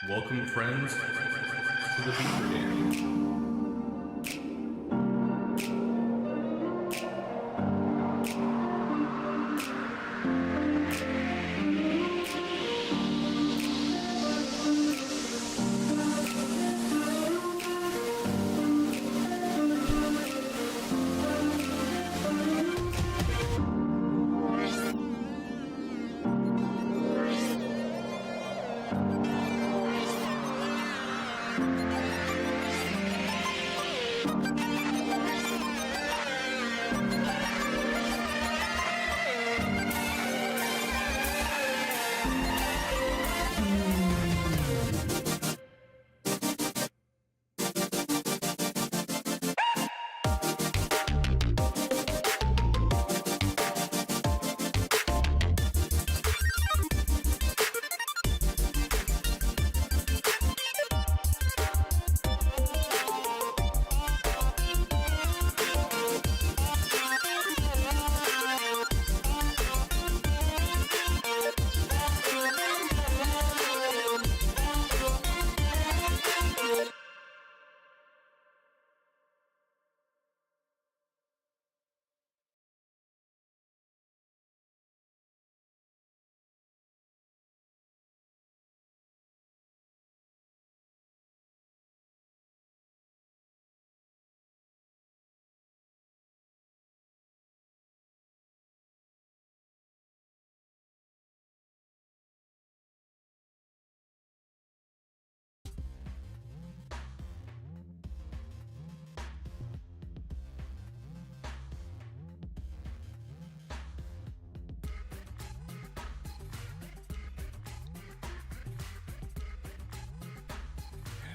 Welcome, friends, to the Beaver Dam.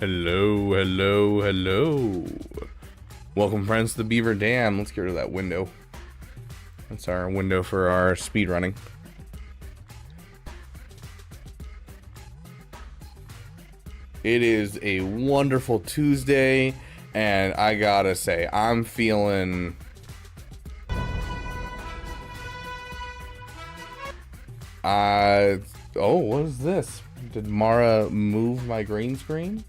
Hello, hello, hello. Welcome, friends, to the Beaver Dam. Let's get rid of that window. That's our window for our speed running. It is a wonderful Tuesday, and I gotta say, I'm feeling... oh, what is this? Did Mara move my green screen?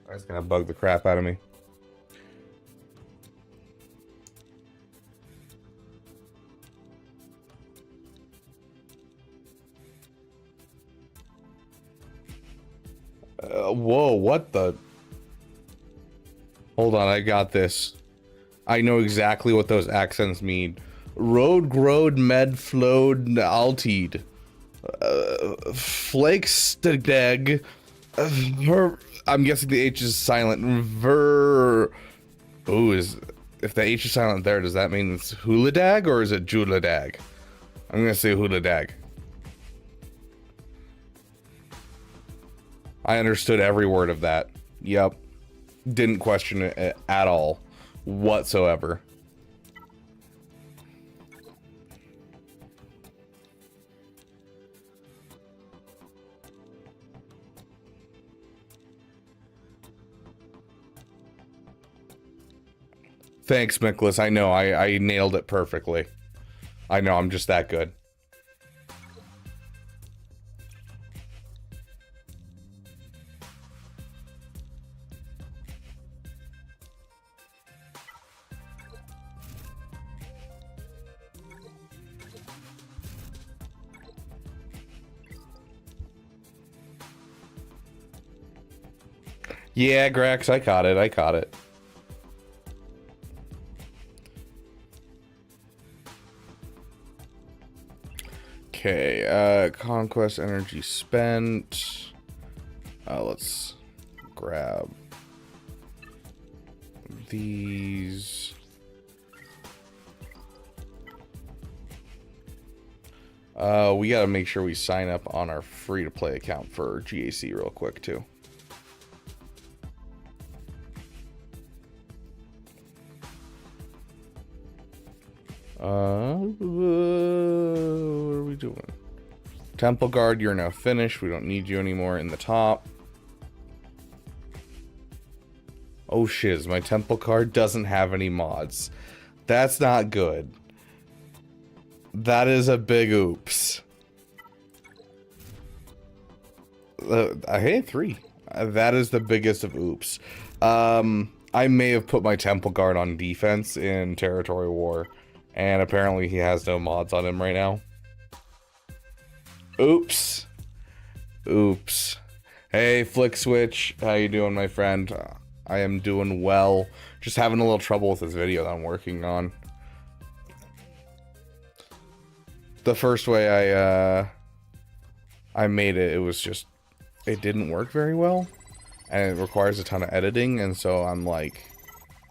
That's gonna bug the crap out of me. Whoa, what the? Hold on, I got this. I know exactly what those accents mean. Road, grode, med, flowed, altide. Flakesteg. I'm guessing the H is silent. Ooh, if the H is silent there, does that mean it's huladag or is it juladag? I'm gonna say huladag. I understood every word of that. Yep. Didn't question it at all. Whatsoever. Thanks, Miklas. I know, I nailed it perfectly. I know, I'm just that good. Yeah, Grex, I caught it, I caught it. Okay, conquest energy spent. Let's grab these. We gotta make sure we sign up on our free-to-play account for GAC real quick, too. What are we doing? Temple Guard, you're now finished. We don't need you anymore in the top. Oh shiz, my Temple Guard doesn't have any mods. That's not good. That is a big oops. Hey, 3. That is the biggest of oops. I may have put my Temple Guard on defense in Territory War, and apparently he has no mods on him right now. Oops. Oops. Hey, Flick Switch. How you doing, my friend? I am doing well. Just having a little trouble with this video that I'm working on. The first way I made it, it was just, it didn't work very well. And it requires a ton of editing, and so I'm like,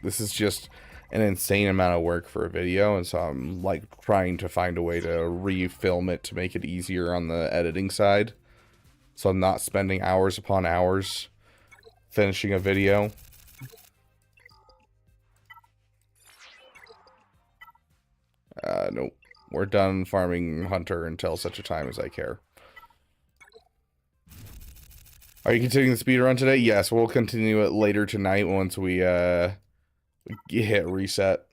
this is just an insane amount of work for a video, and so I'm like trying to find a way to refilm it to make it easier on the editing side. So I'm not spending hours upon hours finishing a video. Nope. We're done farming Hunter until such a time as I care. Are you continuing the speedrun today? Yes, we'll continue it later tonight once we hit reset.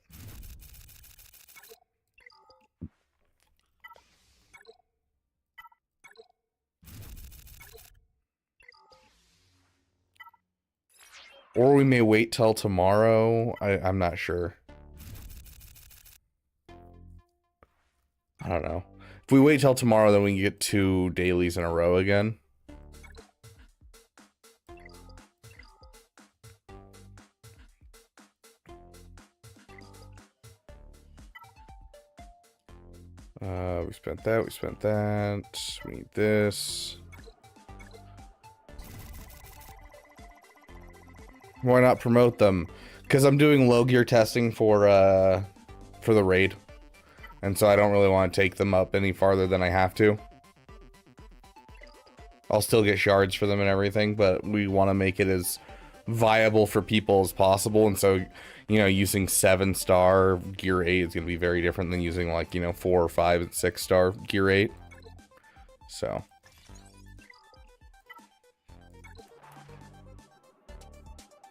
Or we may wait till tomorrow. I'm not sure. I don't know. If we wait till tomorrow, then we can get 2 dailies in a row again. We spent that, we spent that. We need this. Why not promote them? Because I'm doing low gear testing for the raid. And so I don't really want to take them up any farther than I have to. I'll still get shards for them and everything, but we want to make it as viable for people as possible. And so, you know, using 7-star gear 8 is going to be very different than using, like, you know, 4 or 5 and 6-star gear 8. So.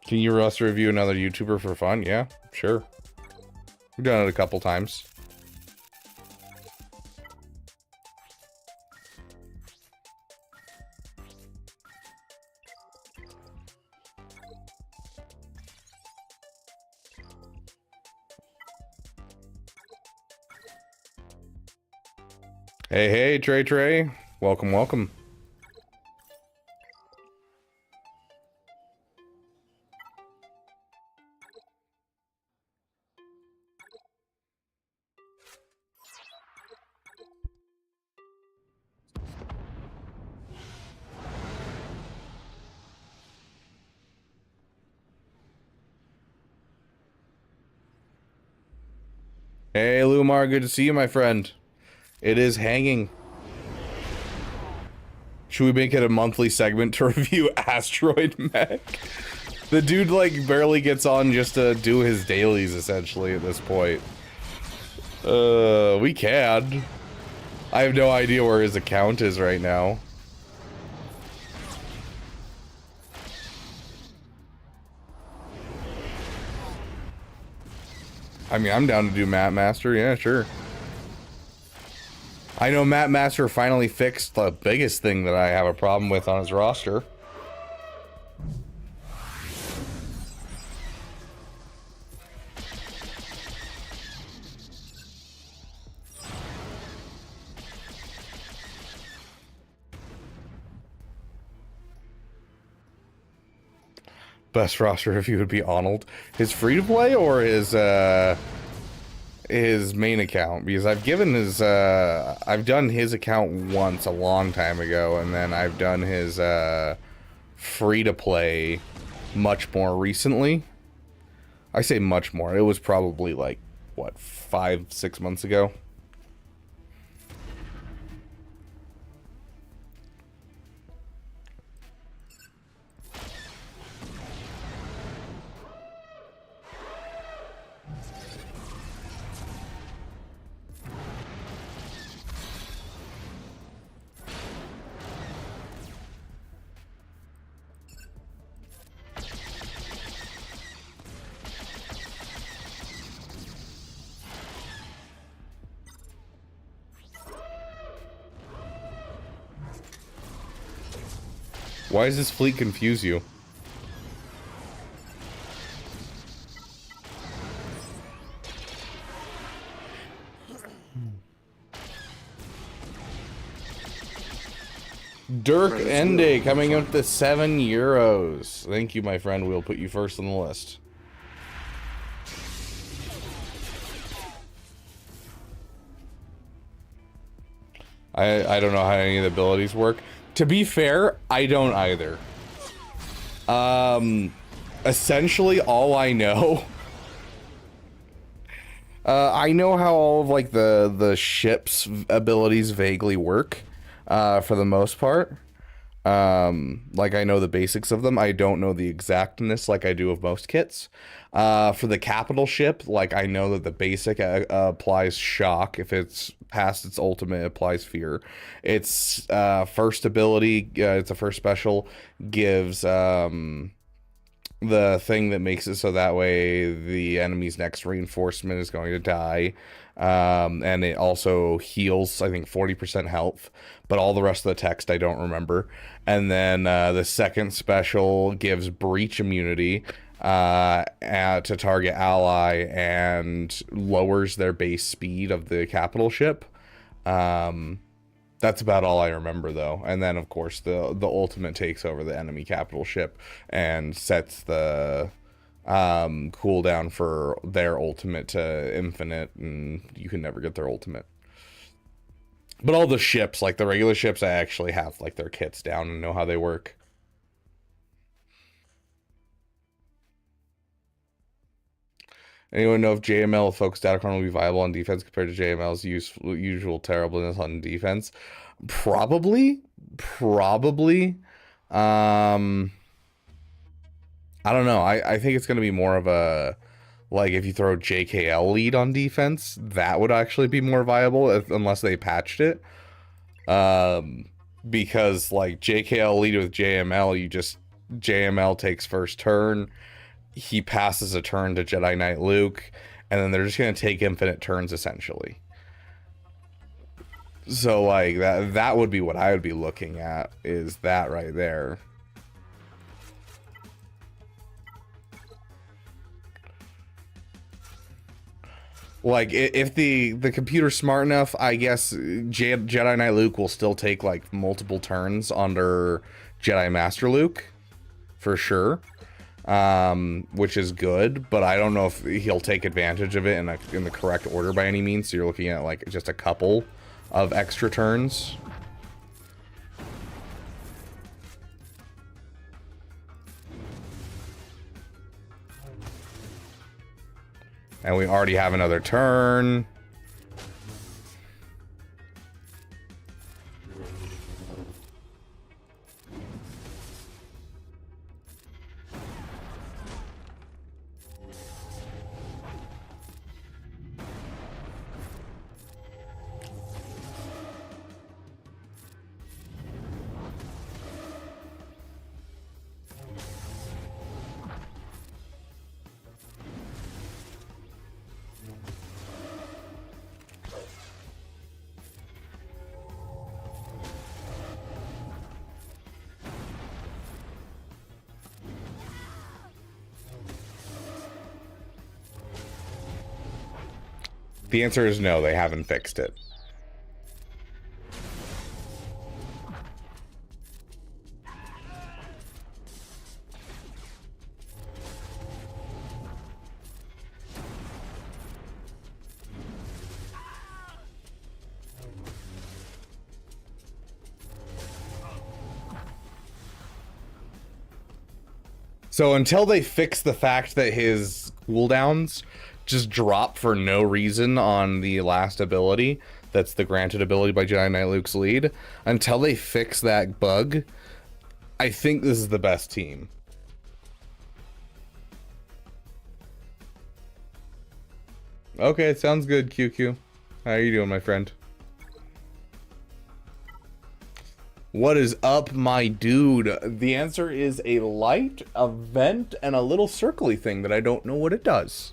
Can you roster review another YouTuber for fun? Yeah, sure. We've done it a couple times. Hey, hey, Trey. Welcome, welcome. Hey, Lumar, good to see you, my friend. It is hanging. Should we make it a monthly segment to review Asteroid Mech? The dude, like, barely gets on just to do his dailies, essentially, at this point. We can. I have no idea where his account is right now. I mean, I'm down to do Map Master, yeah, sure. I know Map Master finally fixed the biggest thing that I have a problem with on his roster. Best roster review would be Arnold. His free-to-play or his main account? Because I've given his I've done his account once a long time ago, and then I've done his free-to-play much more recently. I say much more. It was probably like what, 5-6 months ago. Why does this fleet confuse you? Dirk Ende coming up to €7. Thank you, my friend. We'll put you first on the list. I don't know how any of the abilities work. To be fair, I don't either. Essentially all I know I know how all of like the ship's abilities vaguely work for the most part. Like I know the basics of them. I don't know the exactness like I do of most kits. For the capital ship, like I know that the basic applies shock. If it's past its ultimate, it applies fear. Its first ability, it's a first special, gives the thing that makes it so that way the enemy's next reinforcement is going to die. And it also heals, I think, 40% health, but all the rest of the text I don't remember. And then the second special gives breach immunity to target ally and lowers their base speed of the capital ship. That's about all I remember, though. And then, of course, the ultimate takes over the enemy capital ship and sets the cooldown for their ultimate to infinite, and you can never get their ultimate. But all the ships, like the regular ships, I actually have like their kits down and know how they work. Anyone know if JML focused Datacron will be viable on defense compared to JML's usual terribleness on defense? Probably. I don't know. I think it's going to be more of a, like, if you throw JKL lead on defense, that would actually be more viable unless they patched it. Because, like, JKL lead with JML, JML takes first turn, he passes a turn to Jedi Knight Luke, and then they're just going to take infinite turns, essentially. So, like, that would be what I would be looking at, is that right there. Like, if the computer's smart enough, I guess Jedi Knight Luke will still take, like, multiple turns under Jedi Master Luke, for sure. Which is good, but I don't know if he'll take advantage of it in the correct order by any means. So you're looking at like just a couple of extra turns. And we already have another turn. The answer is no, they haven't fixed it. So until they fix the fact that his cooldowns just drop for no reason on the last ability, that's the granted ability by Jedi Knight Luke's lead, until they fix that bug, I think this is the best team. Okay, sounds good, QQ. How are you doing, my friend? What is up, my dude? The answer is a light, a vent, and a little circly thing that I don't know what it does.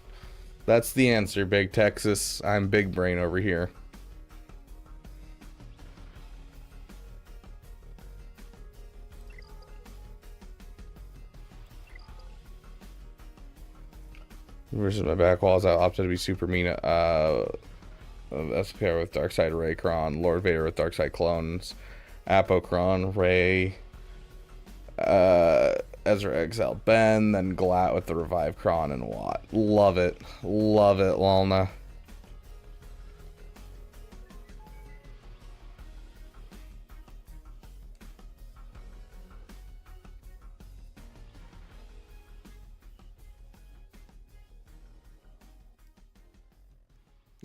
That's the answer, Big Texas. I'm big brain over here. Versus my back walls, I opted to be super mean. SPR with Darkside Raycron, Lord Vader with Darkside Clones, Apocron, Ray, Ezra Exile Ben, then Glat with the Revive Cron and Watt. Love it. Love it, Lalna.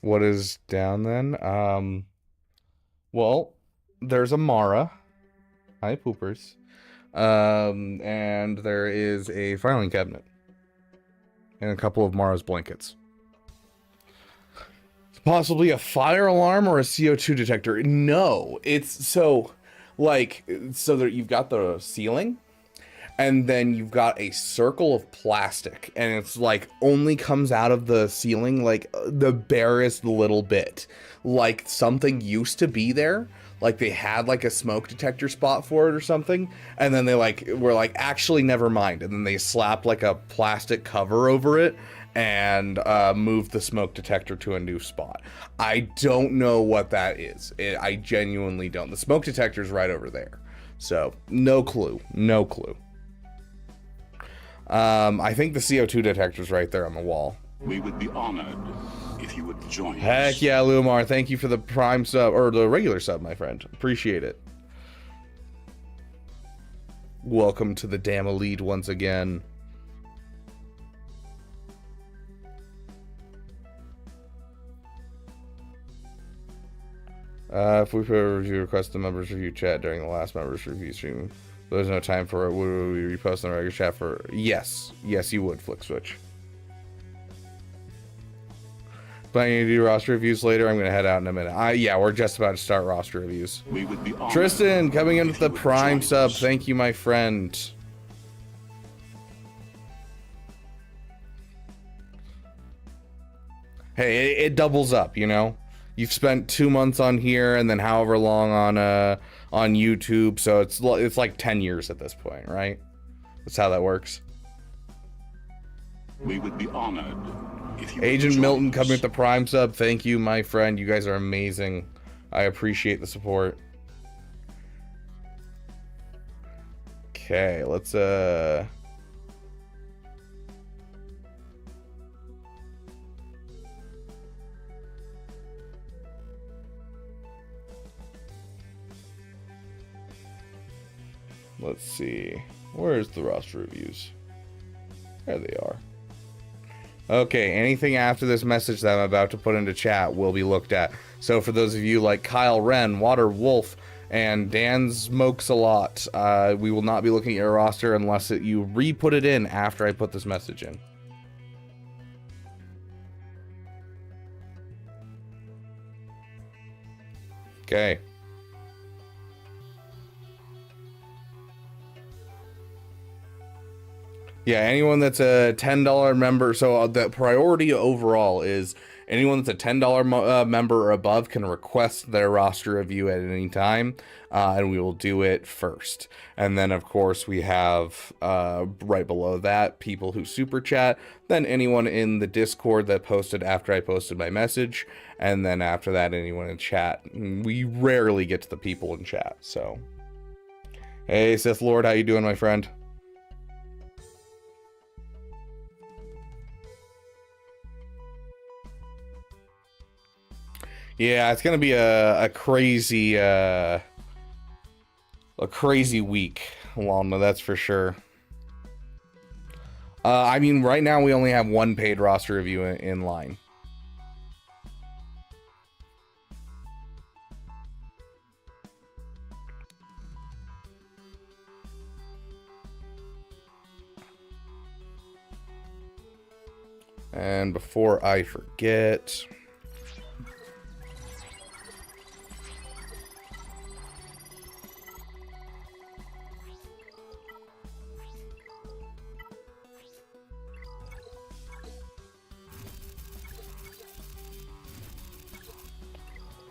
What is down then? Well, there's a Mara. Hi, poopers. And there is a filing cabinet. And a couple of Mara's blankets. Possibly a fire alarm or a CO2 detector. No, it's so, like, so that you've got the ceiling, and then you've got a circle of plastic, and it's like only comes out of the ceiling like the barest little bit. Like something used to be there, like they had like a smoke detector spot for it or something, and then they like were like, actually never mind, and then they slapped like a plastic cover over it and moved the smoke detector to a new spot. I don't know what that is. I genuinely don't. The smoke detector's right over there, so no clue. No clue. I think the CO2 detector's right there on the wall. We would be honored if you would join us. Heck yeah, Lumar. Thank you for the prime sub, or the regular sub, my friend. Appreciate it. Welcome to the damn elite once again. If we put a review request the members review chat during the last members review stream, there's no time for it. Would we repost on the regular chat for? Yes. Yes, you would, Flick Switch. Planning to do roster reviews later. I'm going to head out in a minute. Yeah, we're just about to start roster reviews. We would be Tristan, coming in with the prime sub. Thank you, my friend. Hey, it doubles up, you know? You've spent 2 months on here and then however long on YouTube, so it's like 10 years at this point, right? That's how that works. We would be honored if you Agent Milton coming with the prime sub. Thank you, my friend. You guys are amazing. I appreciate the support. Okay, let's let's see. Where's the roster reviews? There they are. Okay, anything after this message that I'm about to put into chat will be looked at. So for those of you like Kyle Wren, Water Wolf, and Dan Smokes a Lot, we will not be looking at your roster unless you re-put it in after I put this message in. Okay. Yeah, anyone that's a $10 member, so the priority overall is anyone that's a $10 member or above can request their roster review at any time, and we will do it first. And then, of course, we have right below that people who super chat, then anyone in the Discord that posted after I posted my message, and then after that, anyone in chat. We rarely get to the people in chat, so. Hey, Sith Lord, how you doing, my friend? Yeah, it's gonna be a crazy week, Lana, that's for sure. I mean, right now we only have one paid roster review in line. And before I forget,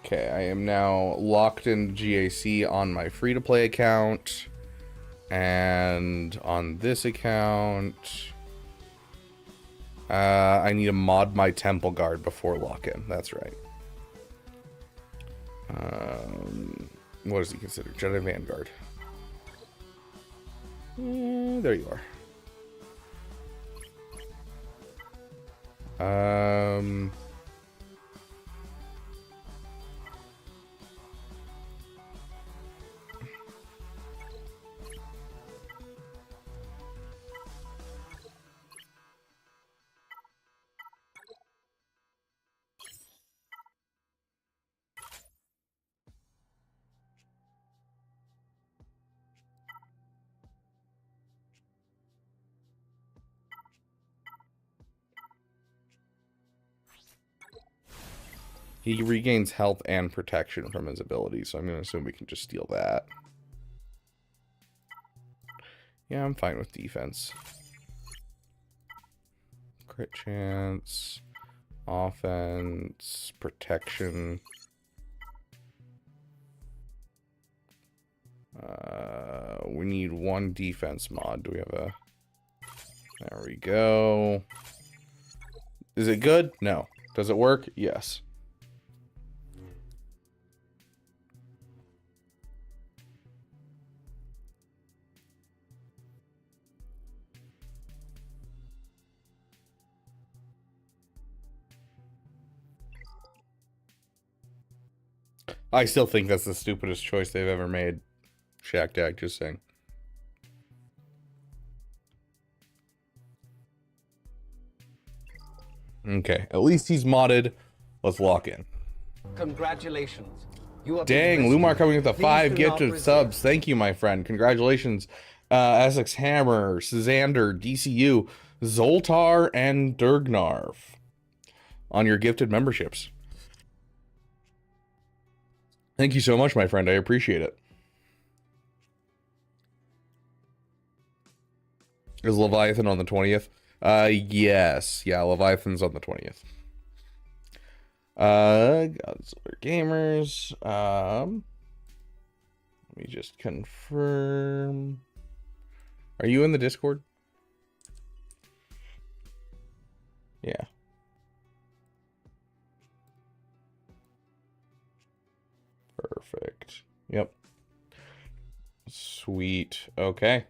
okay, I am now locked in GAC on my free-to-play account, and on this account, I need to mod my temple guard before lock-in. That's right. What does he consider? Jedi Vanguard. There you are. He regains health and protection from his ability, so I'm going to assume we can just steal that. Yeah, I'm fine with defense. Crit chance, offense, protection. We need one defense mod. Do we have a... There we go. Is it good? No. Does it work? Yes. I still think that's the stupidest choice they've ever made. Shack Dag, just saying. Okay, at least he's modded. Let's lock in. Congratulations. You are Dang, Lumar coming with the 5 gifted subs. Thank you, my friend. Congratulations. Essex Hammer, Xander, DCU, Zoltar, and Durgnarv on your gifted memberships. Thank you so much, my friend. I appreciate it. Is Leviathan on the 20th? Yes. Yeah, Leviathan's on the 20th. Godzilla Gamers. Let me just confirm. Are you in the Discord? Yeah. Perfect. Yep. Sweet. Okay.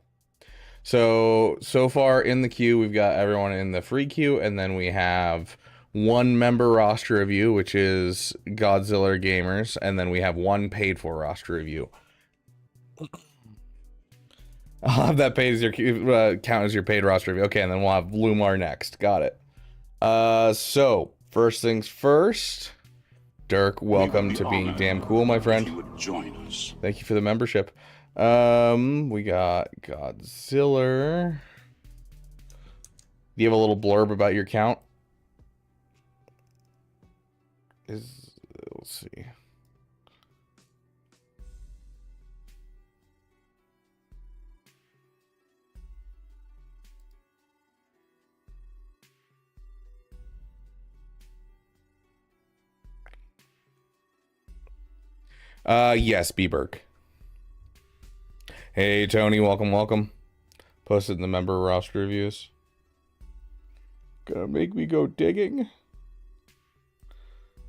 So far in the queue, we've got everyone in the free queue, and then we have one member roster review, which is Godzilla Gamers, and then we have one paid for roster review. I'll have that paid as your count as your paid roster review. Okay, and then we'll have Lumar next. Got it. So first things first. Dirk, welcome to being damn cool, my friend. You would join us. Thank you for the membership. We got Godzilla. Do you have a little blurb about your count? Let's see. Yes, B-Berg. Hey, Tony, welcome. Posted in the member roster reviews. Gonna make me go digging.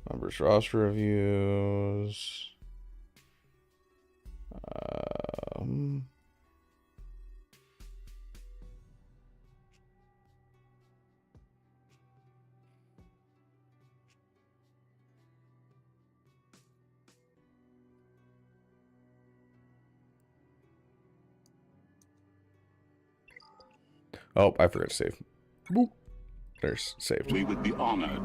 Members roster reviews. Oh, I forgot to save. Boop. There's saved. We would be honored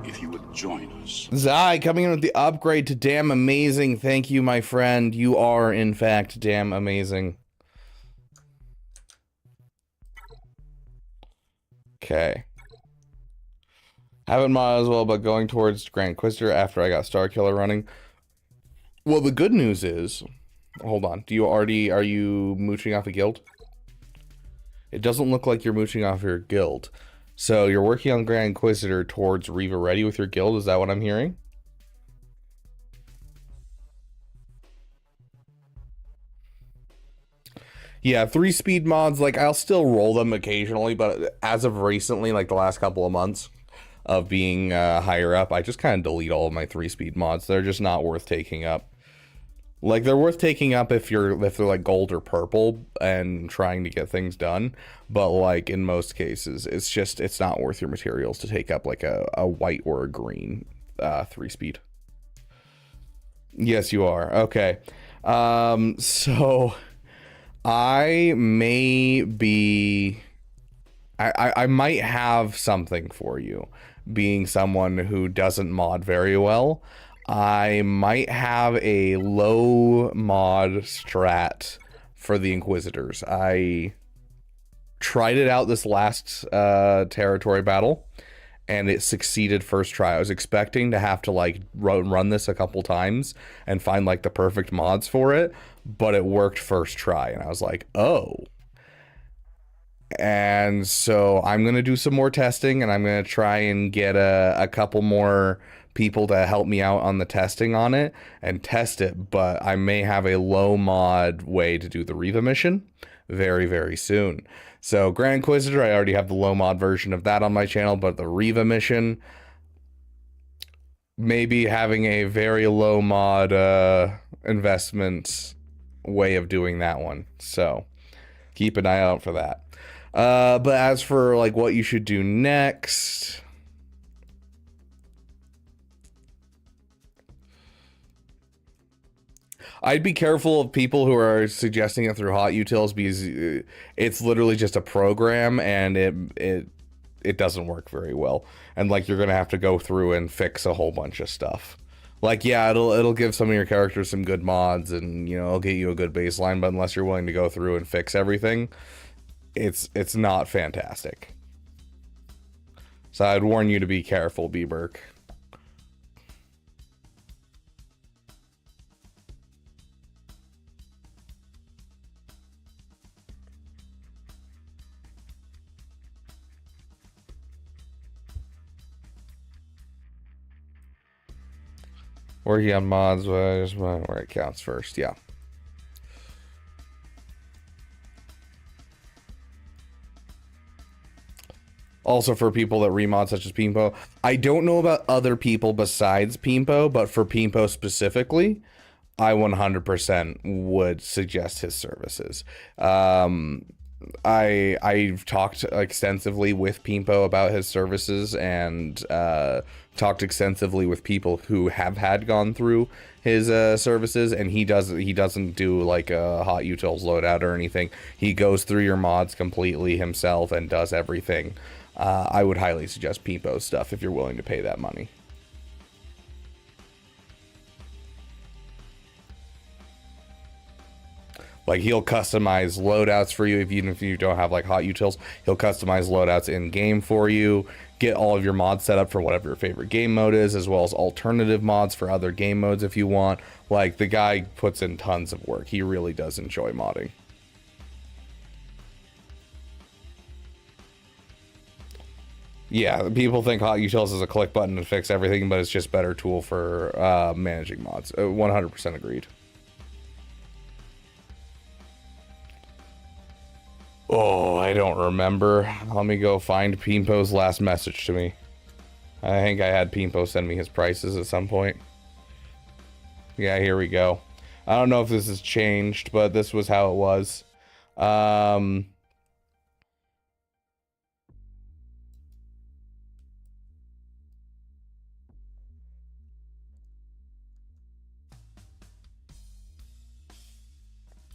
if you would join us. Zai coming in with the upgrade to damn amazing. Thank you, my friend. You are, in fact, damn amazing. Okay. Haven't mod as well, but going towards Grand Inquisitor after I got Starkiller running. Well, the good news is... Hold on. Are you mooching off a guild? It doesn't look like you're mooching off your guild. So you're working on Grand Inquisitor towards Reva Ready with your guild. Is that what I'm hearing? Yeah, 3-speed mods, like, I'll still roll them occasionally, but as of recently, like the last couple of months of being higher up, I just kind of delete all of my 3-speed mods. They're just not worth taking up. Like, they're worth taking up if they're like gold or purple and trying to get things done, but like in most cases, it's not worth your materials to take up like a white or a green 3-speed. Yes, you are. Okay. So I may be, I might have something for you, being someone who doesn't mod very well. I might have a low mod strat for the Inquisitors. I tried it out this last territory battle, and it succeeded first try. I was expecting to have to like run this a couple times and find like the perfect mods for it, but it worked first try, and I was like, oh. And so I'm gonna do some more testing, and I'm gonna try and get a couple more people to help me out on the testing on it and test it, but I may have a low mod way to do the Riva mission very, very soon. So Grand Inquisitor, I already have the low mod version of that on my channel, but the Riva mission, maybe having a very low mod investment way of doing that one. So keep an eye out for that. But as for like what you should do next, I'd be careful of people who are suggesting it through hot utils, because it's literally just a program, and it doesn't work very well. And like, you're gonna have to go through and fix a whole bunch of stuff. Like, yeah, it'll give some of your characters some good mods, and you know, it'll get you a good baseline, but unless you're willing to go through and fix everything, it's not fantastic. So I'd warn you to be careful, Beaver. Working on mods was where it counts first, yeah. Also for people that remod, such as Pimpo. I don't know about other people besides Pimpo, but for Pimpo specifically, I 100% would suggest his services. I've talked extensively with Pimpo about his services, and talked extensively with people who have gone through his services, and he doesn't do like a hot utils loadout or anything. He goes through your mods completely himself and does everything. I would highly suggest Pimpo's stuff if you're willing to pay that money. Like, he'll customize loadouts for you, even if you don't have like hot utils. He'll customize loadouts in game for you, get all of your mods set up for whatever your favorite game mode is, as well as alternative mods for other game modes if you want. Like, the guy puts in tons of work. He really does enjoy modding. Yeah, people think hot utils is a click button to fix everything, but it's just a better tool for managing mods. 100% agreed. Oh, I don't remember. Let me go find Pimpo's last message to me. I think I had Pimpo send me his prices at some point. Yeah, here we go. I don't know if this has changed, but this was how it was.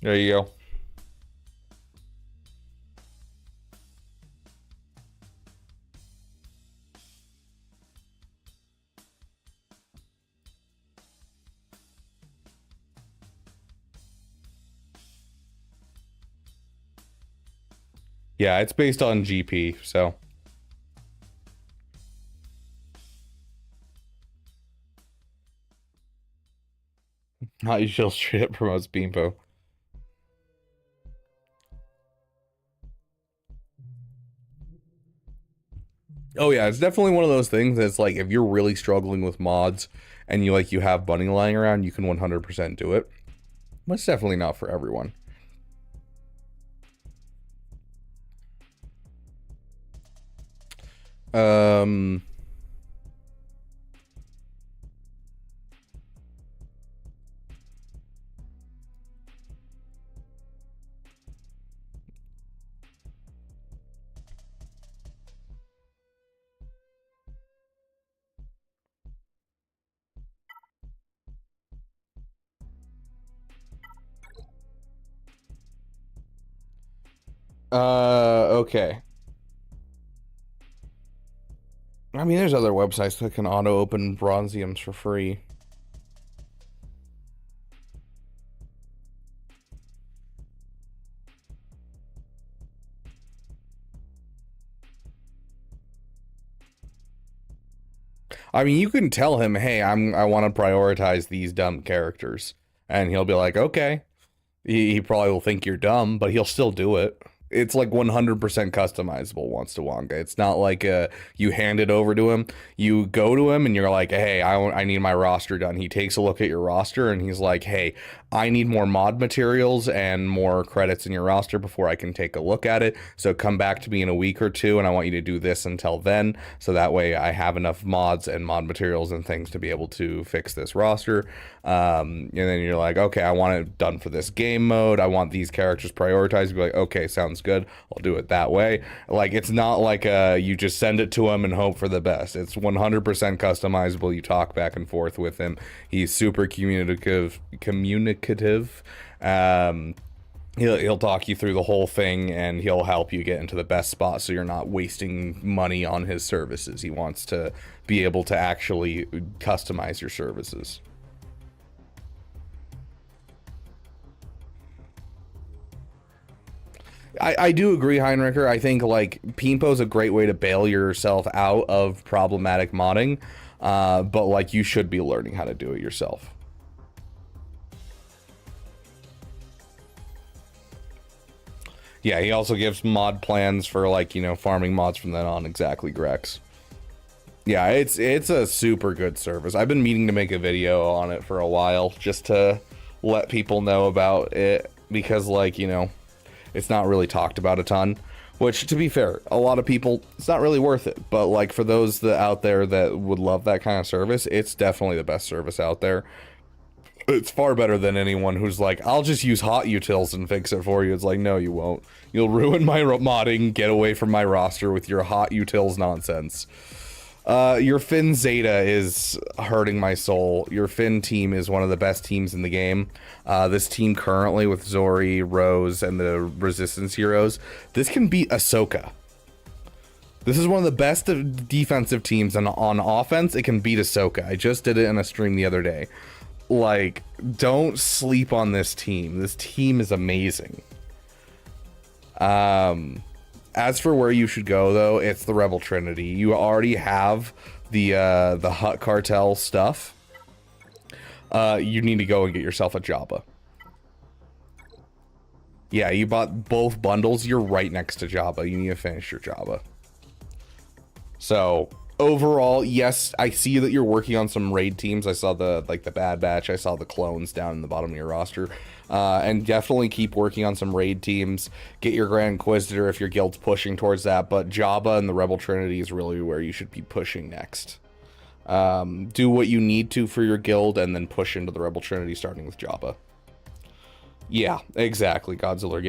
There you go. Yeah, it's based on GP, so. Hot utils straight up promotes Pimpo. Oh yeah, it's definitely one of those things that's like, if you're really struggling with mods and you have money lying around, you can 100% do it. But it's definitely not for everyone. Um, okay. I mean, there's other websites that can auto-open bronziums for free. I mean, you can tell him, hey, I want to prioritize these dumb characters. And he'll be like, okay. He probably will think you're dumb, but he'll still do it. It's like 100% customizable once to Wonka. It's not like you hand it over to him. You go to him and you're like, hey, I need my roster done. He takes a look at your roster and he's like, hey, I need more mod materials and more credits in your roster before I can take a look at it. So come back to me in a week or two and I want you to do this until then. So that way I have enough mods and mod materials and things to be able to fix this roster. And then you're like, okay, I want it done for this game mode. I want these characters prioritized. You'd be like, okay, sounds good. I'll do it that way. Like, it's not like you just send it to him and hope for the best. It's 100% customizable. You talk back and forth with him. He's super communicative. He'll talk you through the whole thing and he'll help you get into the best spot so you're not wasting money on his services. He wants to be able to actually customize your services. I do agree, Heinricher. I think like Pimpo's a great way to bail yourself out of problematic modding, but like you should be learning how to do it yourself. Yeah, he also gives mod plans for like, you know, farming mods from then on. Exactly, Grex. Yeah, it's a super good service. I've been meaning to make a video on it for a while just to let people know about it because like, you know, it's not really talked about a ton, which to be fair, a lot of people, it's not really worth it. But like for those that out there that would love that kind of service, it's definitely the best service out there. It's far better than anyone who's like, I'll just use hot utils and fix it for you. It's like, no, you won't. You'll ruin my modding, get away from my roster with your hot utils nonsense. Your Finn Zeta is hurting my soul. Your Finn team is one of the best teams in the game. This team currently with Zori, Rose, and the Resistance heroes, this can beat Ahsoka. This is one of the best defensive teams, and on offense, it can beat Ahsoka. I just did it in a stream the other day. Like, don't sleep on this team. This team is amazing. As for where you should go, though, it's the Rebel Trinity. You already have the Hutt Cartel stuff. You need to go and get yourself a Jabba. Yeah, you bought both bundles. You're right next to Jabba. You need to finish your Jabba. So overall, yes, I see that you're working on some raid teams. I saw the Bad Batch. I saw the clones down in the bottom of your roster. And definitely keep working on some raid teams. Get your Grand Inquisitor if your guild's pushing towards that. But Jabba and the Rebel Trinity is really where you should be pushing next. Do what you need to for your guild and then push into the Rebel Trinity starting with Jabba. Yeah, exactly. Godzilla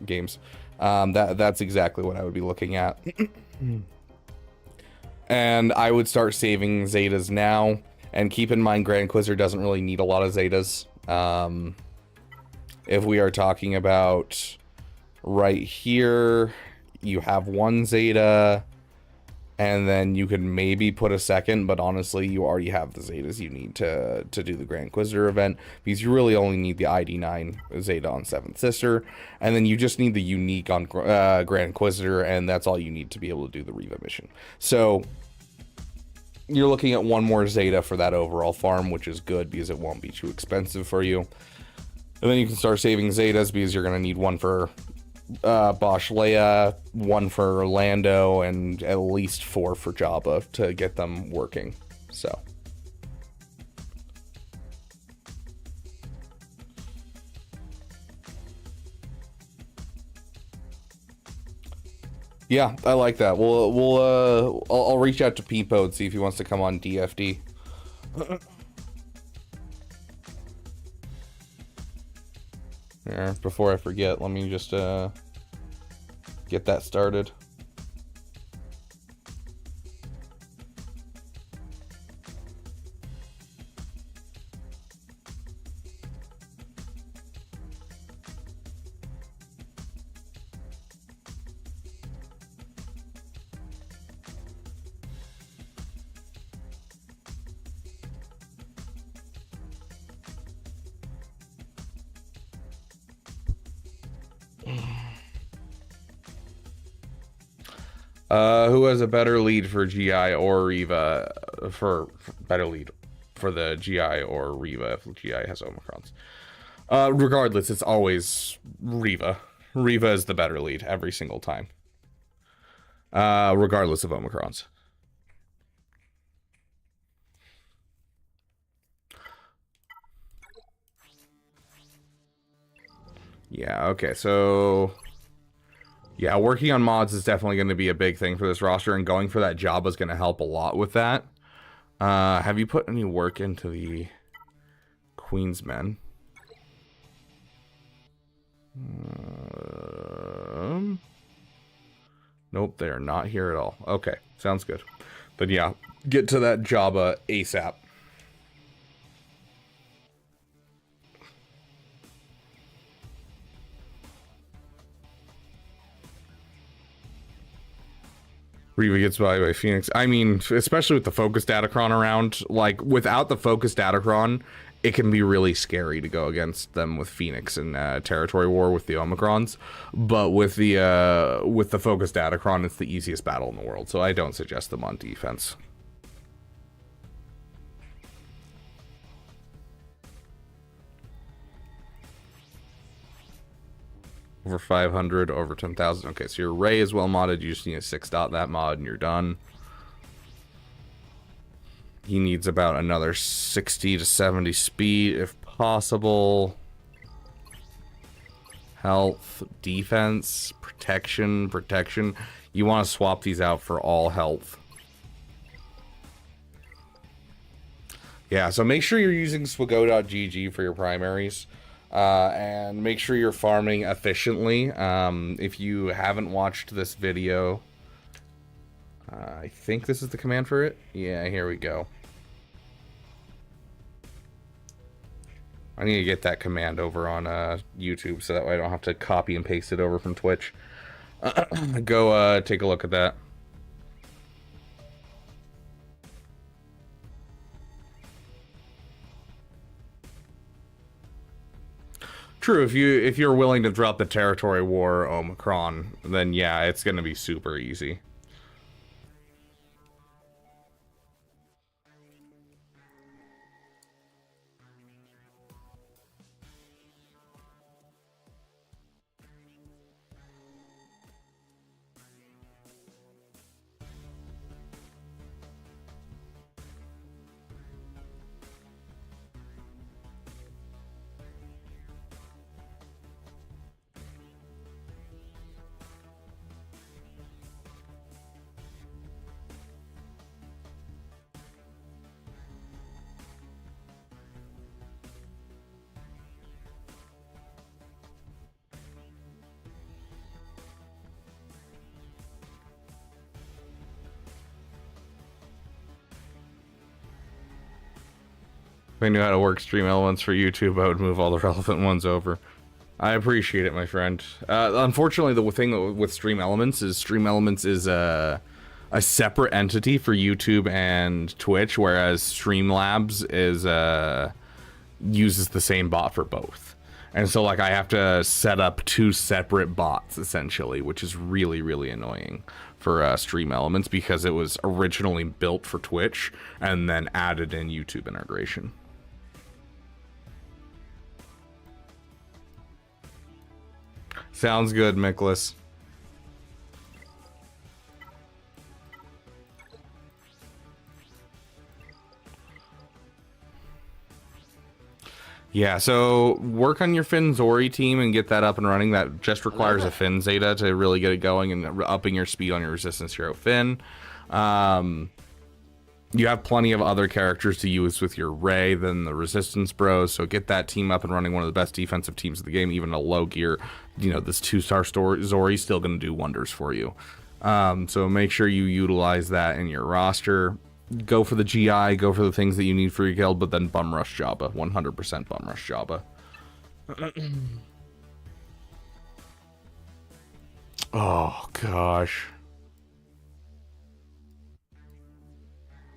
games. That's exactly what I would be looking at. And I would start saving Zetas now. And keep in mind, Grand Inquisitor doesn't really need a lot of Zetas. If we are talking about right here, you have one Zeta, and then you could maybe put a second, but honestly, you already have the Zetas you need to do the Grand Inquisitor event, because you really only need the ID9 Zeta on 7th Sister, and then you just need the unique on Grand Inquisitor, and that's all you need to be able to do the Reva mission. So you're looking at one more Zeta for that overall farm, which is good because it won't be too expensive for you. And then you can start saving Zetas because you're going to need one for Bosch Leia, one for Lando, and at least 4 for Jabba to get them working. So. Yeah, I like that. I'll reach out to Peepo and see if he wants to come on DFD. Here, before I forget, let me just get that started. Who has a better lead for GI or Riva? For better lead for the GI or Riva if GI has Omicrons. Regardless, it's always Riva. Riva is the better lead every single time. Regardless of Omicrons. Yeah, okay, so... Yeah, working on mods is definitely going to be a big thing for this roster, and going for that job is going to help a lot with that. Have you put any work into the Queensmen? Nope, they are not here at all. Okay, sounds good. But yeah, get to that job ASAP. Riva gets by Phoenix. I mean, especially with the focus datacron around, like without the focus datacron, it can be really scary to go against them with Phoenix and territory war with the Omicrons. But with the focus datacron, it's the easiest battle in the world. So I don't suggest them on defense. Over 500, over 10,000. Okay, so your Ray is well modded. You just need a 6 dot that mod and you're done. He needs about another 60 to 70 speed if possible. Health, defense, protection. You want to swap these out for all health. Yeah, so make sure you're using swago.gg for your primaries. And make sure you're farming efficiently. If you haven't watched this video, I think this is the command for it. Yeah, here we go. I need to get that command over on YouTube so that way I don't have to copy and paste it over from Twitch. Go take a look at that. True, if you're willing to drop the territory war Omicron, then yeah, it's gonna be super easy. If I knew how to work stream elements for YouTube, I would move all the relevant ones over. I appreciate it, my friend. Unfortunately, the thing with stream elements is a separate entity for YouTube and Twitch, whereas Streamlabs is uses the same bot for both. And so, like, I have to set up 2 separate bots, essentially, which is really, really annoying for Stream Elements because it was originally built for Twitch and then added in YouTube integration. Sounds good, Miklas. Yeah, so work on your Finn Zori team and get that up and running. That just requires a Finn Zeta to really get it going and upping your speed on your Resistance Hero Finn. You have plenty of other characters to use with your Ray than the Resistance Bros, so get that team up and running. One of the best defensive teams of the game, even a low gear. You know, this 2-star Zori is still going to do wonders for you. So make sure you utilize that in your roster. Go for the GI, go for the things that you need for your guild, but then bum rush Jabba. 100% bum rush Jabba. Oh, gosh.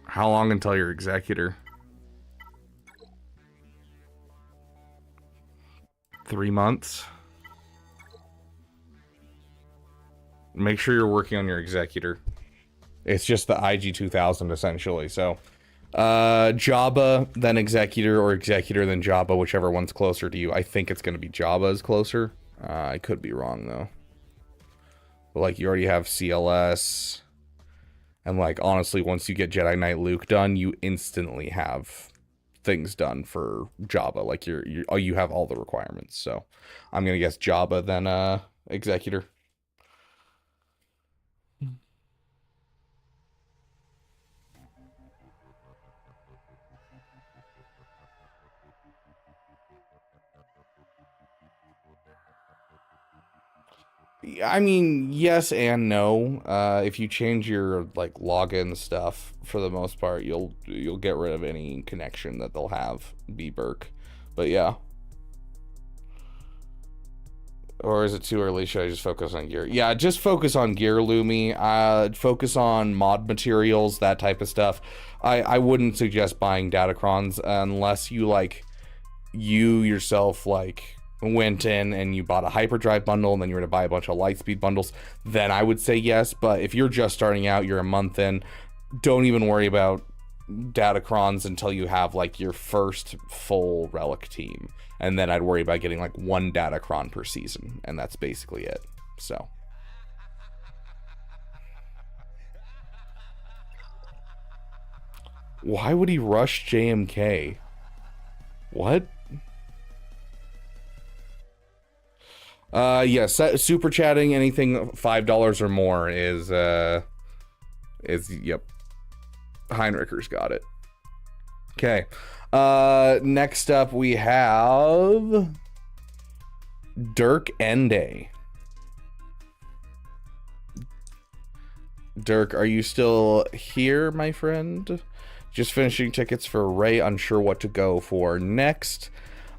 How long until you're Executor? 3 months? Make sure you're working on your Executor. It's just the IG-2000 essentially. So, Jabba, then Executor, or Executor, then Jabba, whichever one's closer to you. I think it's going to be Jabba's closer. I could be wrong though. But like, you already have CLS, and like, honestly, once you get Jedi Knight Luke done, you instantly have things done for Jabba. Like, you have all the requirements. So, I'm gonna guess Jabba, then Executor. I mean, yes and no. If you change your like login stuff, for the most part, you'll get rid of any connection that they'll have. B Burke, but yeah. Or is it too early? Should I just focus on gear? Yeah, just focus on gear, Lumi. Focus on mod materials, that type of stuff. I wouldn't suggest buying Datacrons unless you like, you yourself like went in and you bought a hyperdrive bundle and then you were to buy a bunch of lightspeed bundles, then I would say yes. But if you're just starting out, you're a month in, don't even worry about Datacrons until you have like your first full relic team, and then I'd worry about getting like 1 Datacron per season, and that's basically it. So why would he rush JMK? What? Yes, super chatting anything $5 or more is yep. Heinricher's got it. Okay. Next up we have Dirk Ende. Dirk, are you still here, my friend? Just finishing tickets for Ray, unsure what to go for next.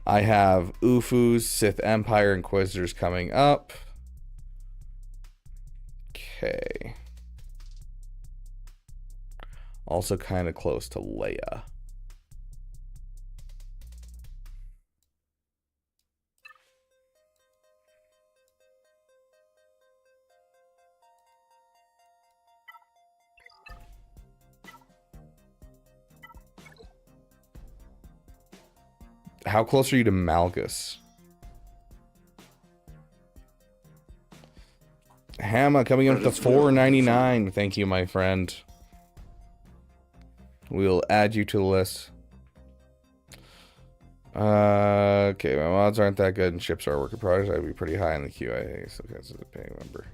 I have Ufu's Sith Empire Inquisitors coming up. Okay. Also kind of close to Leia. How close are you to Malgus? Hamma coming up to $4.99. Thank you, my friend. We'll add you to the list. Okay, my mods aren't that good and ships are a work in progress. I'd be pretty high in the QA, so that's a paying member.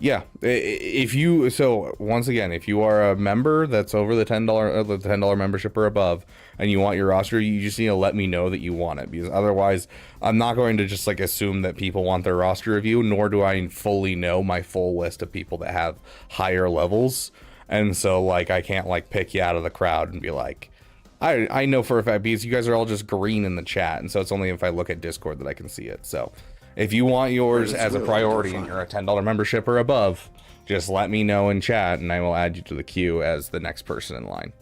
Yeah, if you, so once again, if you are a member that's over the $10 membership or above, and you want your roster, you just need to let me know that you want it, because otherwise I'm not going to just like assume that people want their roster review, nor do I fully know my full list of people that have higher levels. And so like I can't like pick you out of the crowd and be like, I know for a fact, because you guys are all just green in the chat, and so it's only if I look at Discord that I can see it. So if you want yours as a priority and you're a $10 membership or above, just let me know in chat and I will add you to the queue as the next person in line.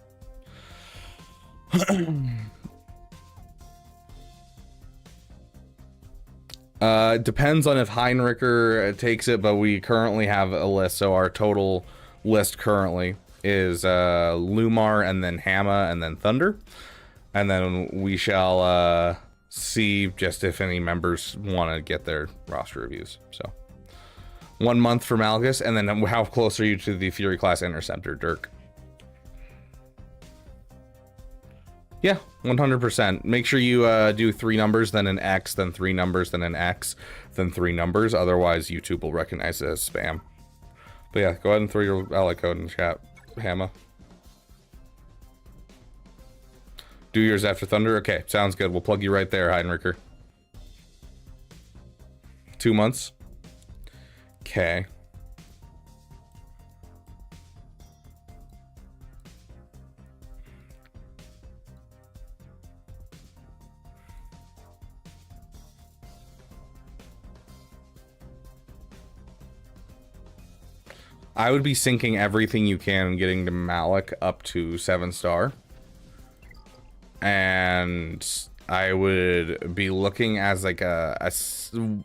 Depends on if Heinricher takes it, but we currently have a list. So our total list currently is Lumar and then Hamma and then Thunder. And then we shall see just if any members want to get their roster reviews. So 1 month for Malgus, and then how close are you to the Fury class Interceptor, Dirk? Yeah, 100%. Make sure you do 3 numbers, then an X, then 3 numbers, then an X, then 3 numbers. Otherwise, YouTube will recognize it as spam. But yeah, go ahead and throw your ally code in the chat, Hamma. Do yours after Thunder? Okay, sounds good. We'll plug you right there, Heinricher. 2 months? Okay. I would be sinking everything you can and getting to Malik up to 7-star. And I would be looking as like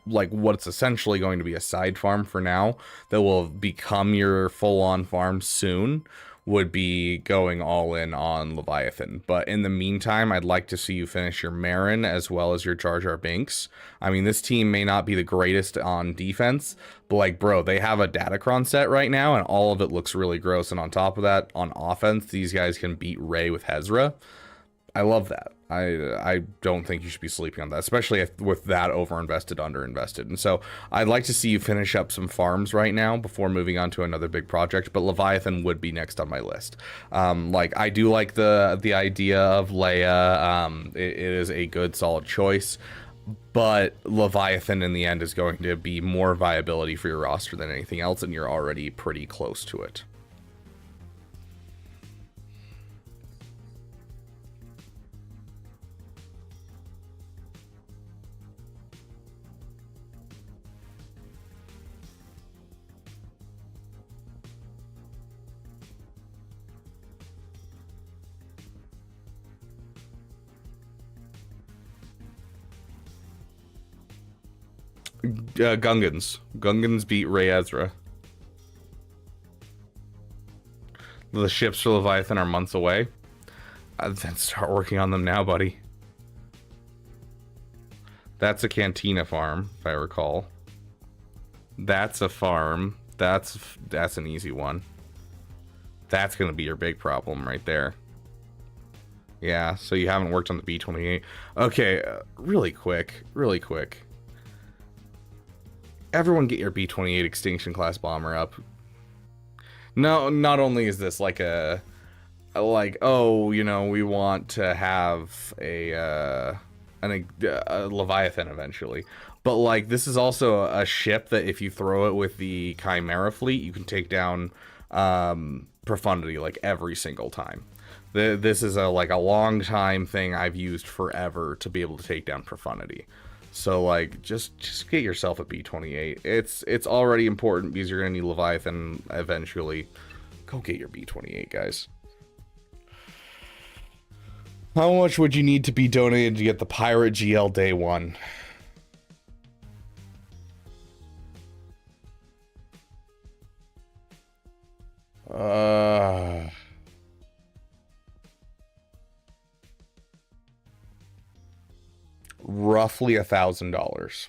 like what's essentially going to be a side farm for now that will become your full-on farm soon, would be going all in on Leviathan. But in the meantime, I'd like to see you finish your Marin as well as your Jar Jar Binks. I mean, this team may not be the greatest on defense, but like, bro, they have a Datacron set right now and all of it looks really gross. And on top of that, on offense, these guys can beat Ray with Hezra. I love that. I don't think you should be sleeping on that, especially if, with that overinvested, underinvested. And so I'd like to see you finish up some farms right now before moving on to another big project. But Leviathan would be next on my list. Like, I do like the idea of Leia. It is a good, solid choice. But Leviathan in the end is going to be more viability for your roster than anything else, and you're already pretty close to it. Gungans beat Ray Ezra. The ships for Leviathan are months away. Then start working on them now, buddy. That's a Cantina farm, if I recall. That's a farm. That's an easy one. That's going to be your big problem right there. Yeah, so you haven't worked on the B-28. Okay, really quick. Everyone get your B-28 Extinction class bomber up. No, not only is this like oh, you know, we want to have a Leviathan eventually, but like this is also a ship that if you throw it with the Chimera fleet, you can take down Profundity like every single time. This is a long time thing I've used forever to be able to take down Profundity. So like just get yourself a B-28. It's already important because you're gonna need Leviathan eventually. Go get your B-28, guys. How much would you need to be donated to get the Pirate GL day 1? Roughly $1,000.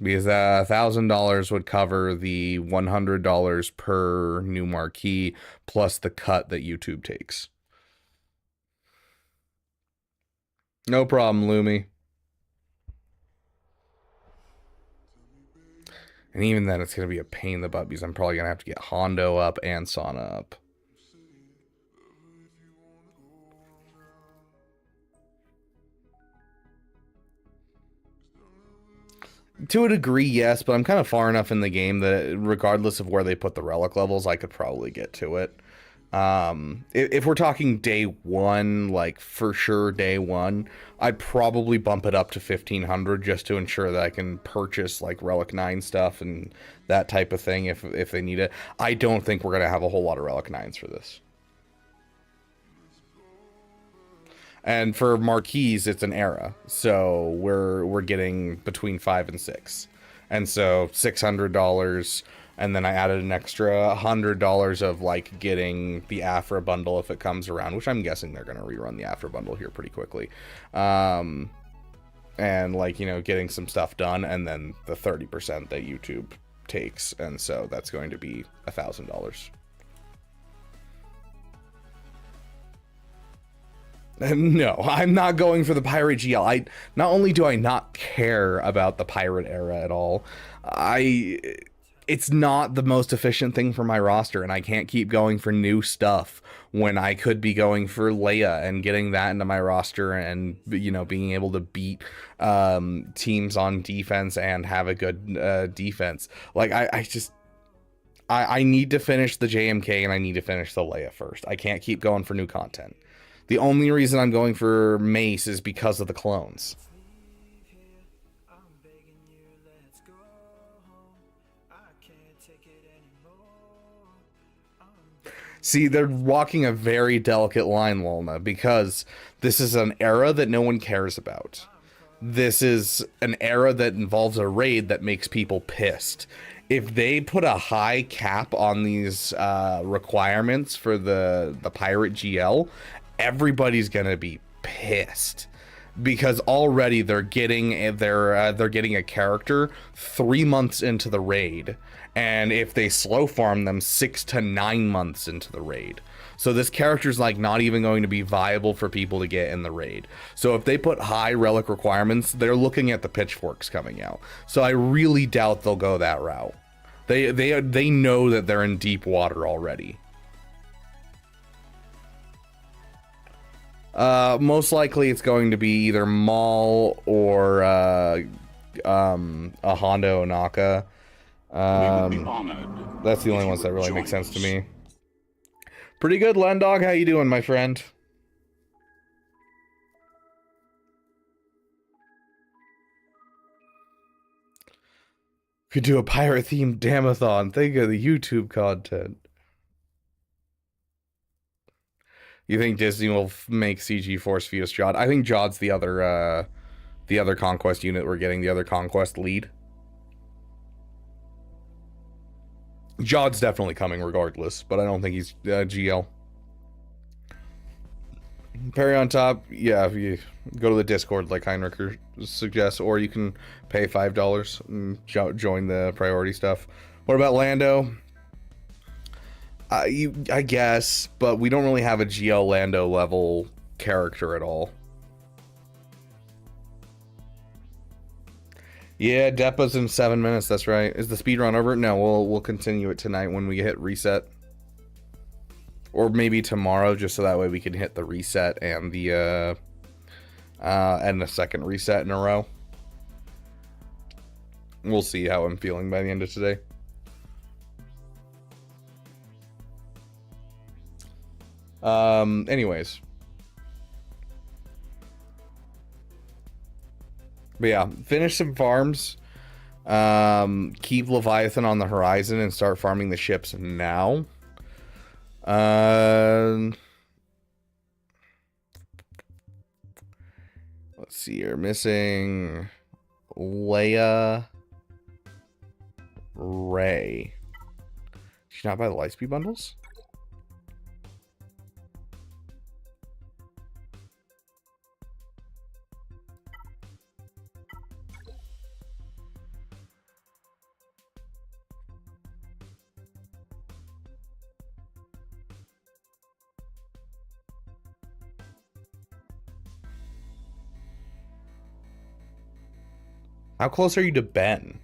Because $1,000 would cover the $100 per new marquee plus the cut that YouTube takes. No problem, Lumi. And even then, it's going to be a pain in the butt because I'm probably going to have to get Hondo up and Sana up. To a degree, yes, but I'm kind of far enough in the game that regardless of where they put the relic levels, I could probably get to it. If we're talking day 1, like for sure day 1, I'd probably bump it up to 1,500 just to ensure that I can purchase like Relic 9 stuff and that type of thing if they need it. I don't think we're going to have a whole lot of Relic 9s for this. And for marquees, it's an era, so we're getting between 5 and 6, and so $600, and then I added an extra $100 of like getting the Afra bundle if it comes around, which I'm guessing they're gonna rerun the Afra bundle here pretty quickly, and like, you know, getting some stuff done, and then the 30% that YouTube takes, and so that's going to be $1,000. No, I'm not going for the pirate GL. Not only do I not care about the pirate era at all, it's not the most efficient thing for my roster, and I can't keep going for new stuff when I could be going for Leia and getting that into my roster and, you know, being able to beat teams on defense and have a good defense. Like, I need to finish the JMK and I need to finish the Leia first. I can't keep going for new content. The only reason I'm going for Mace is because of the clones. See, they're walking a very delicate line, Lolna, because this is an era that no one cares about. This is an era that involves a raid that makes people pissed. If they put a high cap on these requirements for the pirate GL, everybody's gonna be pissed, because already they're getting a character 3 months into the raid, and if they slow farm them 6 to 9 months into the raid. So this character's like not even going to be viable for people to get in the raid. So if they put high relic requirements, they're looking at the pitchforks coming out. So I really doubt they'll go that route. They know that they're in deep water already. Most likely it's going to be either Maul or a Hondo Onaka. That's the only ones that really make sense to me. Pretty good, Lendog. How you doing, my friend? Could do a pirate-themed Damathon. Think of the YouTube content. You think Disney will make CG Force feed us Jod? I think Jod's the other conquest unit we're getting, the other conquest lead. Jod's definitely coming regardless, but I don't think he's GL. Parry on top, yeah, if you go to the Discord like Heinricher suggests, or you can pay $5 and join the priority stuff. What about Lando? I guess, but we don't really have a GL Lando level character at all. Yeah, Depa's in 7 minutes, that's right. Is the speedrun over? No, we'll continue it tonight when we hit reset. Or maybe tomorrow, just so that way we can hit the reset and the second reset in a row. We'll see how I'm feeling by the end of today. Anyways. But yeah, finish some farms. Keep Leviathan on the horizon and start farming the ships now. Let's see, you're missing Leia, Rey. Did you not buy the Lightspeed bundles? How close are you to Ben?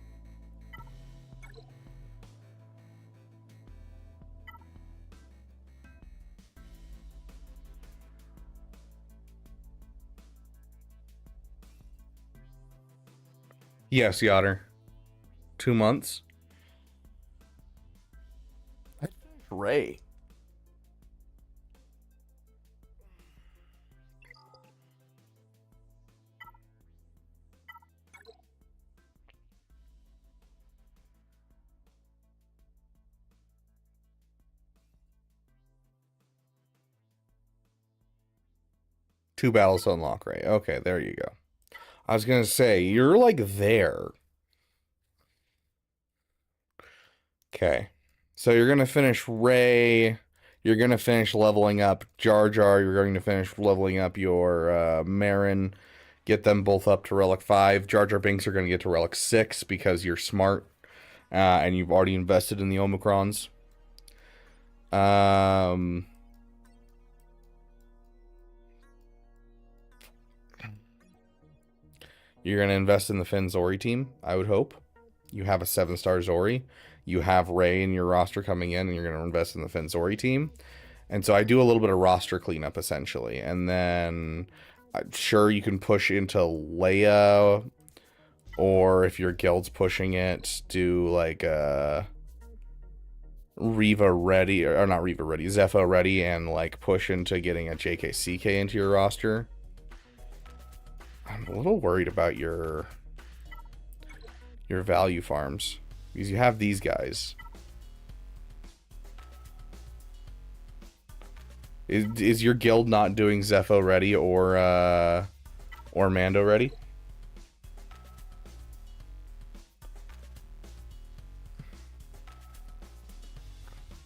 Yes, Yotter. 2 months. Ray. Two battles to unlock, Ray. Okay, there you go. I was gonna say, you're like there. Okay. So you're gonna finish Ray. You're gonna finish leveling up Jar Jar. You're going to finish leveling up your Marin. Get them both up to Relic 5. Jar Jar Binks are gonna get to Relic 6 because you're smart. And you've already invested in the Omicrons. You're going to invest in the Finn Zori team, I would hope. You have a 7-star Zori. You have Ray in your roster coming in, and you're going to invest in the Finn Zori team. And so I do a little bit of roster cleanup, essentially. And then, sure, you can push into Leia, or if your guild's pushing it, do like Reva ready, or not Reva ready, Zepho ready, and like push into getting a JKCK into your roster. I'm a little worried about your value farms, because you have these guys. Is your guild not doing Zepho ready or Mando ready?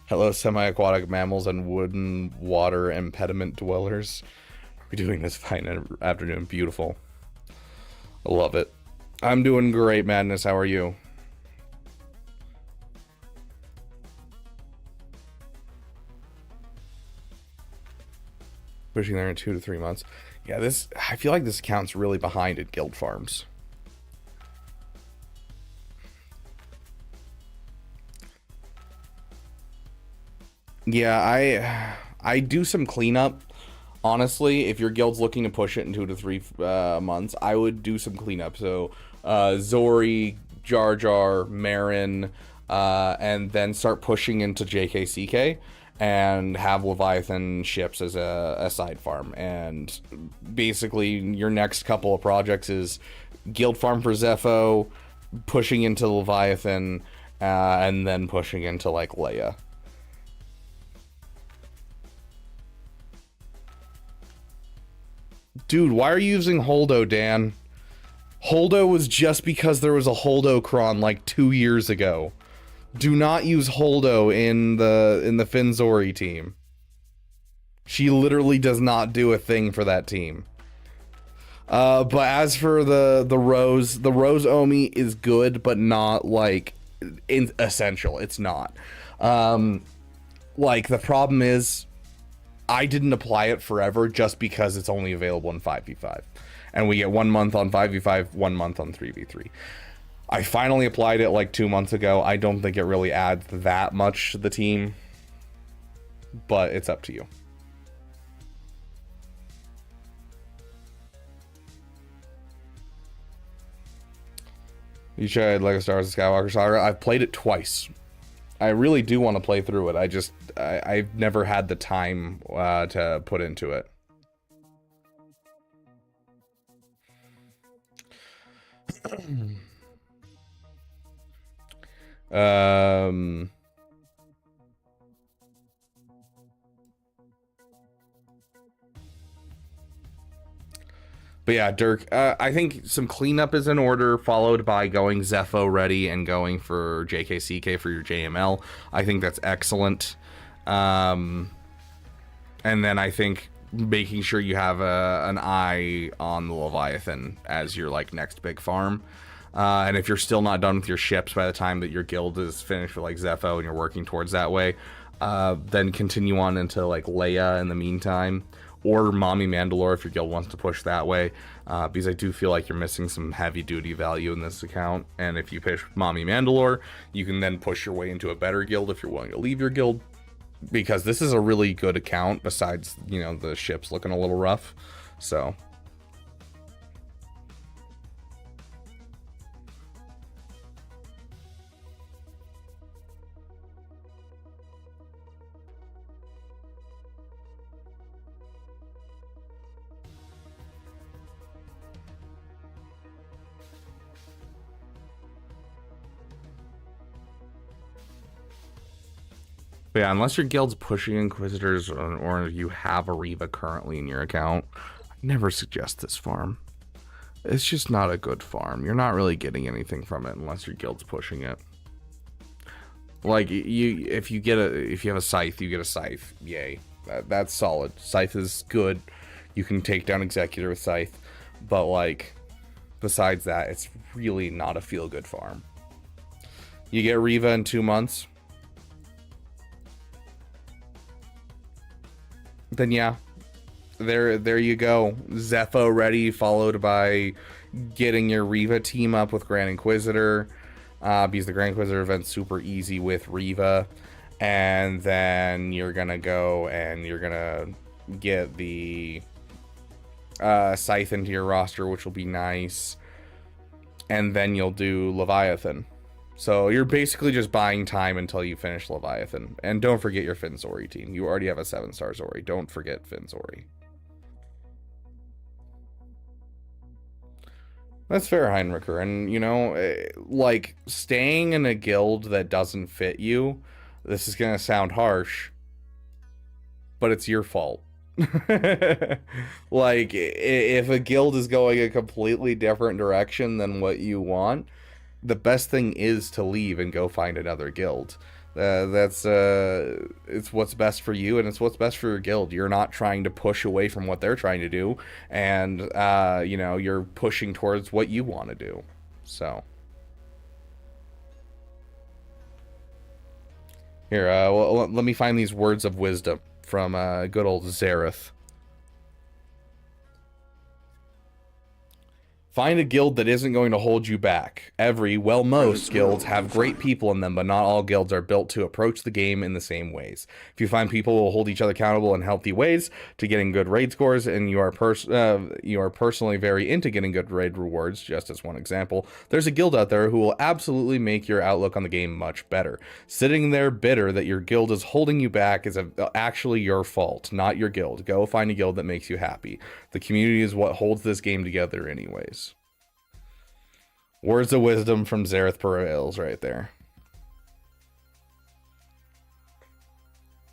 Hello, semi-aquatic mammals and wooden water impediment dwellers. We're doing this fine afternoon. Beautiful. I love it. I'm doing great, Madness. How are you? Pushing there in 2 to 3 months. Yeah, I feel like this account's really behind at guild farms. Yeah, I do some cleanup. Honestly, if your guild's looking to push it in 2 to 3 months, I would do some cleanup. So, Zori, Jar Jar, Marin, and then start pushing into JKCK and have Leviathan ships as a side farm. And basically, your next couple of projects is guild farm for Zepho, pushing into Leviathan, and then pushing into like Leia. Dude, why are you using Holdo, Dan? Holdo was just because there was a Holdocron like 2 years ago. Do not use Holdo in the Finn Zori team. She literally does not do a thing for that team. But as for the Rose Omi is good, but not like essential. It's not. Like the problem is, I didn't apply it forever just because it's only available in 5v5. And we get 1 month on 5v5, 1 month on 3v3. I finally applied it like 2 months ago. I don't think it really adds that much to the team, but it's up to you. You tried Lego Star Wars: The Skywalker Saga. I've played it twice. I really do want to play through it. I've never had the time to put into it. But yeah, Dirk, I think some cleanup is in order, followed by going Zepho ready and going for JKCK for your JML. I think that's excellent. And then I think making sure you have an eye on the Leviathan as your like next big farm. And if you're still not done with your ships by the time that your guild is finished with like Zepho and you're working towards that way, then continue on into like Leia in the meantime. Or Mommy Mandalore if your guild wants to push that way, because I do feel like you're missing some heavy duty value in this account. And if you push Mommy Mandalore, you can then push your way into a better guild if you're willing to leave your guild, because this is a really good account besides, you know, the ships looking a little rough. So but yeah, unless your guild's pushing Inquisitors or you have a Reva currently in your account, I never suggest this farm. It's just not a good farm. You're not really getting anything from it unless your guild's pushing it. Like if you have a scythe, you get a scythe. Yay, that's solid. Scythe is good. You can take down Executor with scythe, but like besides that, it's really not a feel-good farm. You get Reva in 2 months. Then yeah, there you go. Zepho ready, followed by getting your Riva team up with Grand Inquisitor, because the Grand Inquisitor event's super easy with Riva. And then you're gonna go and you're gonna get the Scythe into your roster, which will be nice. And then you'll do Leviathan. So you're basically just buying time until you finish Leviathan. And don't forget your Finn Zori team. You already have a 7-star Zori. Don't forget Finn Zori. That's fair, Heinricher. And, you know, like, staying in a guild that doesn't fit you, this is going to sound harsh, but it's your fault. Like, if a guild is going a completely different direction than what you want, the best thing is to leave and go find another guild. It's what's best for you, and it's what's best for your guild. You're not trying to push away from what they're trying to do, and you know, you're pushing towards what you want to do. So here, well, let me find these words of wisdom from good old Zareth. Find a guild that isn't going to hold you back. Most guilds have great people in them, but not all guilds are built to approach the game in the same ways. If you find people who will hold each other accountable in healthy ways to getting good raid scores, and you are personally very into getting good raid rewards, just as one example, there's a guild out there who will absolutely make your outlook on the game much better. Sitting there bitter that your guild is holding you back is actually your fault, not your guild. Go find a guild that makes you happy. The community is what holds this game together anyways. Words of wisdom from Zareth Perales right there.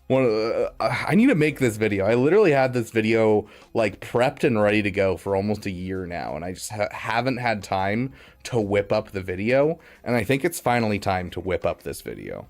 I need to make this video. I literally had this video like prepped and ready to go for almost a year now, and I just haven't had time to whip up the video, and I think it's finally time to whip up this video.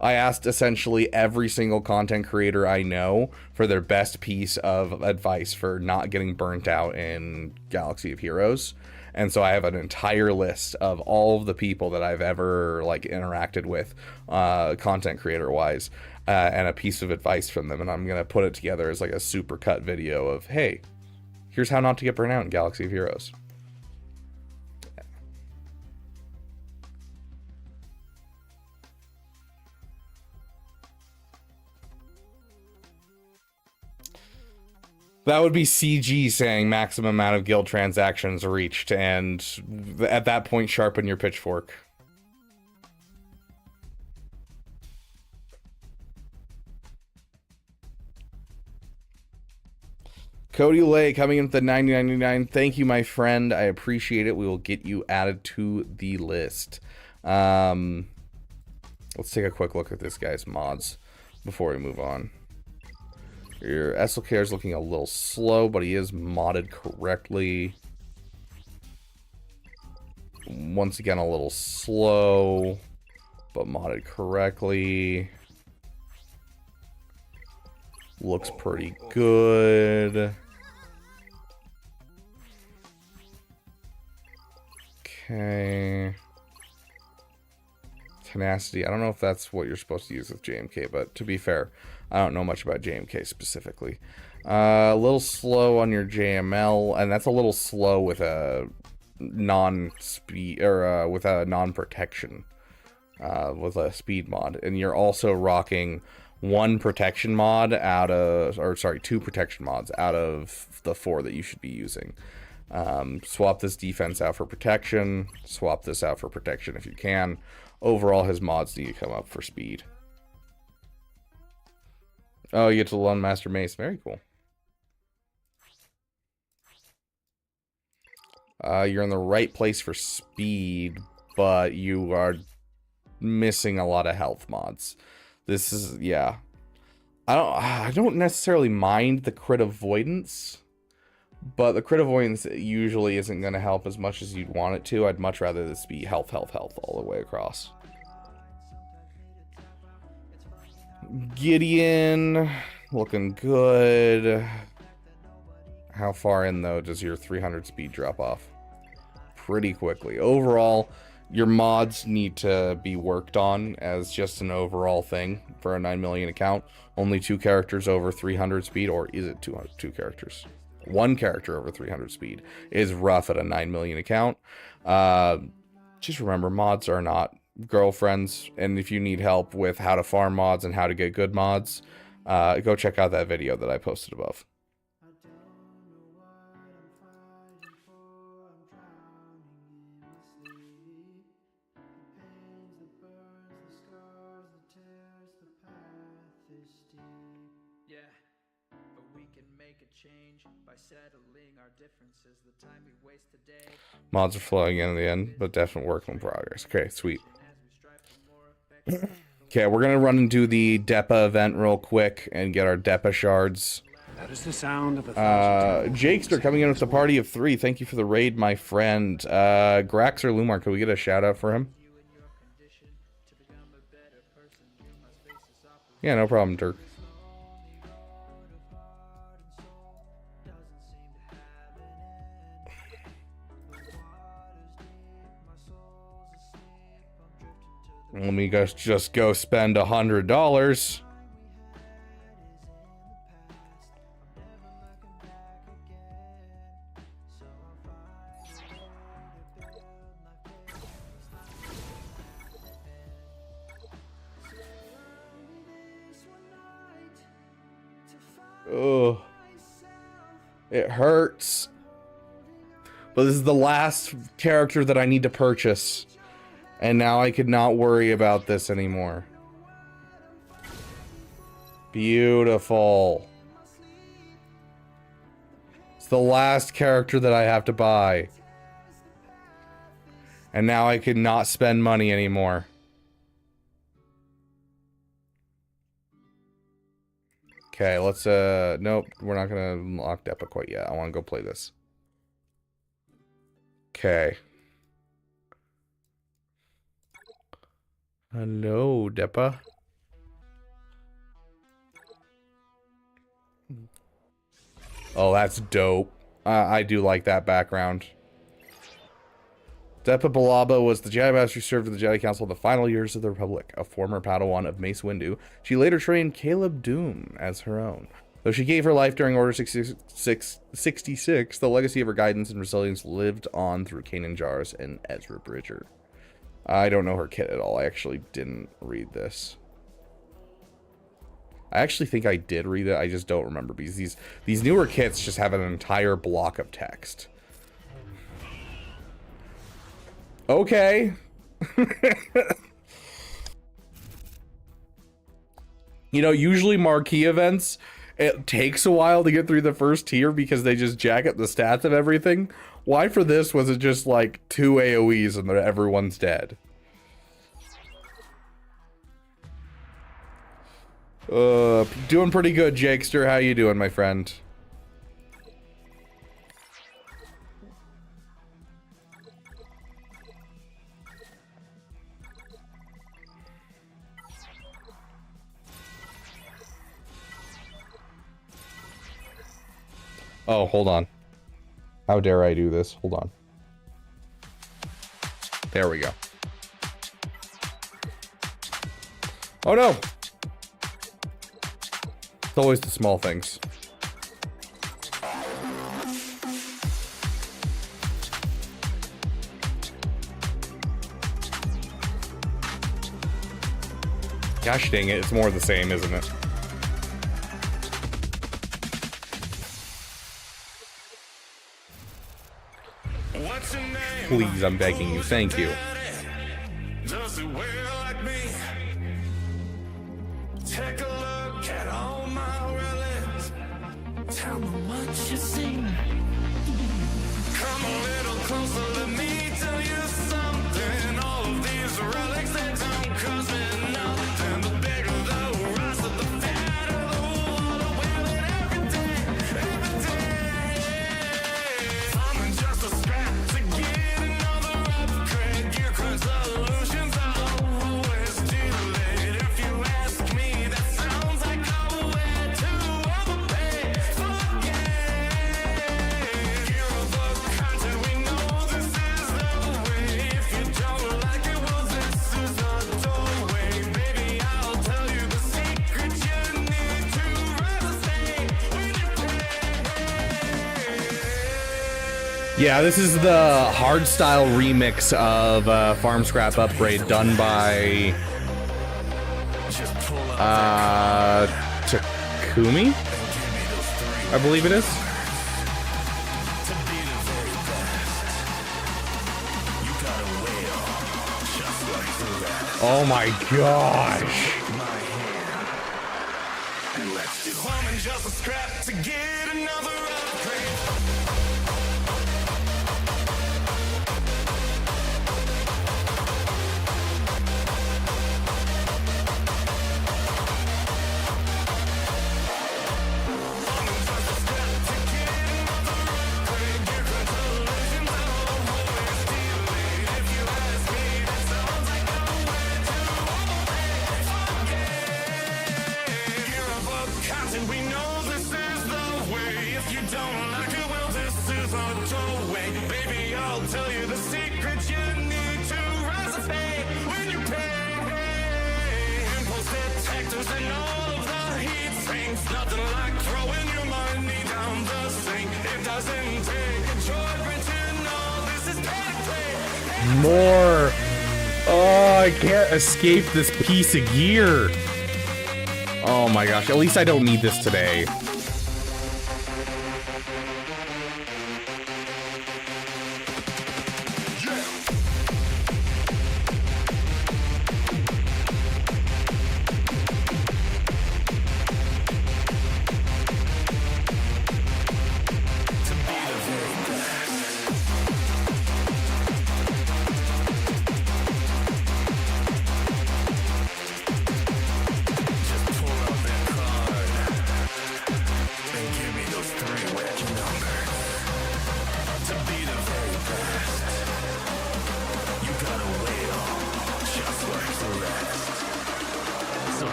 I asked essentially every single content creator I know for their best piece of advice for not getting burnt out in Galaxy of Heroes. And so I have an entire list of all of the people that I've ever like interacted with, content creator wise, and a piece of advice from them. And I'm going to put it together as like a super cut video of, hey, here's how not to get burnt out in Galaxy of Heroes. That would be CG saying maximum amount of guild transactions reached, and at that point, sharpen your pitchfork. Cody Lay coming in with the 90.99. Thank you, my friend. I appreciate it. We will get you added to the list. Let's take a quick look at this guy's mods before we move on. Your SLKR is looking a little slow, but he is modded correctly. Once again, a little slow, but modded correctly. Looks pretty good. Okay. Tenacity. I don't know if that's what you're supposed to use with JMK, but to be fair, I don't know much about JMK specifically. A little slow on your JML, and that's a little slow with a non-speed or with a non-protection, with a speed mod. And you're also rocking two protection mods out of the 4 that you should be using. Swap this defense out for protection. Swap this out for protection if you can. Overall, his mods need to come up for speed. Oh, you get to Lone Master Mace. Very cool. You're in the right place for speed, but you are missing a lot of health mods. This is, yeah. I don't necessarily mind the crit avoidance, but the crit avoidance usually isn't going to help as much as you'd want it to. I'd much rather this be health all the way across. Gideon, looking good. How far in, though, does your 300 speed drop off? Pretty quickly. Overall, your mods need to be worked on as just an overall thing for a 9 million account. Only 2 characters over 300 speed, or is it 2 characters? 1 character over 300 speed is rough at a 9 million account. Just remember, mods are not girlfriends, and if you need help with how to farm mods and how to get good mods, go check out that video that I posted above. Mods are flowing in the end, but definite work in progress. Okay, sweet. Okay, we're gonna run and do the Depa event real quick and get our Depa shards. That is the sound of a Jakester coming in with a party of 3. Thank you for the raid, my friend. Grax or Lumar, can we get a shout out for him? Yeah, no problem, Dirk. Let me just go spend $100. Oh, it hurts. But this is the last character that I need to purchase. And now I could not worry about this anymore. Beautiful. It's the last character that I have to buy. And now I could not spend money anymore. Okay, let's, nope, we're not gonna unlock Depa quite yet. I wanna go play this. Okay. Hello, Depa. Oh, that's dope. I do like that background. Depa Balaba was the Jedi Master who served in the Jedi Council in the final years of the Republic, a former Padawan of Mace Windu. She later trained Caleb Doom as her own. Though she gave her life during Order 66, the legacy of her guidance and resilience lived on through Kanan Jarrus and Ezra Bridger. I don't know her kit at all. I actually didn't read this. I actually think I did read it. I just don't remember because these newer kits just have an entire block of text. Okay. You know, usually marquee events, it takes a while to get through the first tier because they just jack up the stats of everything. Why for this was it just like 2 AoEs and everyone's dead? Doing pretty good, Jakester. How you doing, my friend? Oh, hold on. How dare I do this? Hold on. There we go. Oh no! It's always the small things. Gosh dang it, it's more of the same, isn't it? Please, I'm begging you. Thank you. Does it wear like me? Take a look at all my relics. Tell me what you see. Come a little closer, let me tell you something. All of these relics, they don't cost me nothing. The bigger the rise of the fatter the wool, I wear it every day, every day. I'm just a scrap to get another upgrade. Gear crush Yeah, this is the hardstyle remix of Farm Scrap Upgrade done by Takumi, I believe it is. Oh my gosh. Just a scrap to get another upgrade. More. Oh, I can't escape this piece of gear. Oh my gosh, at least I don't need this today.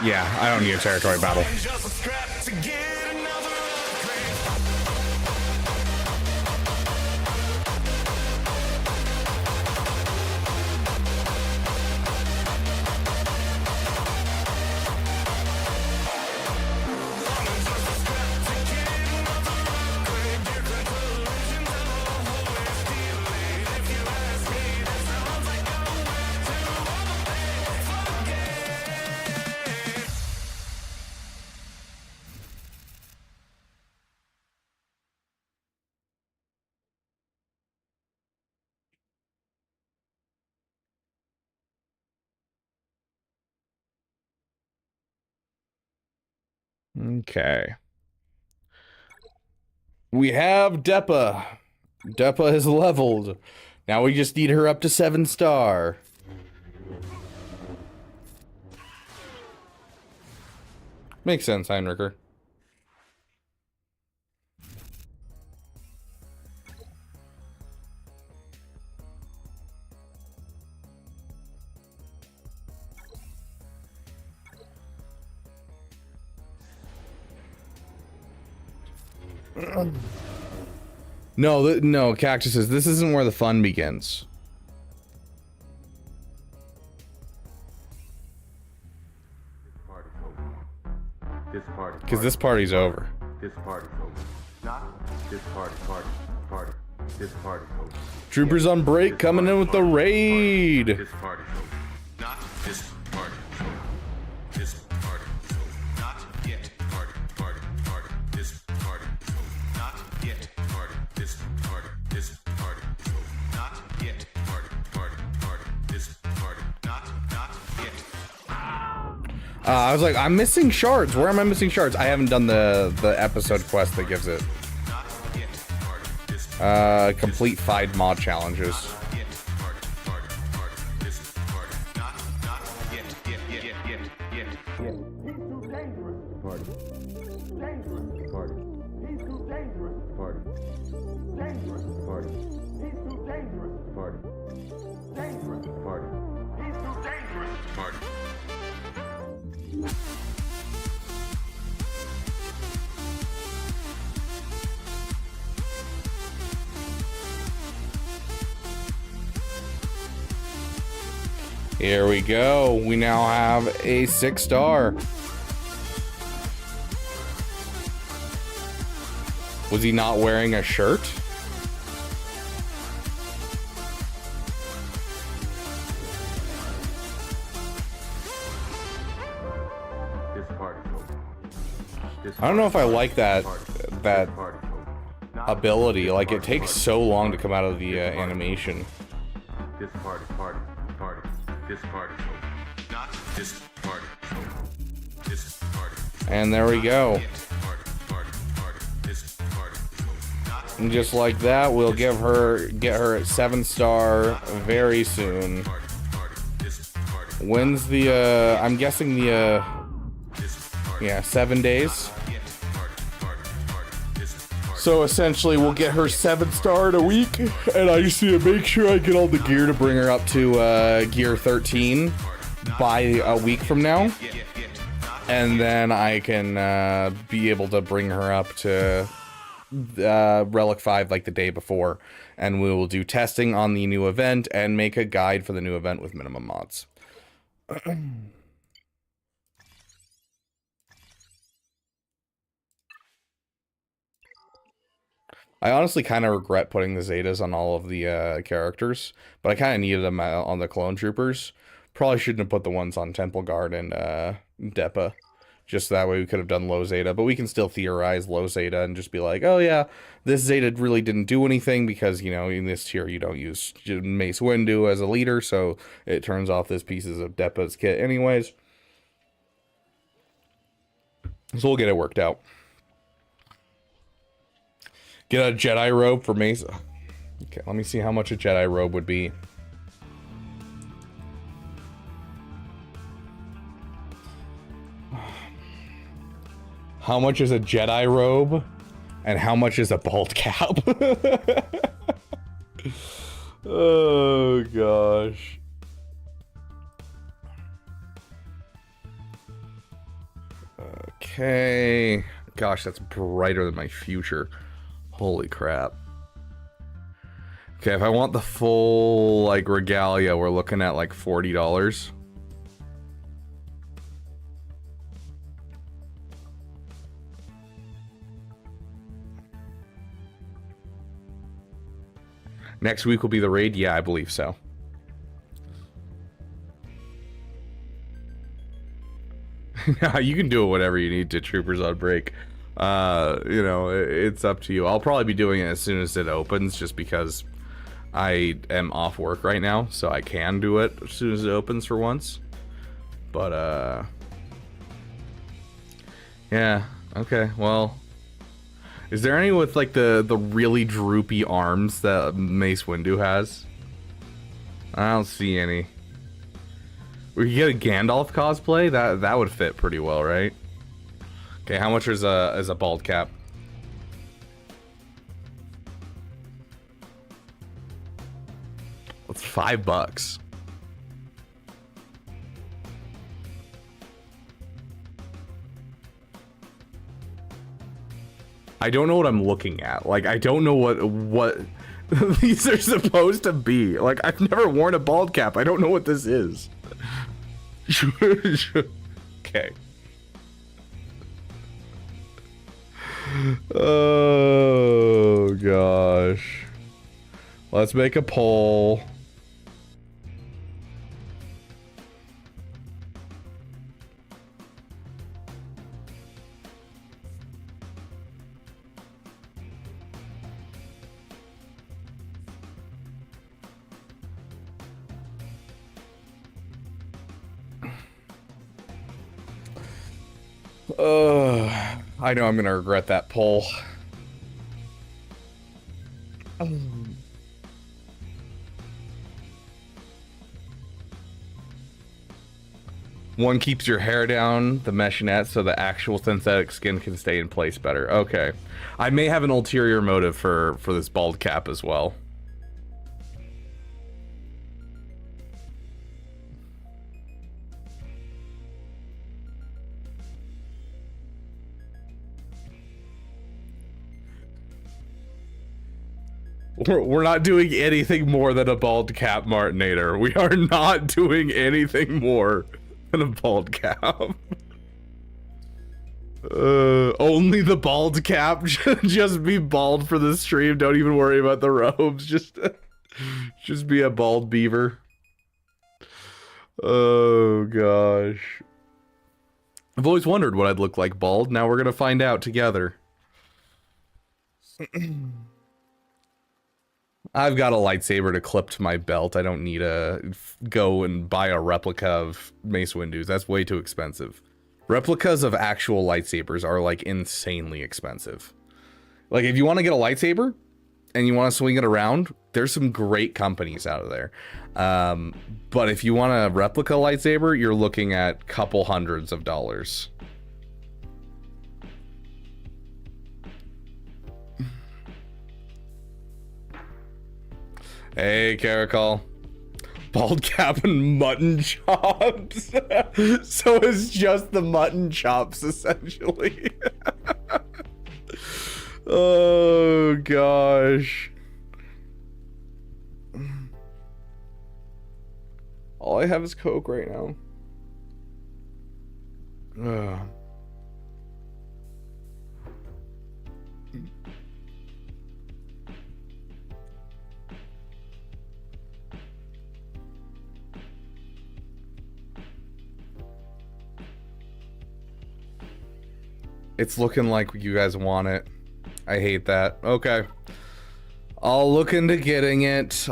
Yeah, I don't need a territory battle. Okay. We have Depa. Depa is leveled. Now we just need her up to 7-star. Makes sense, Heinricher. No, no, Cactuses, this isn't where the fun begins. Because this party's over. This party's over. Not this party. This party's over. Troopers on break coming in with the raid. This party's over. Not this party. This party. Not yet. Party. This party. Not yet. Party. This party. This party. Not yet. Party. This party. Not yet. I was like, I'm missing shards. Where am I missing shards? I haven't done the episode quest that gives it. Complete 5 mod challenges. Here we go. We now have a 6-star. Was he not wearing a shirt? I don't know if I like that ability. Like, it takes so long to come out of the animation. This party, this party, not this party, this party. And there we go. And just like that, we'll get her at 7-star very soon. When's the I'm guessing the yeah, 7 days. So essentially we'll get her 7-star in a week, and I just need to make sure I get all the gear to bring her up to gear 13 by a week from now. And then I can be able to bring her up to Relic 5 like the day before. And we will do testing on the new event and make a guide for the new event with minimum mods. I honestly kind of regret putting the Zetas on all of the characters, but I kind of needed them on the clone troopers. Probably shouldn't have put the ones on Temple Guard and Depa. Just that way we could have done low Zeta, but we can still theorize low Zeta and just be like, oh yeah, this Zeta really didn't do anything because, you know, in this tier you don't use Mace Windu as a leader, so it turns off this pieces of Depa's kit anyways. So we'll get it worked out. Get a Jedi robe for Mace. Okay, let me see how much a Jedi robe would be. How much is a Jedi robe? And how much is a bald cap? Oh, gosh. Okay. Gosh, that's brighter than my future. Holy crap. Okay, if I want the full, like, regalia, we're looking at, like, $40. Next week will be the raid? Yeah, I believe so. You can do it whatever you need to, troopers on break. You know, it's up to you. I'll probably be doing it as soon as it opens, just because I am off work right now, so I can do it as soon as it opens for once. But, yeah, okay, well, is there any with, like, the really droopy arms that Mace Windu has? I don't see any. We could get a Gandalf cosplay? That would fit pretty well, right? Okay, how much is a bald cap? It's $5. I don't know what I'm looking at. Like, I don't know what these are supposed to be. Like, I've never worn a bald cap. I don't know what this is. Okay. Oh, gosh. Let's make a poll. I know I'm gonna regret that poll. One keeps your hair down, the meshnet, so the actual synthetic skin can stay in place better. Okay. I may have an ulterior motive for this bald cap as well. We're not doing anything more than a bald cap, Martinator. We are not doing anything more than a bald cap. Only the bald cap. Just be bald for the stream. Don't even worry about the robes. Just be a bald beaver. Oh gosh. I've always wondered what I'd look like bald. Now we're gonna find out together. I've got a lightsaber to clip to my belt. I don't need to go and buy a replica of Mace Windu's. That's way too expensive. Replicas of actual lightsabers are like insanely expensive. Like if you want to get a lightsaber and you want to swing it around, there's some great companies out of there. But if you want a replica lightsaber, you're looking at a couple hundreds of dollars. Hey, Caracol. Bald cap and mutton chops. So it's just the mutton chops, essentially. Oh, gosh. All I have is Coke right now. Ugh. It's looking like you guys want it. I hate that. Okay. I'll look into getting it.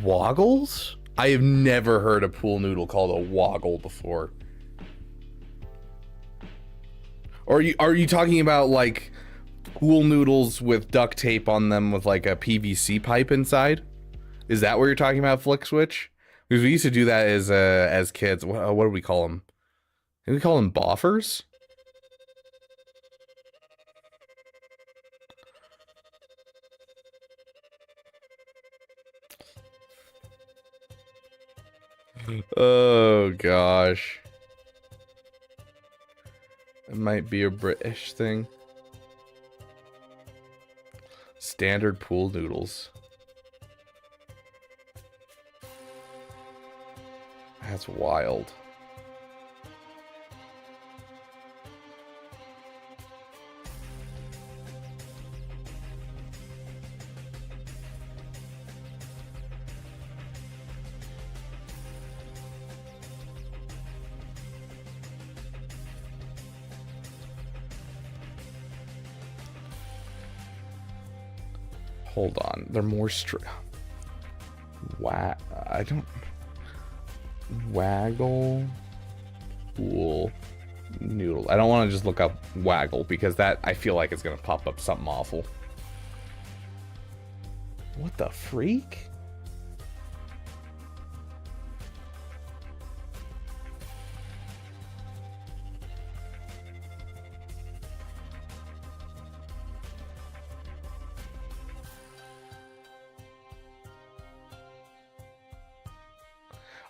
Woggles? I have never heard a pool noodle called a woggle before. Or are you talking about like pool noodles with duct tape on them with like a PVC pipe inside? Is that what you're talking about, Flick Switch? Because we used to do that as kids. What do we call them? Did we call them boffers? Oh gosh. It might be a British thing. Standard pool noodles. That's wild. Hold on, they're more waggle pool noodle. I don't want to just look up waggle because that I feel like it's gonna pop up something awful. What the freak?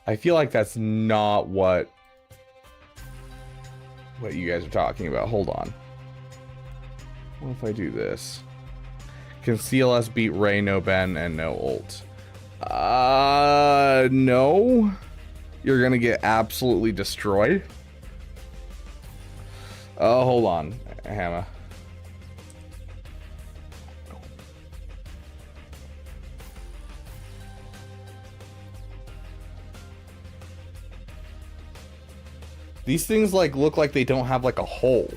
I feel like that's not what you guys are talking about. Hold on. What if I do this? Conceal us, beat Ray, no Ben, and no ult. No. You're gonna get absolutely destroyed. Oh, hold on, Hannah. These things like look like they don't have like a hole.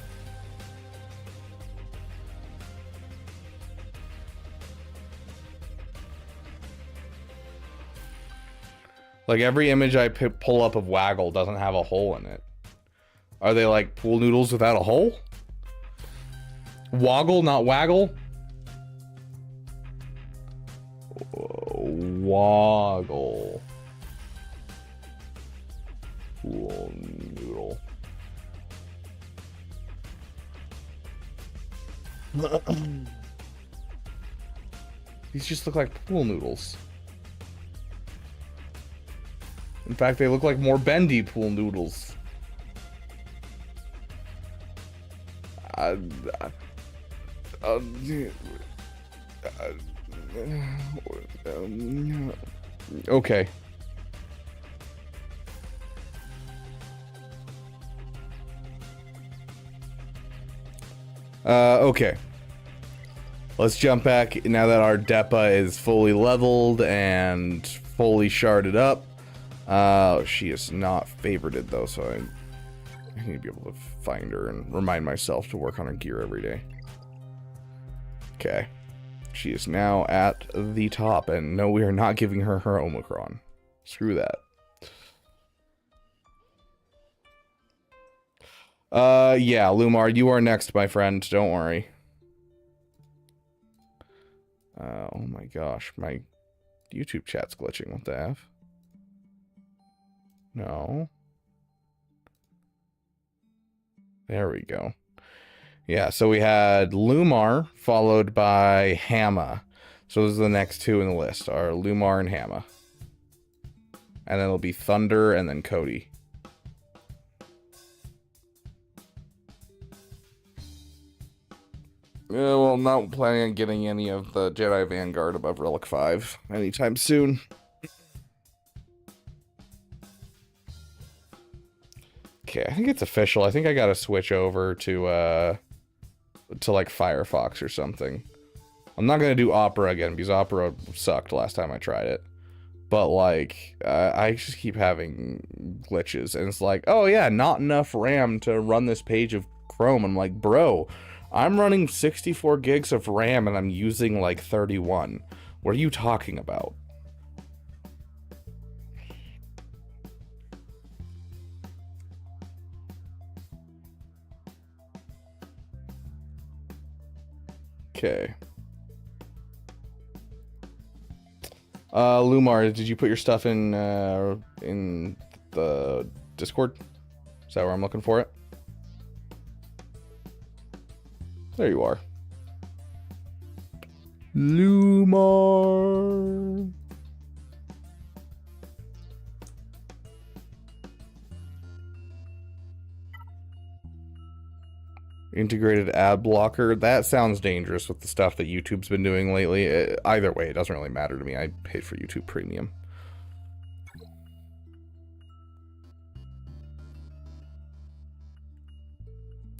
Like every image I pull up of Waggle doesn't have a hole in it. Are they like pool noodles without a hole? Woggle, not waggle? Woggle. Pool noodle. These just look like pool noodles. In fact, they look like more bendy pool noodles. Okay. Okay. Let's jump back now that our Depa is fully leveled and fully sharded up. She is not favorited though, so I need to be able to find her and remind myself to work on her gear every day. Okay. She is now at the top, and no, we are not giving her her Omicron. Screw that. Yeah, Lumar, you are next, my friend. Don't worry. Oh my gosh, my YouTube chat's glitching. What the F? No. There we go. Yeah, so we had Lumar followed by Hamma. So those are the next two in the list, are Lumar and Hamma. And then it'll be Thunder and then Cody. Yeah, well, not planning on getting any of the Jedi Vanguard above Relic 5 anytime soon. Okay, I think it's official. I think I gotta switch over to like Firefox or something. I'm not gonna do Opera again because Opera sucked last time I tried it. But like, I just keep having glitches, and it's like, oh yeah, not enough RAM to run this page of Chrome. I'm like, bro, I'm running 64 gigs of RAM and I'm using like 31. What are you talking about? Okay. Lumar, did you put your stuff in the Discord? Is that where I'm looking for it? There you are. Lumar. Integrated ad blocker. That sounds dangerous with the stuff that YouTube's been doing lately. Either way, it doesn't really matter to me. I paid for YouTube Premium.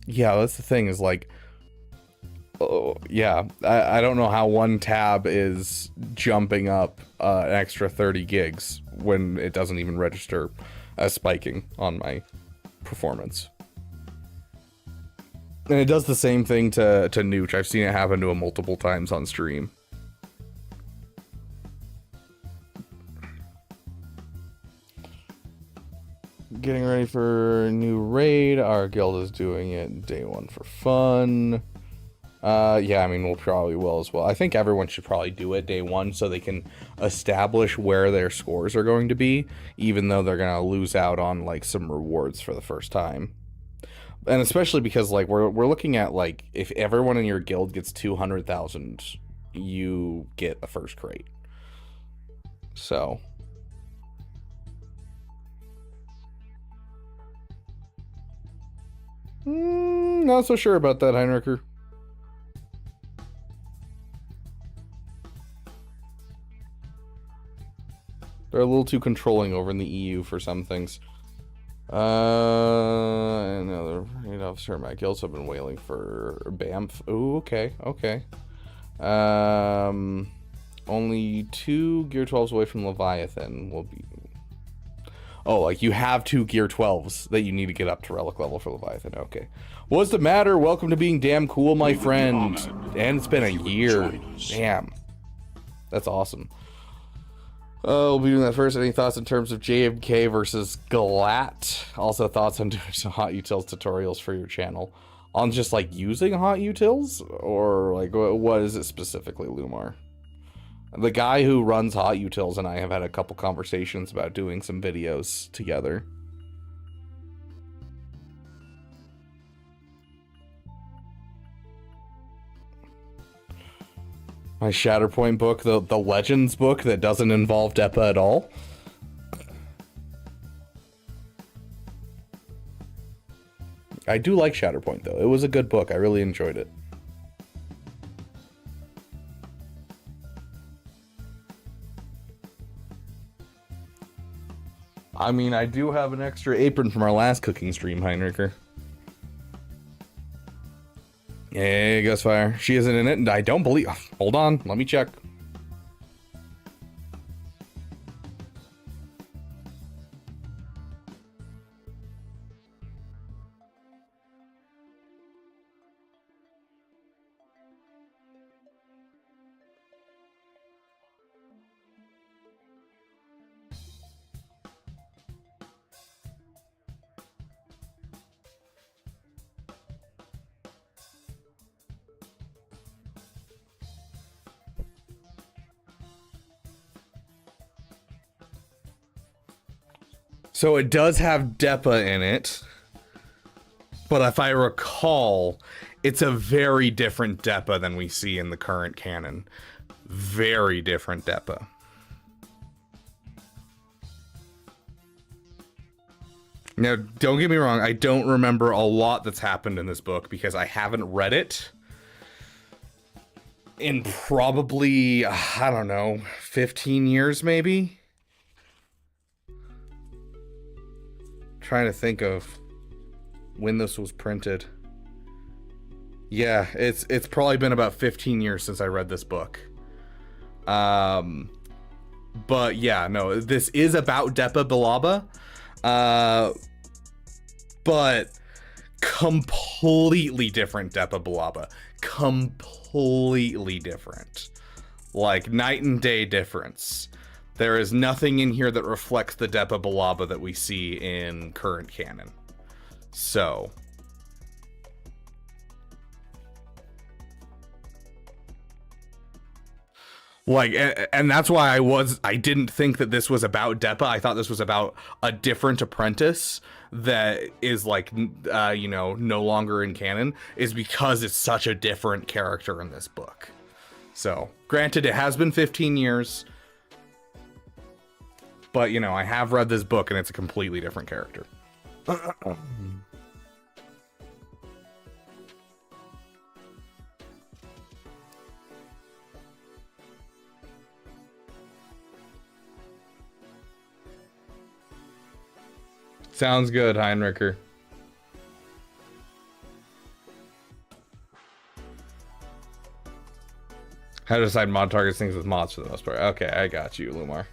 Yeah, that's the thing is like, oh, yeah, I don't know how one tab is jumping up an extra 30 gigs when it doesn't even register as spiking on my performance. And it does the same thing to Nooch. I've seen it happen to him multiple times on stream. Getting ready for a new raid. Our guild is doing it day one for fun. Yeah, I mean, we'll probably will as well. I think everyone should probably do it day one so they can establish where their scores are going to be, even though they're going to lose out on, like, some rewards for the first time. And especially because, like, we're looking at, like, if everyone in your guild gets 200,000, you get a first crate. So... not so sure about that, Heinricher. They're a little too controlling over in the EU for some things. Another raid officer at my guilds have been wailing for Bamf. Ooh, okay, okay. Only 2 Gear 12s away from Leviathan will be... Oh, like you have 2 Gear 12s that you need to get up to Relic level for Leviathan. Okay. What's the matter? Welcome to being damn cool, my friend. And it's been a year. Damn. That's awesome. We'll be doing that first. Any thoughts in terms of JMK versus Galat? Also thoughts on doing some hot utils tutorials for your channel. On just like using hot utils? Or like what is it specifically, Lumar? The guy who runs hot utils and I have had a couple conversations about doing some videos together. My Shatterpoint book, the Legends book that doesn't involve Depa at all. I do like Shatterpoint though. It was a good book. I really enjoyed it. I mean, I do have an extra apron from our last cooking stream, Heinricher. Hey, Ghostfire. She isn't in it, and I don't believe... Hold on, let me check. So it does have Depa in it, but if I recall, it's a very different Depa than we see in the current canon. Very different Depa. Now, don't get me wrong, I don't remember a lot that's happened in this book because I haven't read it in probably, I don't know, 15 years maybe? Trying to think of when this was printed. Yeah, it's probably been about 15 years since I read this book. But yeah, no, this is about Depa Balaba. But completely different Depa Balaba. Completely different. Like night and day difference. There is nothing in here that reflects the Depa Balaba that we see in current canon. So. Like, and that's why I didn't think that this was about Depa. I thought this was about a different apprentice that is like, you know, no longer in canon, is because it's such a different character in this book. So, granted, it has been 15 years. But, you know, I have read this book and it's a completely different character. Sounds good, Heinricher. How to decide mod targets things with mods for the most part. Okay, I got you, Lumar.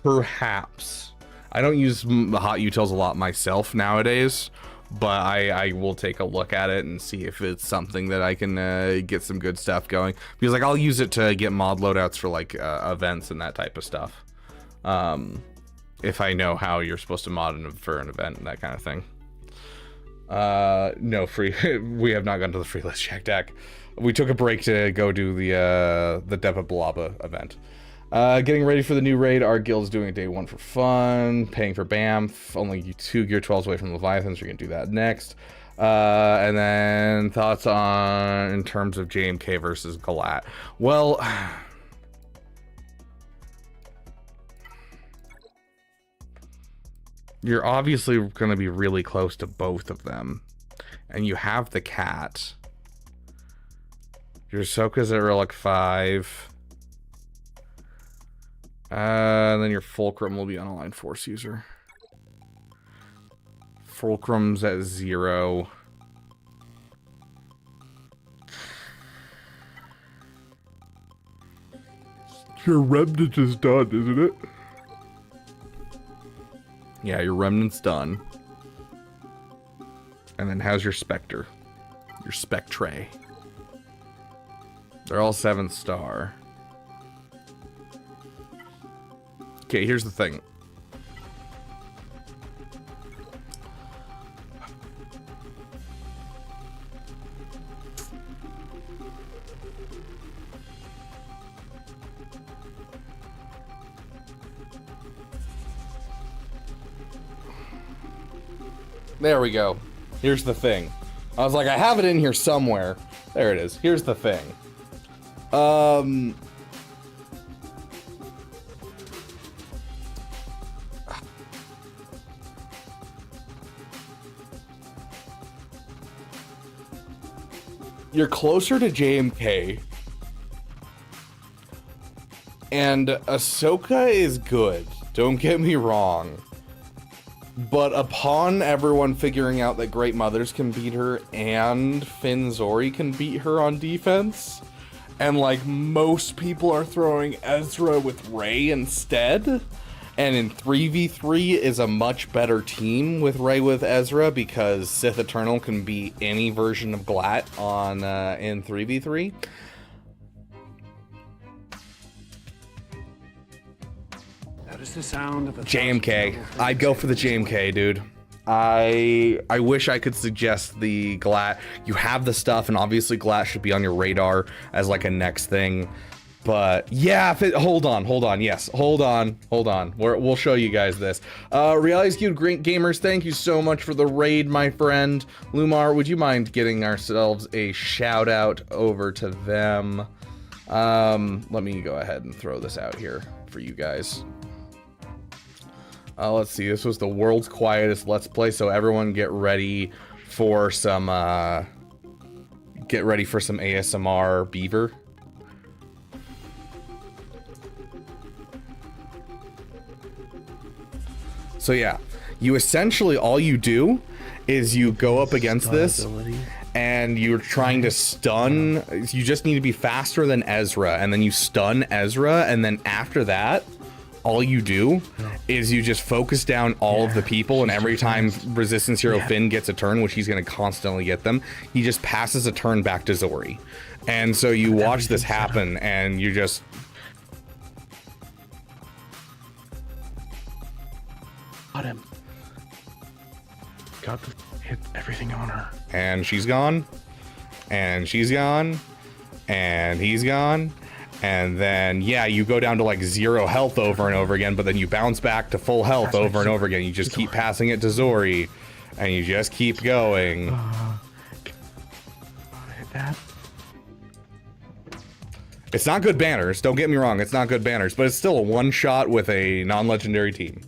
Perhaps. I don't use hot utils a lot myself nowadays, but I will take a look at it and see if it's something that I can get some good stuff going. Because like I'll use it to get mod loadouts for like events and that type of stuff. If I know how you're supposed to mod for an event and that kind of thing. No free. We have not gone to the free list check deck. We took a break to go do the Depa Balaba event. Getting ready for the new raid. Our guild's doing day 1 for fun. Paying for BAMF. Only 2 gear 12s away from Leviathans. We're gonna do that next. And then thoughts on in terms of JMK versus Galat. Well, you're obviously gonna be really close to both of them, and you have the cat. Your Ahsoka's at Relic 5. And then your Fulcrum will be on a line force user. Fulcrum's at 0. Your Remnant is done, isn't it? Yeah, your Remnant's done. And then how's your Spectre? Your Spectre. They're all 7-star. Okay, here's the thing. There we go. Here's the thing. I was like, I have it in here somewhere. There it is. Here's the thing. You're closer to JMK. And Ahsoka is good. Don't get me wrong. But upon everyone figuring out that Great Mothers can beat her and Finn Zori can beat her on defense, and like most people are throwing Ezra with Rey instead, and in 3v3 is a much better team with Rey with Ezra because Sith Eternal can beat any version of Glat on in 3v3. That is the sound of a JMK. I'd go for the JMK, dude. I wish I could suggest the Glat. You have the stuff, and obviously Glat should be on your radar as like a next thing. But yeah, hold on. Yes, hold on. We'll show you guys this. Reality Skewed Gamers, thank you so much for the raid, my friend. Lumar, would you mind getting ourselves a shout out over to them? Let me go ahead and throw this out here for you guys. Let's see, this was the world's quietest Let's Play, so everyone get ready for some ASMR Beaver. So yeah, you essentially, all you do is you go up against this and you're trying to stun. You just need to be faster than Ezra, and then you stun Ezra, and then after that, all you do is you just focus down all of the people, and every time Resistance Hero Finn gets a turn, which he's going to constantly get them, he just passes a turn back to Zori. And so you watch this happen, and you just... Got him. Got the hit everything on her. And she's gone. And she's gone. And he's gone. And then, yeah, you go down to like 0 health over and over again, but then you bounce back to full health over and over again. You just keep passing it to Zori, and you just keep going. Hit that. It's not good banners, don't get me wrong, it's not good banners, but it's still a one-shot with a non-legendary team.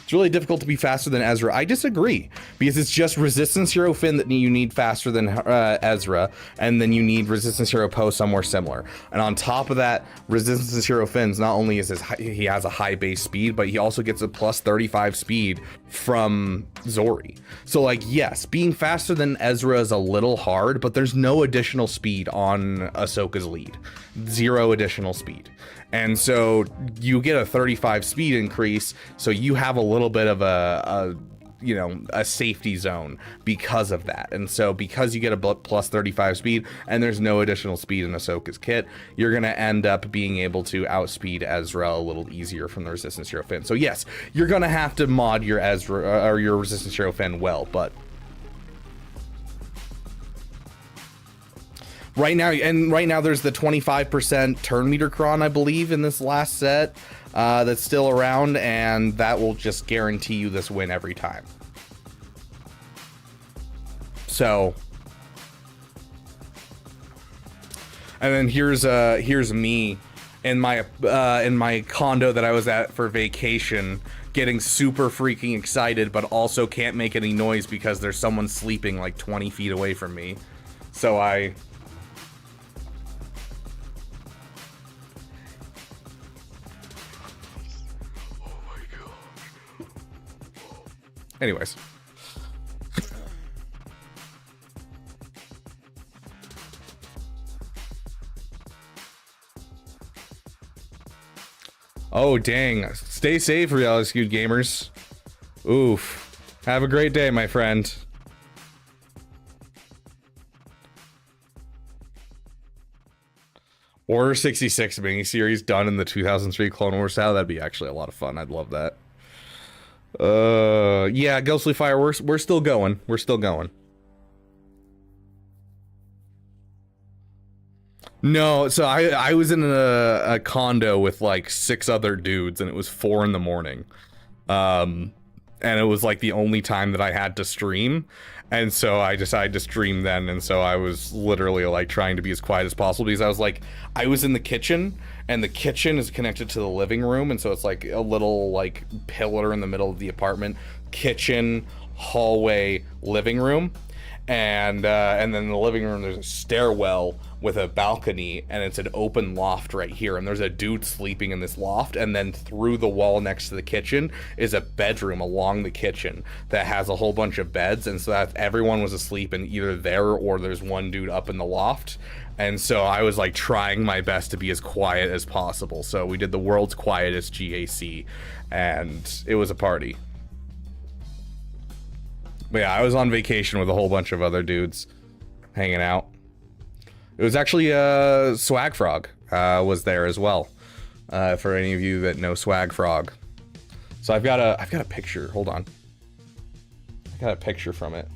It's really difficult to be faster than Ezra. I disagree, because it's just Resistance Hero Finn that you need faster than Ezra, and then you need Resistance Hero Poe somewhere similar. And on top of that, Resistance Hero Finn's not only is he has a high base speed, but he also gets a plus 35 speed from Zori. So like, yes, being faster than Ezra is a little hard, but there's no additional speed on Ahsoka's lead. 0 additional speed. And so you get a 35 speed increase, so you have a little bit of a safety zone because of that. And so because you get a plus 35 speed and there's no additional speed in Ahsoka's kit, you're going to end up being able to outspeed Ezra a little easier from the Resistance Hero Finn. So yes, you're going to have to mod your Ezra or your Resistance Hero Finn well, but right now there's the 25% turn meter cron, I believe, in this last set that's still around, and that will just guarantee you this win every time. So, and then here's me in my condo that I was at for vacation, getting super freaking excited, but also can't make any noise because there's someone sleeping like 20 feet away from me. So anyways. Oh, dang. Stay safe, Reality Skewed Gamers. Oof. Have a great day, my friend. Order 66 miniseries done in the 2003 Clone Wars style. That'd be actually a lot of fun. I'd love that. Yeah, Ghostly Fire, we're still going. We're still going. No, so I was in a condo with like 6 other dudes, and it was 4 in the morning. And it was like the only time that I had to stream. And so I decided to stream then, and so I was literally like trying to be as quiet as possible, because I was in the kitchen, and the kitchen is connected to the living room, and so it's like a little like pillar in the middle of the apartment. Kitchen, hallway, living room, and then in the living room there's a stairwell with a balcony, and it's an open loft right here, and there's a dude sleeping in this loft, and then through the wall next to the kitchen is a bedroom along the kitchen that has a whole bunch of beds, and so that everyone was asleep in either there or there's one dude up in the loft. And so I was like trying my best to be as quiet as possible. So we did the world's quietest GAC, and it was a party. But yeah, I was on vacation with a whole bunch of other dudes hanging out. It was actually Swag Frog was there as well, for any of you that know Swag Frog. So I've got a picture. Hold on, I got a picture from it.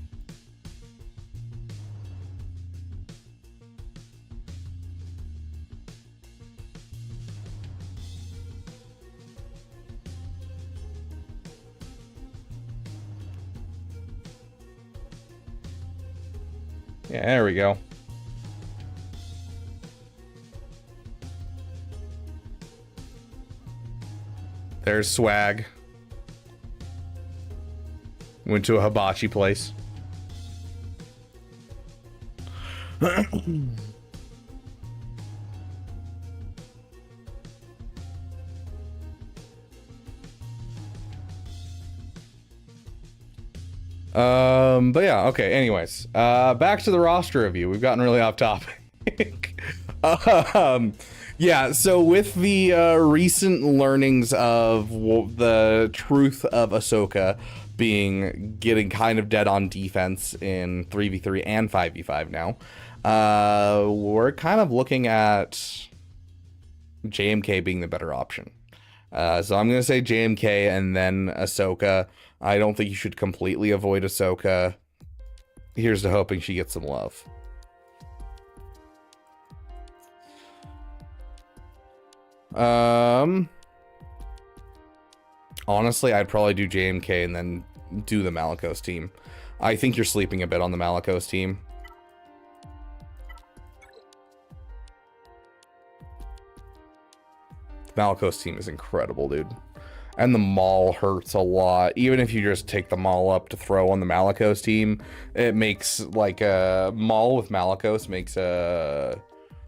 Yeah, there we go. There's Swag. Went to a hibachi place. But yeah, okay, anyways. Back to the roster review. We've gotten really off topic. Yeah, so with the recent learnings of the truth of Ahsoka getting kind of dead on defense in 3v3 and 5v5 now, we're kind of looking at JMK being the better option. So I'm going to say JMK and then Ahsoka. I don't think you should completely avoid Ahsoka. Here's to hoping she gets some love. Honestly, I'd probably do JMK and then do the Malicos team. I think you're sleeping a bit on the Malicos team. The Malicos team is incredible, dude. And the Maul hurts a lot. Even if you just take the Maul up to throw on the Malicos team, it makes like a Maul with Malicos makes a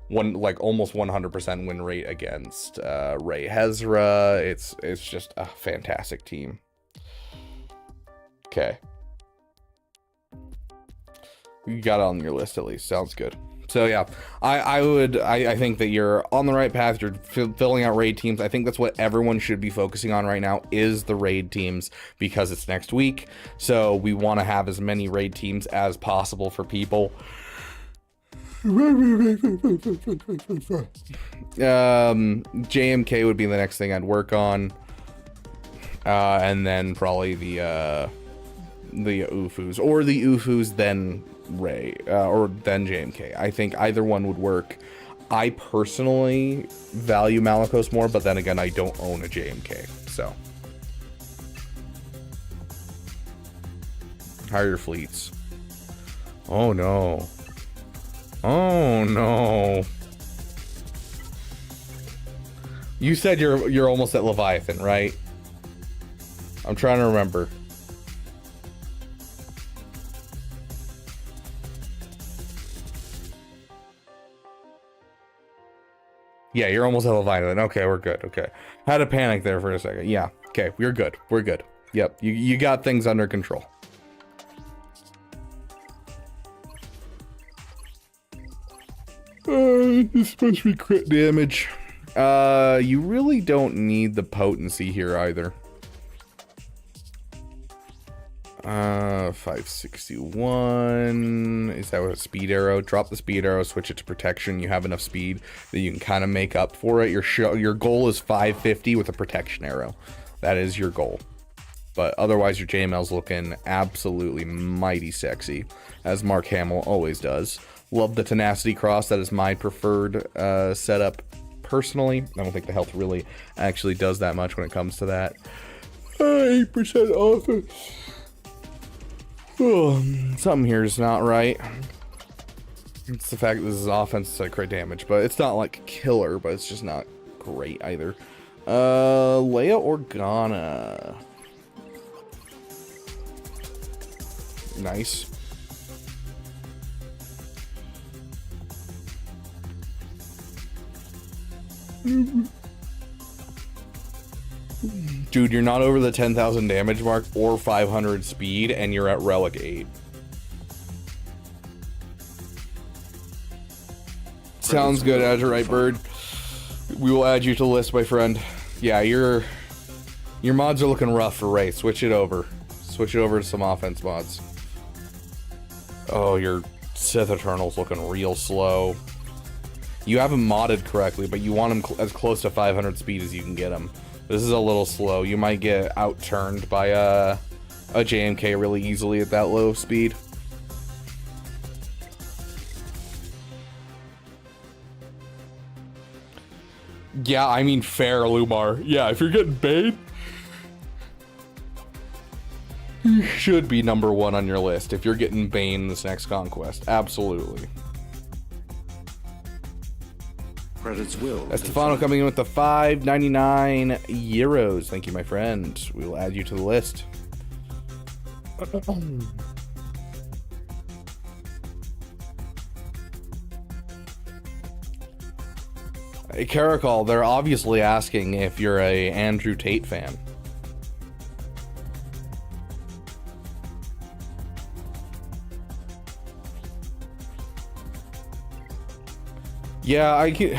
almost 100% win rate against Rey Hezra. It's just a fantastic team. Okay, you got it on your list at least. Sounds good. So yeah, I think that you're on the right path. You're filling out raid teams. I think that's what everyone should be focusing on right now is the raid teams, because it's next week. So we want to have as many raid teams as possible for people. JMK would be the next thing I'd work on, and then probably the UFUs, or the UFUs then Rey, or then JMK. I think either one would work. I personally value Malicos more, but then again, I don't own a JMK, so. How are your fleets? Oh no. Oh no. You said you're almost at Leviathan, right? I'm trying to remember. Yeah, you're almost at Leviathan. Okay, we're good. Okay. Had a panic there for a second. Yeah. Okay, we're good. We're good. Yep. You got things under control. It's supposed to be crit damage. You really don't need the potency here either. 561. Is that with a speed arrow? Drop the speed arrow, switch it to protection. You have enough speed that you can kind of make up for it. Your goal is 550 with a protection arrow. That is your goal. But otherwise, your JML's looking absolutely mighty sexy, as Mark Hamill always does. Love the tenacity cross. That is my preferred setup personally. I don't think the health really actually does that much when it comes to that. 8% offense. Oh, something here is not right. It's the fact that this is offense, it's like crit damage, but it's not like killer, but it's just not great either. Leia Organa. Nice. Dude, you're not over the 10,000 damage mark or 500 speed, and you're at Relic 8. Sounds good, Azurite Bird. We will add you to the list, my friend. Yeah, your mods are looking rough for Ray. Switch it over. Switch it over to some offense mods. Oh, your Sith Eternal's looking real slow. You have him modded correctly, but you want him as close to 500 speed as you can get him. This is a little slow. You might get outturned by a JMK really easily at that low speed. Yeah, I mean fair, Lumar. Yeah, if you're getting paid, you should be number 1 on your list if you're getting Bane this next conquest. Absolutely. Credits will. Estefano coming in with the 5.99 euros. Thank you, my friend. We will add you to the list. Hey, Caracol, they're obviously asking if you're a Andrew Tate fan. Yeah, I get.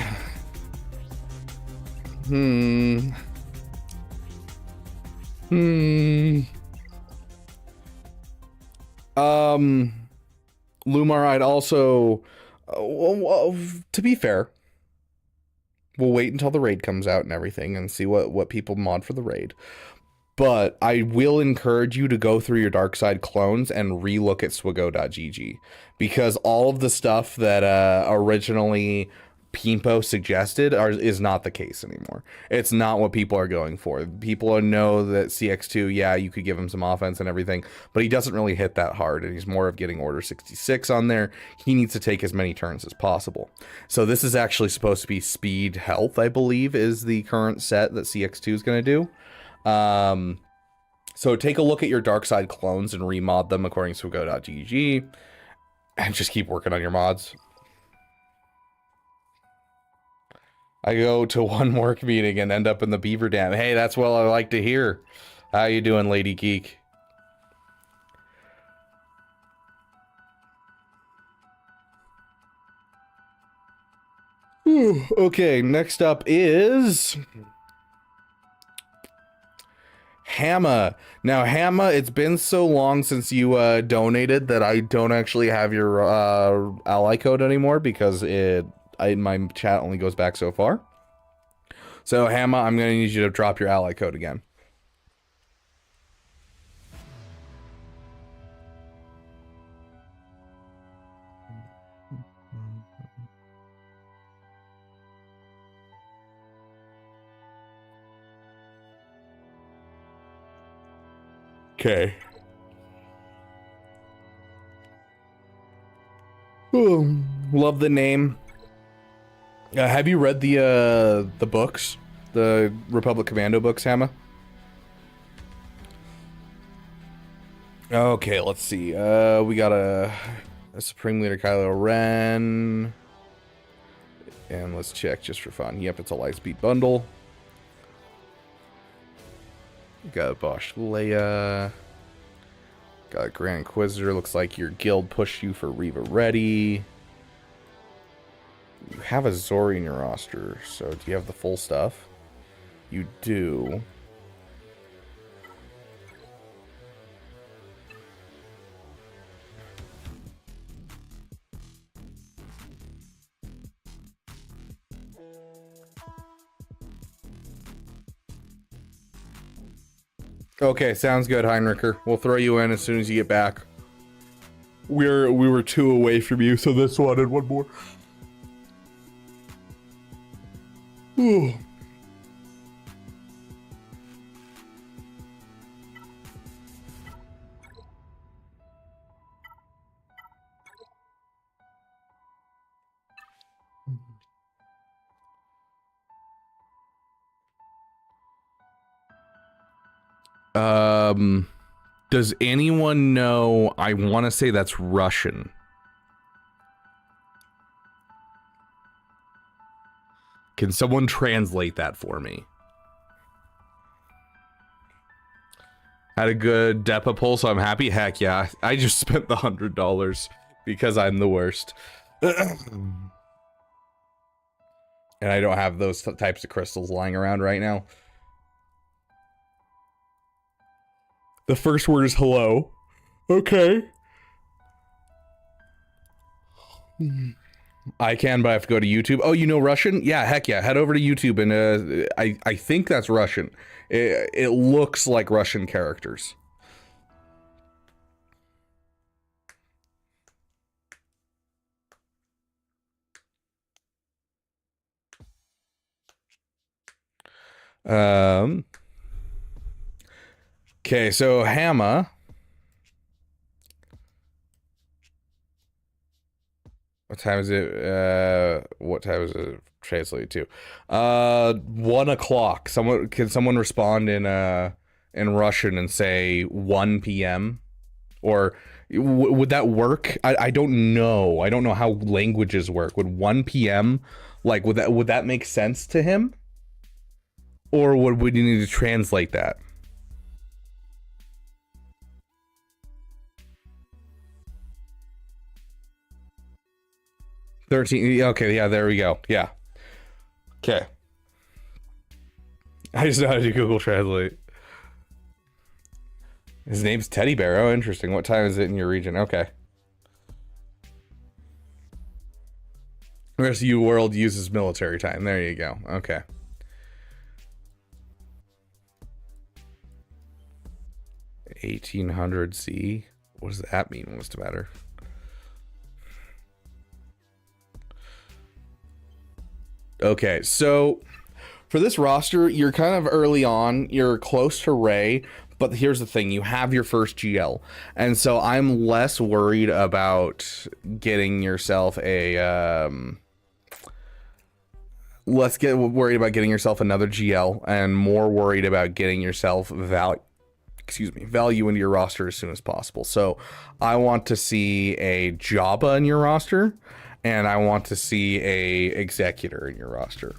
Lumar, I'd also, to be fair, we'll wait until the raid comes out and everything and see what people mod for the raid. But I will encourage you to go through your dark side clones and relook at swigo.gg, because all of the stuff that originally Pimpo suggested is not the case anymore. It's not what people are going for. People know that CX2, yeah, you could give him some offense and everything, but he doesn't really hit that hard, and he's more of getting Order 66 on there. He needs to take as many turns as possible. So this is actually supposed to be speed health, I believe, is the current set that CX2 is going to do. So take a look at your dark side clones and remod them according to swigo.gg, and just keep working on your mods. I go to one work meeting and end up in the Beaver Dam. Hey, that's what I like to hear. How you doing, Lady Geek? Okay, next up is Hamma. Now, Hamma, it's been so long since you donated that I don't actually have your ally code anymore, because my chat only goes back so far. So, Hamma, I'm going to need you to drop your ally code again. Okay. Ooh, love the name. Have you read the books, the Republic Commando books, Hamma? Okay, let's see. We got a Supreme Leader Kylo Ren, and let's check just for fun. Yep, it's a Lightspeed bundle. Got a Bosch Leia. Got a Grand Inquisitor. Looks like your guild pushed you for Reva Ready. You have a Zori in your roster, so do you have the full stuff? You do. Okay, sounds good, Heinricher. We'll throw you in as soon as you get back. We were 2 away from you, so this one and one more. Ooh. Does anyone know? I want to say that's Russian. Can someone translate that for me? Had a good Depa pull, so I'm happy. Heck yeah. I just spent the $100 because I'm the worst. And I don't have those types of crystals lying around right now. The first word is hello. Okay. I can, but I have to go to YouTube. Oh, you know Russian? Yeah, heck yeah. Head over to YouTube and I think that's Russian. It looks like Russian characters. Okay, so Hammer. What time is it? What time is it translated to? 1 o'clock. Can someone respond in Russian and say 1 p.m.? Or would that work? I don't know. I don't know how languages work. Would 1 p.m. like would that make sense to him? Or would we need to translate that? $13. Okay, yeah, there we go. Yeah. Okay. I just know how to do Google Translate. His name's Teddy Bear. Oh, interesting. What time is it in your region? Okay. The rest of you world uses military time. There you go. Okay. $1800 What does that mean? What's the matter? Okay, so for this roster, you're kind of early on. You're close to Ray, but here's the thing. You have your first GL. And so I'm less worried about getting yourself a... Let's get worried about getting yourself another GL and more worried about getting yourself value into your roster as soon as possible. So I want to see a Jabba in your roster, and I want to see a Executor in your roster.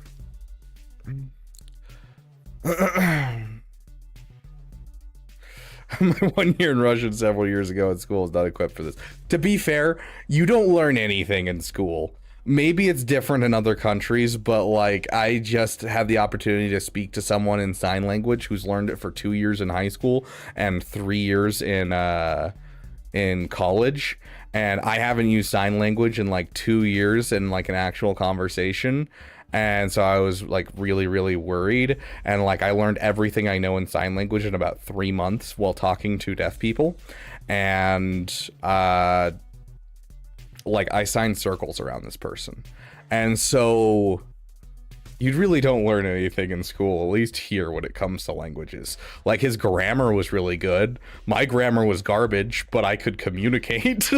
My 1 year in Russian several years ago at school is not equipped for this. To be fair, you don't learn anything in school. Maybe it's different in other countries, but like I just had the opportunity to speak to someone in sign language who's learned it for 2 years in high school and 3 years in college, and I haven't used sign language in like 2 years in like an actual conversation. And so I was like really worried, and like I learned everything I know in sign language in about 3 months while talking to deaf people. And like I signed circles around this person. And so you really don't learn anything in school, at least here, when it comes to languages. Like his grammar was really good. My grammar was garbage, but I could communicate.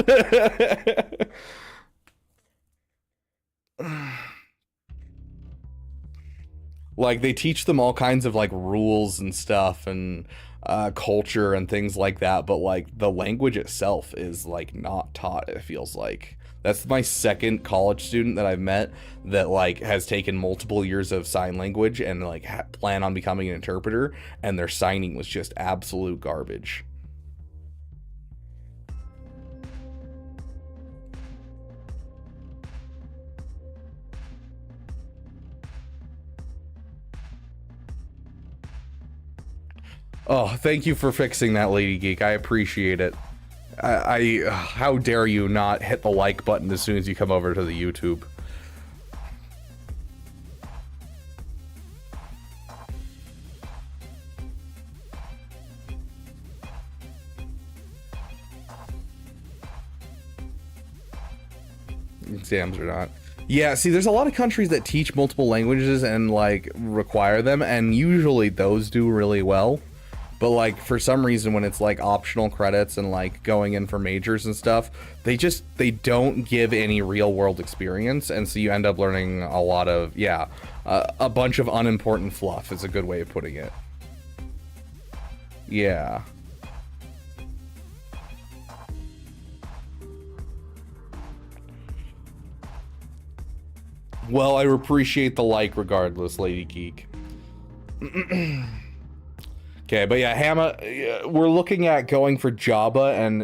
Like they teach them all kinds of like rules and stuff and culture and things like that, but like the language itself is like not taught, it feels like. That's my second college student that I've met that like has taken multiple years of sign language and like plan on becoming an interpreter, and their signing was just absolute garbage. Oh, thank you for fixing that, Lady Geek. I appreciate it. How dare you not hit the like button as soon as you come over to the YouTube. Exams or not. Yeah, see, there's a lot of countries that teach multiple languages and like require them, and usually those do really well. But like for some reason when it's like optional credits and like going in for majors and stuff, they don't give any real world experience, and so you end up learning a lot of a bunch of unimportant fluff is a good way of putting it. Yeah. Well, I appreciate the like regardless, Lady Geek. Okay, but yeah, Hama, we're looking at going for Jabba, and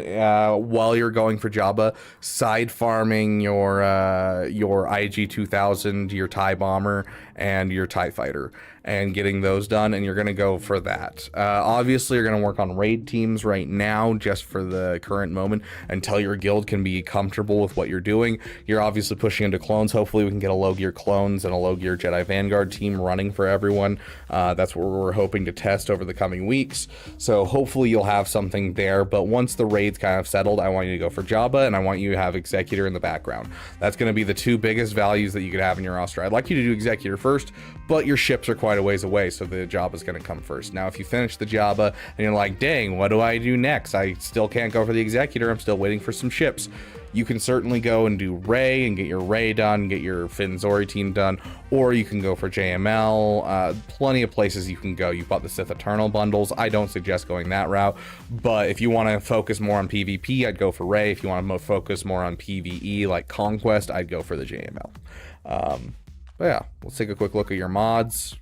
while you're going for Jabba, side farming your IG-2000, your TIE Bomber, and your TIE Fighter, and getting those done, and you're going to go for that. Obviously, you're going to work on raid teams right now, just for the current moment, until your guild can be comfortable with what you're doing. You're obviously pushing into clones. Hopefully, we can get a low-gear clones and a low-gear Jedi Vanguard team running for everyone. That's what we're hoping to test over the coming weeks. So hopefully, you'll have something there. But once the raid's kind of settled, I want you to go for Jabba, and I want you to have Executor in the background. That's going to be the two biggest values that you could have in your roster. I'd like you to do Executor first, but your ships are quite a ways away, so the Jabba is going to come first. Now, if you finish the Jabba and you're like, dang, what do I do next? I still can't go for the Executor. I'm still waiting for some ships. You can certainly go and do Rey and get your Rey done, get your Finn Zori team done, or you can go for JML. Plenty of places you can go. You bought the Sith Eternal bundles. I don't suggest going that route, but if you want to focus more on PvP, I'd go for Rey. If you want to focus more on PvE like Conquest, I'd go for the JML. But yeah, let's take a quick look at your mods.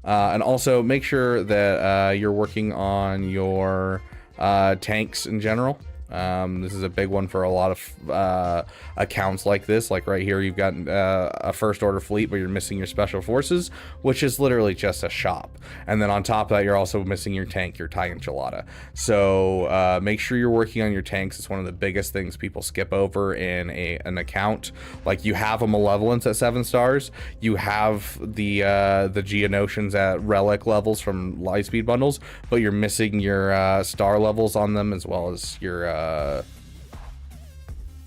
And also make sure that you're working on your tanks in general. This is a big one for a lot of accounts like this. Like right here, you've got a first order fleet, but you're missing your special forces, which is literally just a shop. And then on top of that, you're also missing your tank, your Thai enchilada. So make sure you're working on your tanks. It's one of the biggest things people skip over in an account. Like you have a Malevolence at 7 stars, you have the Geonosians at relic levels from Lightspeed bundles, but you're missing your star levels on them, as well as your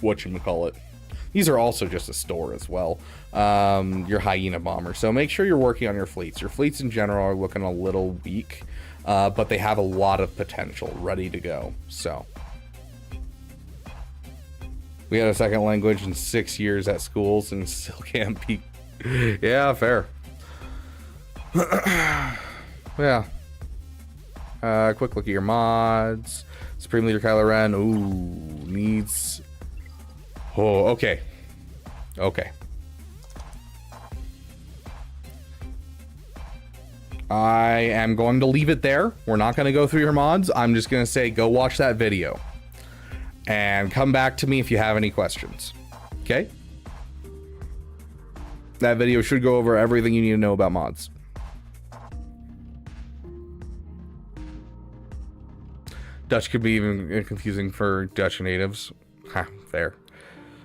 whatchamacallit. These are also just a store as well. Your Hyena Bomber. So make sure you're working on your fleets. Your fleets in general are looking a little weak, but they have a lot of potential ready to go. So we had a second language in 6 years at schools and still can't be. Yeah, fair. Yeah. Quick look at your mods. Supreme Leader Kylo Ren. Ooh, needs. Oh, okay. Okay. I am going to leave it there. We're not going to go through your mods. I'm just going to say go watch that video. And come back to me if you have any questions. Okay? That video should go over everything you need to know about mods. Dutch could be even confusing for Dutch natives. Ha, fair.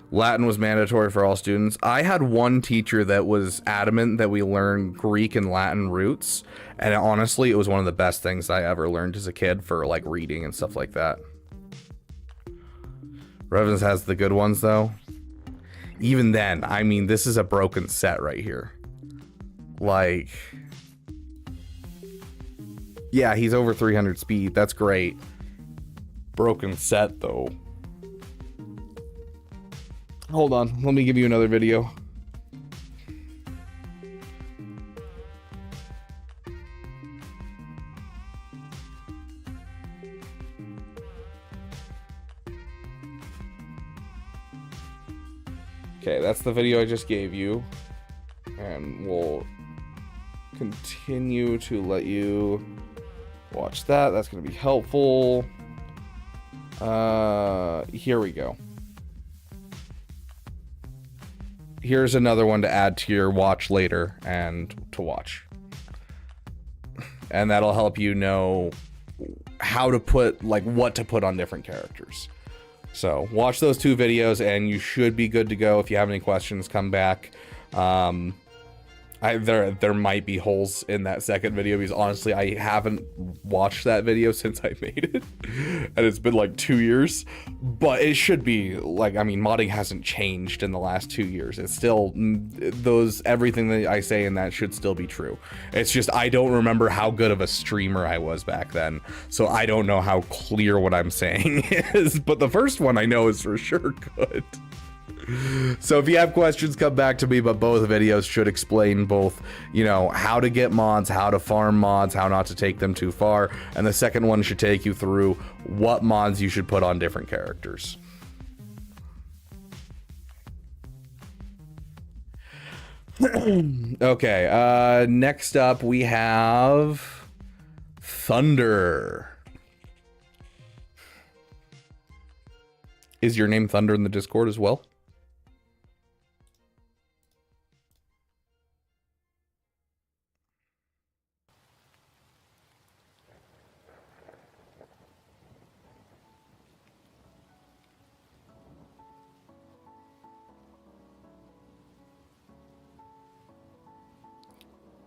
Latin was mandatory for all students. I had one teacher that was adamant that we learn Greek and Latin roots, and honestly, it was one of the best things I ever learned as a kid for like reading and stuff like that. Revens has the good ones though. Even then, I mean, this is a broken set right here. Like, yeah, he's over 300 speed. That's great. Broken set though. Hold on, let me give you another video. Okay, that's the video I just gave you, and we'll continue to let you watch that. That's going to be helpful. Here we go. Here's another one to add to your watch later and to watch. And that'll help you know how to put, like, what to put on different characters. So watch those two videos and you should be good to go. If you have any questions, come back. There might be holes in that second video because honestly I haven't watched that video since I made it and it's been like 2 years, but it should be like, I mean, modding hasn't changed in the last 2 years. It's still everything that I say in that should still be true. It's just I don't remember how good of a streamer I was back then, so I don't know how clear what I'm saying is, but the first one I know is for sure good. So if you have questions, come back to me, but both videos should explain both, you know, how to get mods, how to farm mods, how not to take them too far, and the second one should take you through what mods you should put on different characters. Okay, next up we have Thunder. Is your name Thunder in the Discord as well?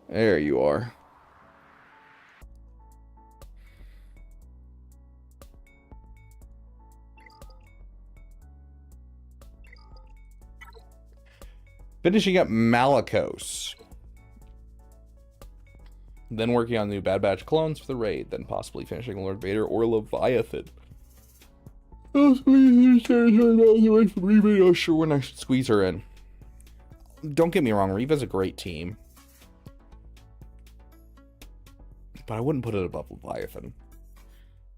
There you are. Finishing up Malicos. Then working on new Bad Batch clones for the raid. Then possibly finishing Lord Vader or Leviathan. Oh, sure, when I should squeeze her in. Don't get me wrong, Reva's a great team. But I wouldn't put it above Leviathan.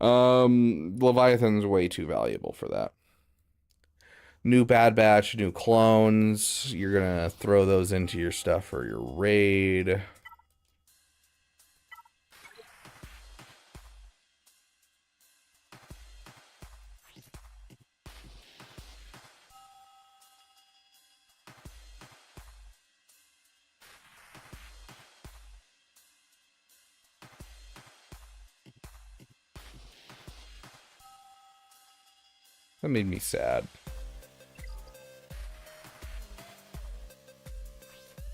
Leviathan's way too valuable for that. New Bad Batch, new clones. You're gonna throw those into your stuff for your raid. That made me sad.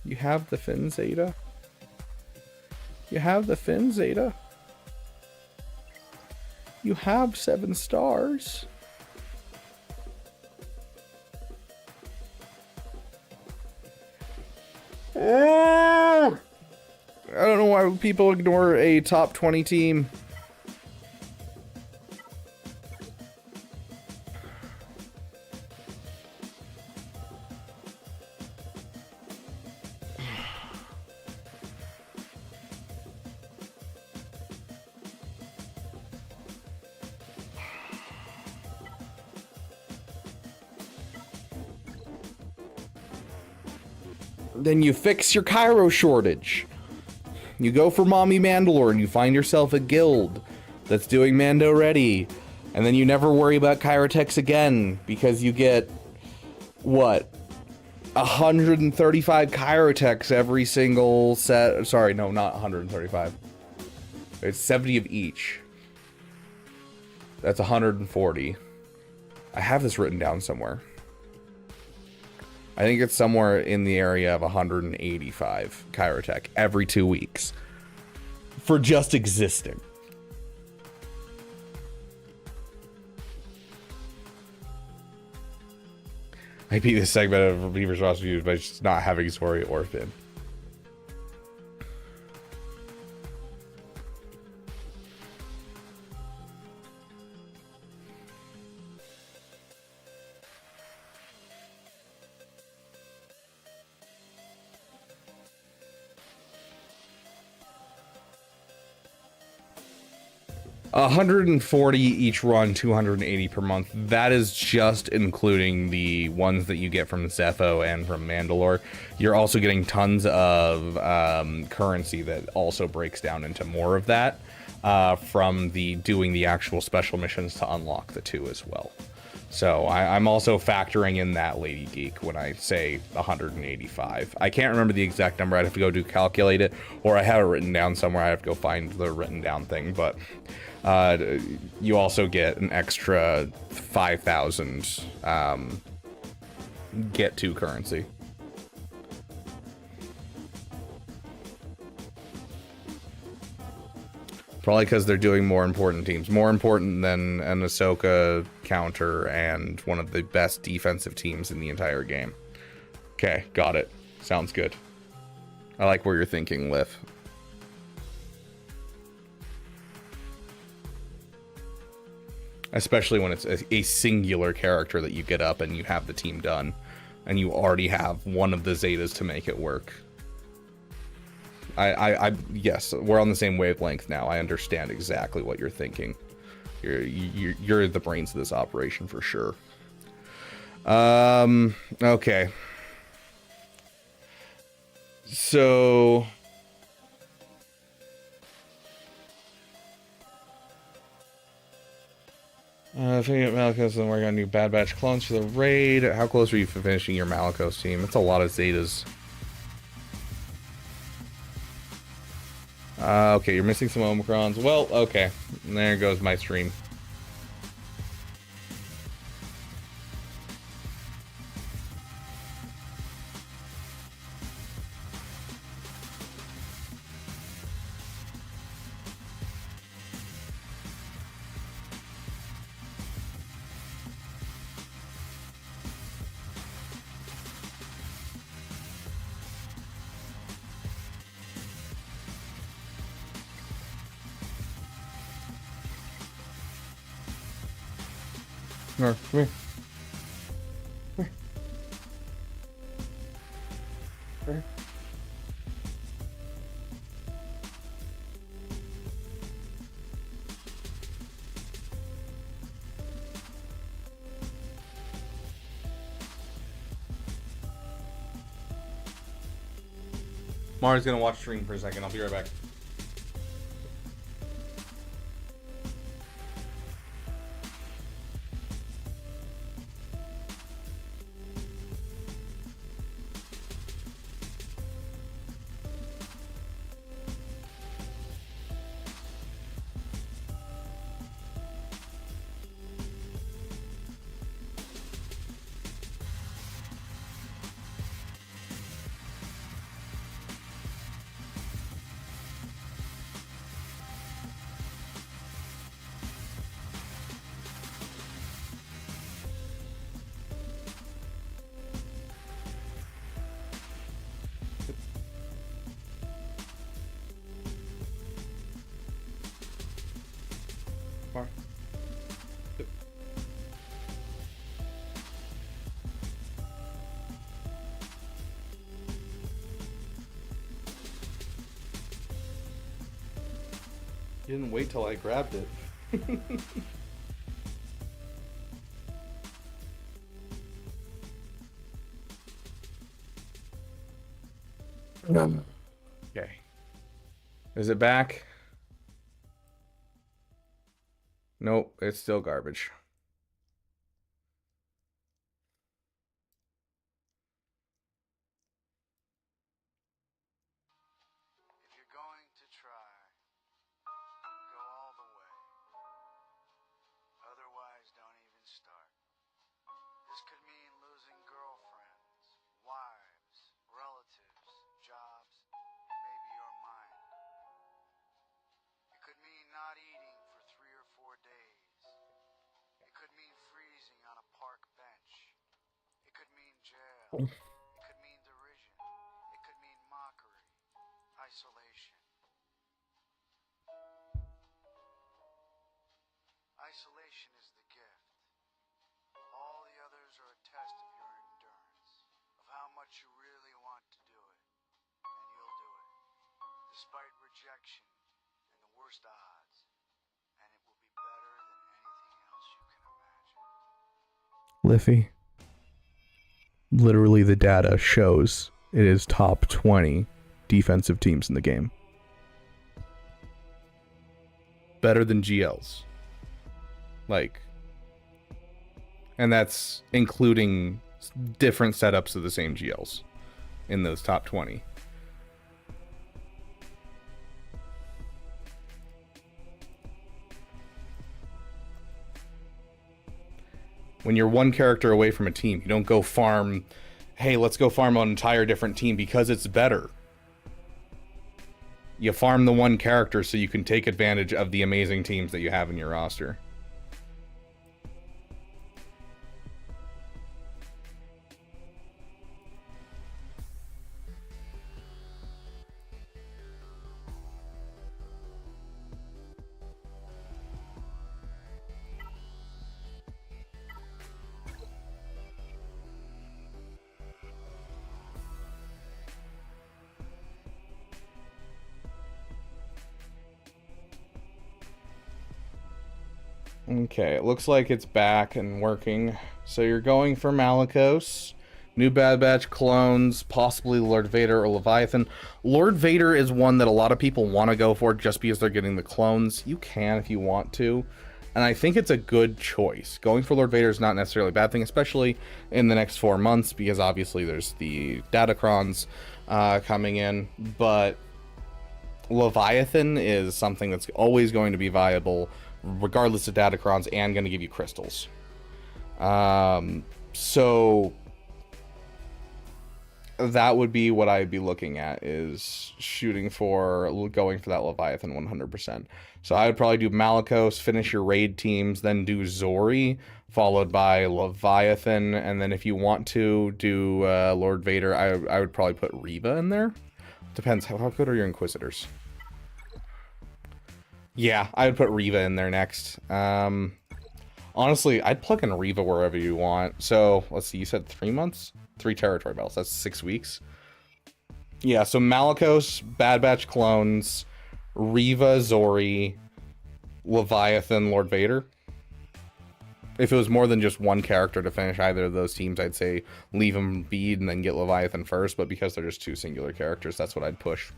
You have the fin, Zeta? You have the fin, Zeta? You have 7 stars. Oh! I don't know why people ignore a top 20 team. Then you fix your Cairo shortage. You go for Mommy Mandalore and you find yourself a guild that's doing Mando ready. And then you never worry about Kyrotechs again because you get, what, 135 Kyrotechs every single set. Sorry, no, not 135. It's 70 of each. That's 140. I have this written down somewhere. I think it's somewhere in the area of 185 Kyrotech every 2 weeks for just existing. I beat this segment of Beaver's Ross views by just not having Zori or Finn. $140 each run, 280 per month. That is just including the ones that you get from Zepho and from Mandalore. You're also getting tons of currency that also breaks down into more of that from the doing the actual special missions to unlock the 2 as well. So I'm also factoring in that Lady Geek when I say 185. I can't remember the exact number. I'd have to go calculate it, or I have it written down somewhere. I have to go find the written down thing, but you also get an extra 5,000 get to currency. Probably because they're doing more important teams. More important than an Ahsoka counter and one of the best defensive teams in the entire game. Okay, got it. Sounds good. I like where you're thinking, Liv. Especially when it's a singular character that you get up and you have the team done. And you already have one of the Zetas to make it work. Yes, we're on the same wavelength now. I understand exactly what you're thinking. You're the brains of this operation for sure. Okay. So I think Malicos is working on new Bad Batch clones for the raid. How close are you to finishing your Malicos team? It's a lot of Zetas. Okay, you're missing some Omicrons. Well, okay. There goes my stream. Come here. Come here. Mara's gonna watch stream for a second. I'll be right back. Mar. You didn't wait till I grabbed it. Okay. Is it back? Nope, it's still garbage. If you're going to try, go all the way. Otherwise, don't even start. This could mean losing girlfriends, wives, relatives, jobs, and maybe your mind. It could mean not eating for 3 or 4 days. It could mean freezing on a park bench. It could mean jail. It could mean derision. It could mean mockery, isolation. Isolation is the gift. All the others are a test of your endurance, of how much you really want to do it. And you'll do it, despite rejection and the worst odds. And it will be better than anything else you can imagine. Liffy. Literally the data shows it is top 20 defensive teams in the game. Better than GLs. Like, and that's including different setups of the same GLs in those top 20. When you're one character away from a team, you don't go farm, hey, let's go farm an entire different team because it's better. You farm the one character so you can take advantage of the amazing teams that you have in your roster. Okay, it looks like it's back and working. So you're going for Malicos. New Bad Batch clones, possibly Lord Vader or Leviathan. Lord Vader is one that a lot of people want to go for just because they're getting the clones. You can if you want to. And I think it's a good choice. Going for Lord Vader is not necessarily a bad thing, especially in the next 4 months, because obviously there's the Datacrons coming in. But Leviathan is something that's always going to be viable, regardless of Datacrons, and going to give you crystals. So that would be what I'd be looking at, is going for that Leviathan 100%. So I would probably do Malicos, finish your raid teams, then do Zori, followed by Leviathan, and then if you want to do Lord Vader, I would probably put Reva in there. Depends, how good are your Inquisitors? Yeah, I would put Reva in there next. Honestly, I'd plug in Reva wherever you want. So, let's see, you said 3 months? 3 territory battles, that's 6 weeks. Yeah, so Malicos, Bad Batch clones, Reva, Zori, Leviathan, Lord Vader. If it was more than just one character to finish either of those teams, I'd say leave them be and then get Leviathan first, but because they're just 2 singular characters, that's what I'd push.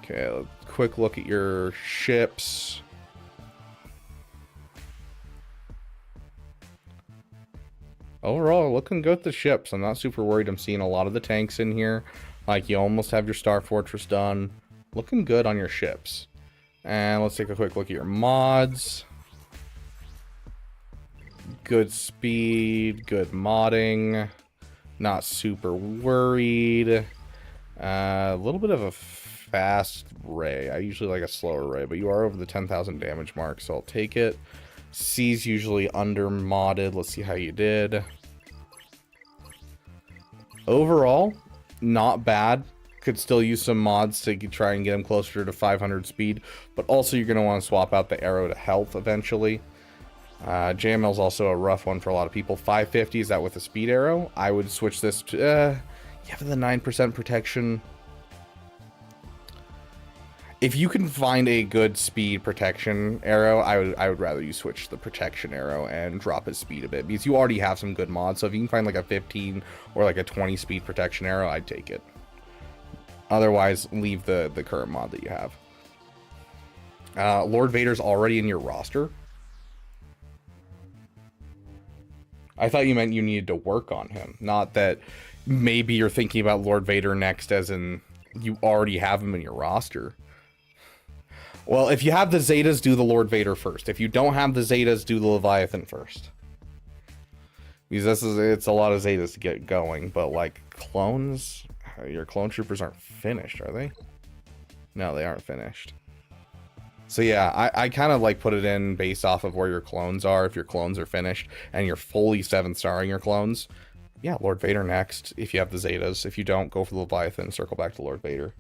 Okay, quick look at your ships. Overall, looking good with the ships. I'm not super worried. I'm seeing a lot of the tanks in here. Like, you almost have your Star Fortress done. Looking good on your ships. And let's take a quick look at your mods. Good speed, good modding. Not super worried. A little bit of a fast ray. I usually like a slower ray, but you are over the 10,000 damage mark, so I'll take it. C's usually under modded. Let's see how you did. Overall, not bad. Could still use some mods to try and get them closer to 500 speed, but also you're going to want to swap out the arrow to health eventually. JML is also a rough one for a lot of people. 550, is that with a speed arrow? I would switch this to yeah, for the 9% protection. If you can find a good speed protection arrow, I would rather you switch the protection arrow and drop his speed a bit, because you already have some good mods. So if you can find like a 15 or like a 20 speed protection arrow, I'd take it. Otherwise, leave the current mod that you have. Lord Vader's already in your roster. I thought you meant you needed to work on him, not that maybe you're thinking about Lord Vader next, as in you already have him in your roster. Well, if you have the Zetas, do the Lord Vader first. If you don't have the Zetas, do the Leviathan first. Because it's a lot of Zetas to get going, but like clones, your clone troopers aren't finished, are they? No, they aren't finished. So yeah, I kind of like put it in based off of where your clones are. If your clones are finished and you're fully 7-starring your clones, yeah, Lord Vader next if you have the Zetas. If you don't, go for the Leviathan, circle back to Lord Vader.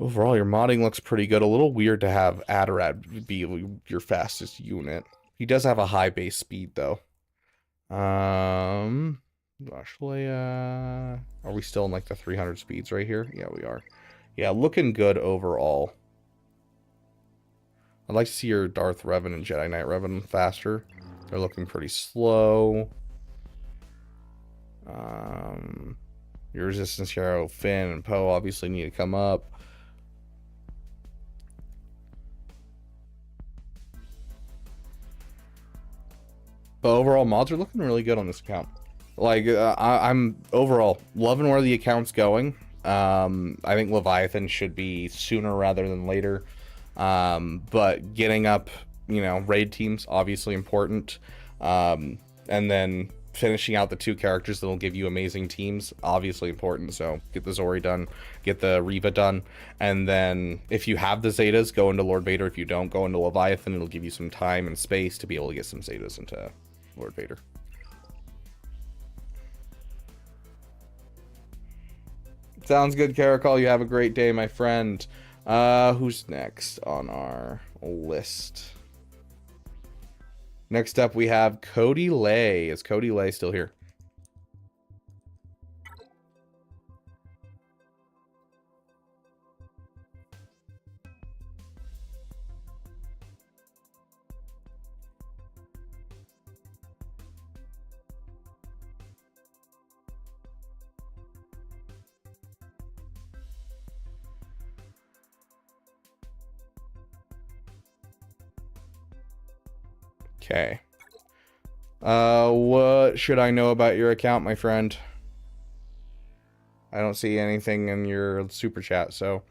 Overall, your modding looks pretty good. A little weird to have Adarad be your fastest unit. He does have a high base speed, though. Actually, are we still in like the 300 speeds right here? Yeah, we are. Yeah, looking good overall. I'd like to see your Darth Revan and Jedi Knight Revan faster. They're looking pretty slow. Your Resistance Hero, Finn, and Poe obviously need to come up. But overall, mods are looking really good on this account. Like, I'm overall loving where the account's going. I think Leviathan should be sooner rather than later. But getting up, you know, raid teams, obviously important. And then finishing out the 2 characters that will give you amazing teams, obviously important. So get the Zori done, get the Reva done, and then if you have the Zetas, go into Lord Vader. If you don't, go into Leviathan. It'll give you some time and space to be able to get some Zetas into Lord Vader. Sounds good, Caracol. You have a great day, my friend. Who's next on our list? Next up, we have Cody Lay. Is Cody Lay still here? Okay. What should I know about your account, my friend? I don't see anything in your super chat, so.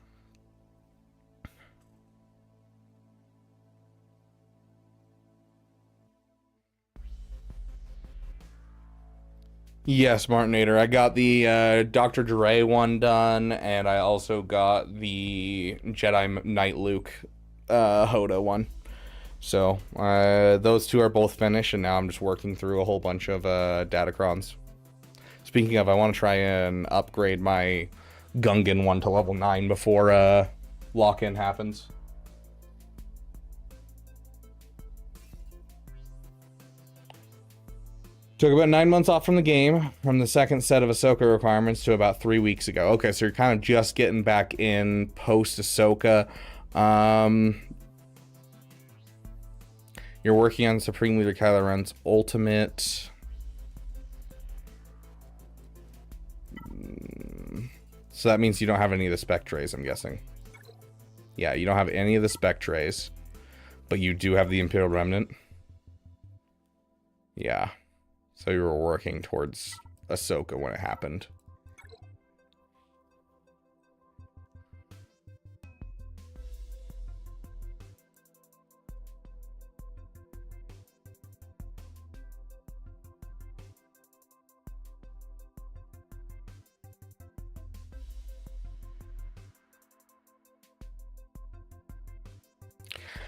Yes, Martinator. I got the Dr. Dre one done, and I also got the Jedi Knight Luke Hoda one. So, those 2 are both finished, and now I'm just working through a whole bunch of Datacrons. Speaking of, I want to try and upgrade my Gungan one to level 9 before lock-in happens. Took about 9 months off from the game, from the second set of Ahsoka requirements to about 3 weeks ago. Okay, so you're kind of just getting back in post-Ahsoka. You're working on Supreme Leader Kylo Ren's ultimate. So that means you don't have any of the spec trays, I'm guessing. Yeah, you don't have any of the spec trays, but you do have the Imperial Remnant. Yeah. So you were working towards Ahsoka when it happened.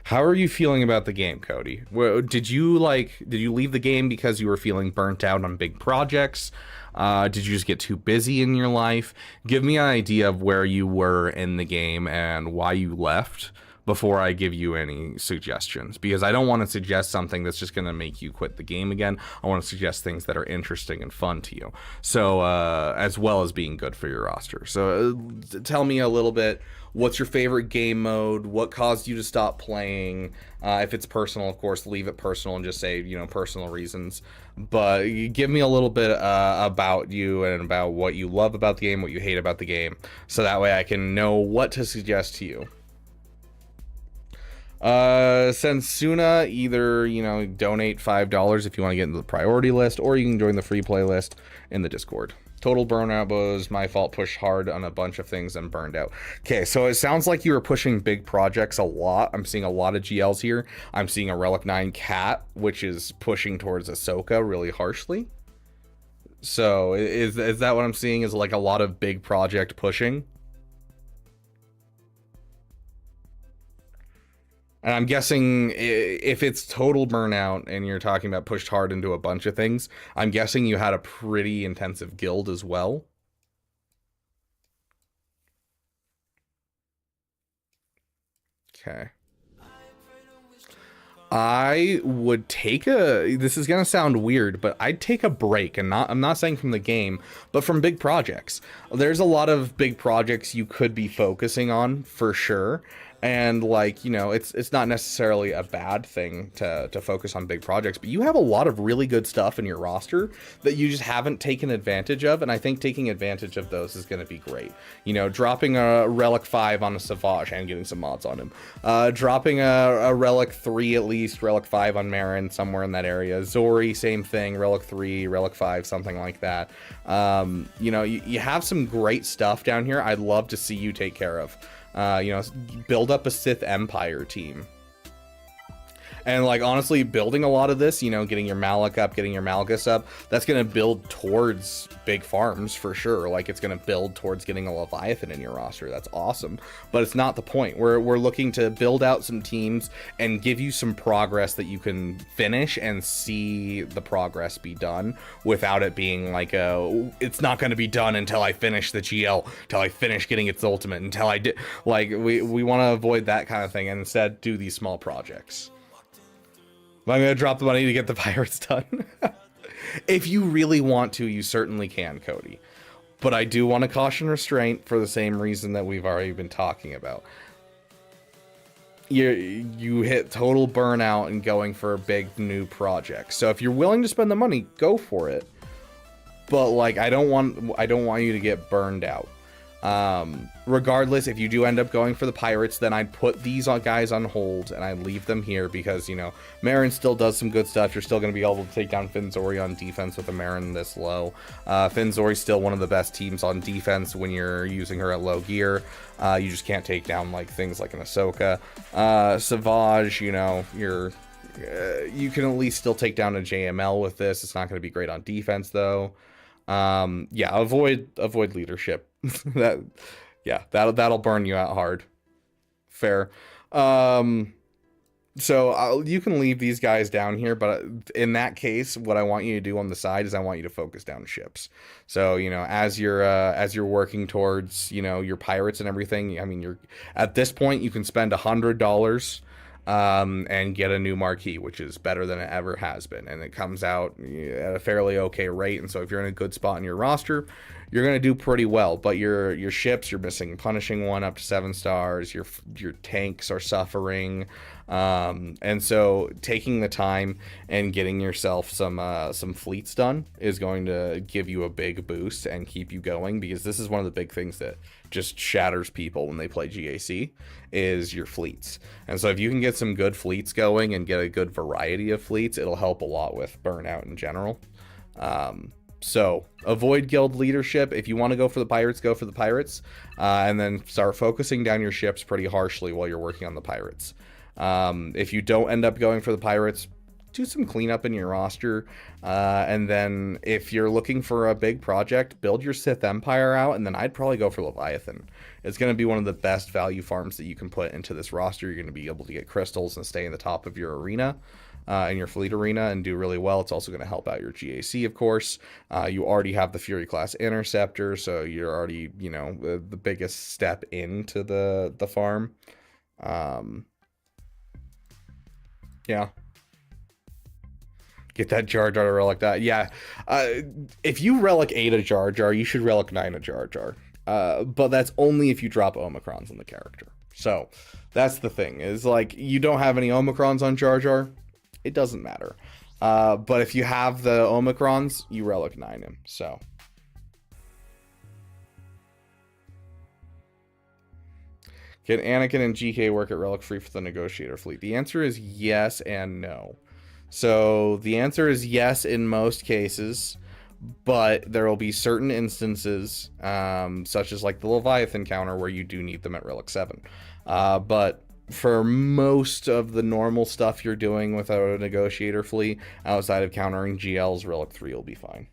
How are you feeling about the game, Cody? Did you leave the game because you were feeling burnt out on big projects? Did you just get too busy in your life? Give me an idea of where you were in the game and why you left before I give you any suggestions, because I don't want to suggest something that's just going to make you quit the game again. I want to suggest things that are interesting and fun to you, so as well as being good for your roster. So tell me a little bit. What's your favorite game mode? What caused you to stop playing? If it's personal, of course, leave it personal and just say, personal reasons. But give me a little bit about you and about what you love about the game, what you hate about the game, so that way I can know what to suggest to you. Sensuna, either, donate $5 if you want to get into the priority list, or you can join the free playlist in the Discord. Total burnout was my fault. Pushed hard on a bunch of things and burned out. Okay, so it sounds like you were pushing big projects a lot. I'm seeing a lot of GLs here. I'm seeing a Relic 9 Cat, which is pushing towards Ahsoka really harshly. So is that what I'm seeing? Is like a lot of big project pushing? And I'm guessing if it's total burnout and you're talking about pushed hard into a bunch of things, I'm guessing you had a pretty intensive guild as well. Okay. I would take this is going to sound weird, but I'd take a break, and I'm not saying from the game, but from big projects. There's a lot of big projects you could be focusing on for sure. And it's not necessarily a bad thing to focus on big projects, but you have a lot of really good stuff in your roster that you just haven't taken advantage of, and I think taking advantage of those is going to be great. Dropping a Relic 5 on a Savage and getting some mods on him. Dropping a Relic 3 at least, Relic 5 on Marin, somewhere in that area. Zori, same thing, Relic 3, Relic 5, something like that. You have some great stuff down here I'd love to see you take care of. Build up a Sith Empire team. And like honestly, building a lot of this, you know, getting your Malik up, getting your Malgus up, that's gonna build towards big farms for sure. Like it's gonna build towards getting a Leviathan in your roster. That's awesome, but it's not the point. We're looking to build out some teams and give you some progress that you can finish and see the progress be done without it being like it's not going to be done until I finish the GL, until I finish getting its ultimate, until I did. Like we want to avoid that kind of thing and instead do these small projects. But I'm going to drop the money to get the pirates done. If you really want to, you certainly can, Cody. But I do want to caution restraint for the same reason that we've already been talking about. You hit total burnout and going for a big new project. So if you're willing to spend the money, go for it. But like I don't want you to get burned out. Regardless, if you do end up going for the pirates, then I'd put these guys on hold and I'd leave them here because, you know, Marin still does some good stuff. You're still going to be able to take down Finzori on defense with a Marin this low. Finzori's still one of the best teams on defense when you're using her at low gear. You just can't take down like things like an Ahsoka. Savage, you know, you can at least still take down a JML with this. It's not going to be great on defense though. Yeah, avoid leadership. That'll burn you out hard. Fair. So you can leave these guys down here, but in that case, what I want you to do on the side is I want you to focus down ships. So, you know, as you're working towards, you know, your pirates and everything, I mean, you're at this point, you can spend $100 and get a new marquee, which is better than it ever has been, and it comes out at a fairly okay rate. And so if you're in a good spot in your roster, you're going to do pretty well. But your ships, you're missing Punishing One up to 7 stars, your tanks are suffering, and so taking the time and getting yourself some fleets done is going to give you a big boost and keep you going, because this is one of the big things that just shatters people when they play GAC is your fleets. And so if you can get some good fleets going and get a good variety of fleets, it'll help a lot with burnout in general. So avoid guild leadership. If you want to go for the pirates, go for the pirates, and then start focusing down your ships pretty harshly while you're working on the pirates. If you don't end up going for the pirates, do some cleanup in your roster, and then if you're looking for a big project, build your Sith Empire out, and then I'd probably go for Leviathan. It's going to be one of the best value farms that you can put into this roster. You're going to be able to get crystals and stay in the top of your arena, in your fleet arena, and do really well. It's also going to help out your GAC, of course. You already have the Fury class interceptor, so you're already, you know, the biggest step into the farm. Yeah. Get that Jar Jar to relic that. Yeah. If you relic 8 a Jar Jar, you should relic 9 a Jar Jar. But that's only if you drop Omicrons on the character. So that's the thing, is like, you don't have any Omicrons on Jar Jar, it doesn't matter. But if you have the Omicrons, you relic 9 him. So can Anakin and GK work at relic free for the negotiator fleet? The answer is yes and no. So the answer is yes in most cases, but there will be certain instances, such as like the Leviathan counter, where you do need them at relic 7. But for most of the normal stuff you're doing without a negotiator fleet, outside of countering GLs, relic 3 will be fine.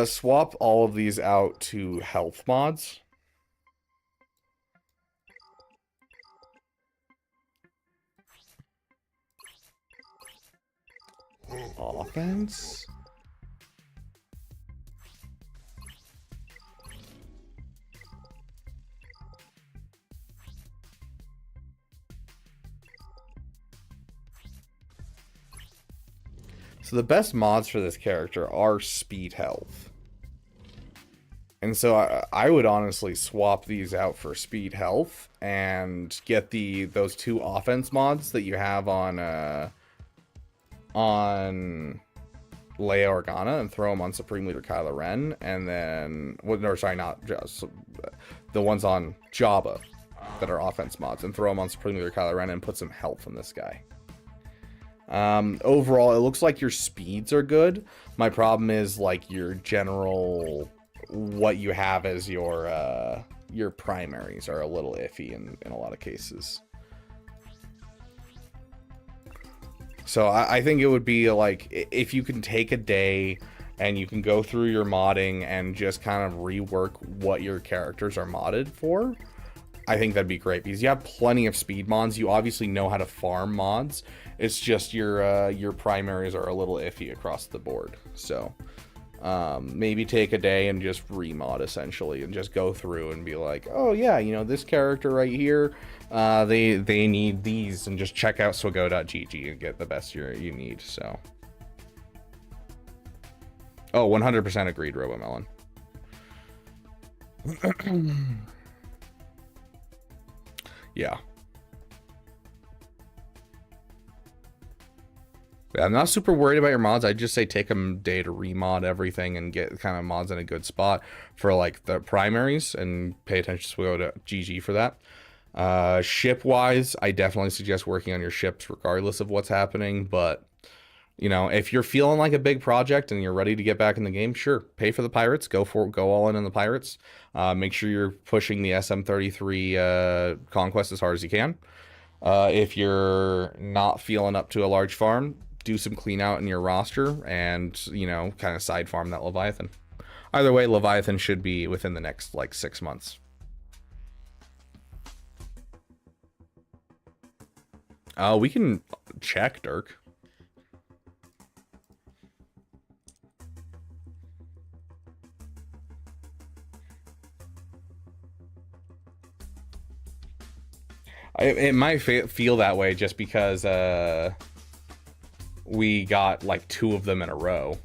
Swap all of these out to health mods. Offense? So the best mods for this character are speed health. And so I would honestly swap these out for speed health and get those 2 offense mods that you have on Leia Organa and throw them on Supreme Leader Kylo Ren, and then, well, no, sorry, not just the ones on Jabba, that are offense mods and throw them on Supreme Leader Kylo Ren and put some health on this guy. Overall, it looks like your speeds are good. My problem is like your general, what you have as your primaries are a little iffy in a lot of cases. So I think it would be like, if you can take a day and you can go through your modding and just kind of rework what your characters are modded for, I think that'd be great, because you have plenty of speed mods. You obviously know how to farm mods. It's just your primaries are a little iffy across the board. So maybe take a day and just remod essentially, and just go through and be like, oh yeah, you know, this character right here, they need these, and just check out swago.gg and get the best you need. So. Oh, 100% agreed, RoboMelon. Yeah. I'm not super worried about your mods. I just say take a day to remod everything and get kind of mods in a good spot for like the primaries, and pay attention to swago.gg for that. Ship wise, I definitely suggest working on your ships regardless of what's happening, but you know, if you're feeling like a big project and you're ready to get back in the game, sure, pay for the pirates, go all in the pirates. Make sure you're pushing the SM33 conquest as hard as you can. If you're not feeling up to a large farm, do some clean out in your roster and, you know, kind of side farm that Leviathan. Either way, Leviathan should be within the next like 6 months. We can check, Dirk. It might feel that way just because we got like 2 of them in a row.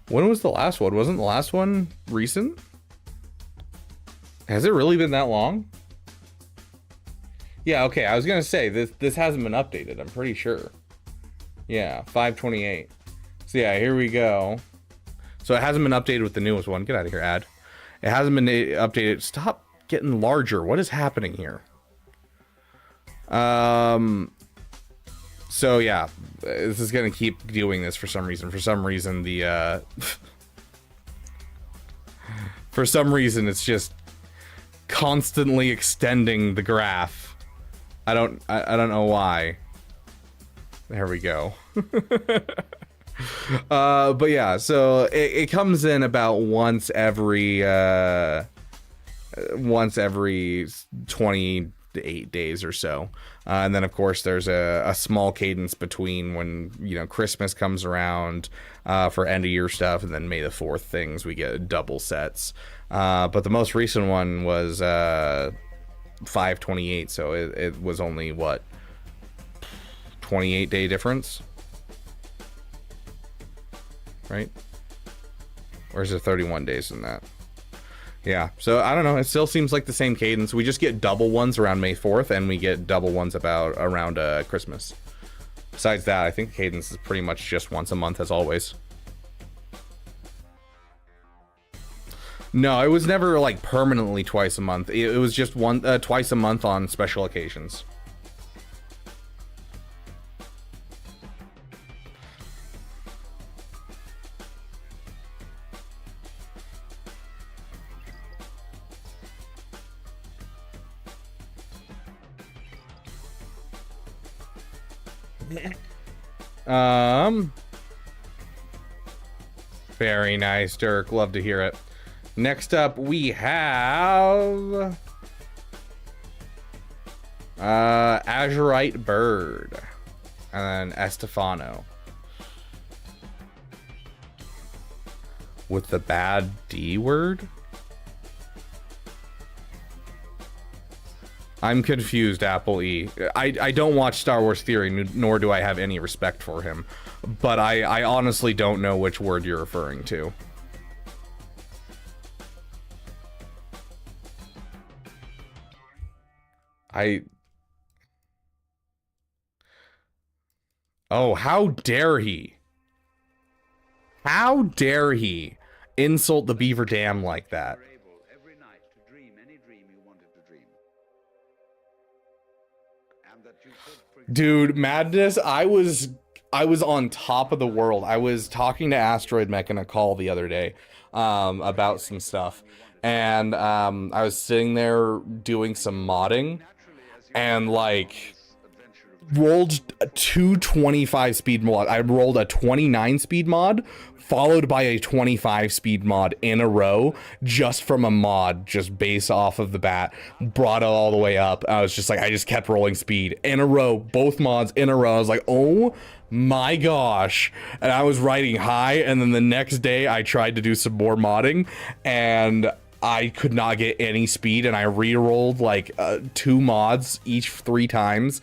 When was the last one? Wasn't the last one recent? Has it really been that long? Yeah, okay, I was gonna say, this hasn't been updated, I'm pretty sure. Yeah, 5/28. So yeah, here we go. So it hasn't been updated with the newest one. Get out of here, ad. It hasn't been updated. Stop getting larger. What is happening here? So yeah, this is gonna keep doing this for some reason. For some reason, the for some reason, it's just constantly extending the graph. I don't know why. There we go. But yeah, so it comes in about once every 28 days or so. And then of course there's a small cadence between when, you know, Christmas comes around for end of year stuff, and then May the 4th things, we get double sets. But the most recent one was 5/28, so it was only what, 28-day difference, right? Or is it 31 days in that? Yeah, so I don't know. It still seems like the same cadence. We just get double ones around May 4th, and we get double ones around Christmas. Besides that, I think the cadence is pretty much just once a month, as always. No, it was never like permanently twice a month. It was just twice a month on special occasions. Very nice, Dirk. Love to hear it. Next up, we have Azurite Bird and then Estefano with the bad D word. I'm confused, Apple E. I don't watch Star Wars Theory, nor do I have any respect for him. But I honestly don't know which word you're referring to. Oh, how dare he? How dare he insult the Beaver Dam like that? Every night to dream any dream you wanted to dream. And that you could Dude, madness, I was on top of the world. I was talking to Asteroid Mech in a call the other day about some stuff. And I was sitting there doing some modding and like rolled a 225 speed mod. I rolled a 29 speed mod followed by a 25 speed mod in a row just from a mod, just base off of the bat, brought it all the way up. I was just like, I just kept rolling speed in a row, both mods in a row. I was like, oh my gosh. And I was riding high, and then the next day I tried to do some more modding and I could not get any speed, and I re-rolled like 2 mods each 3 times.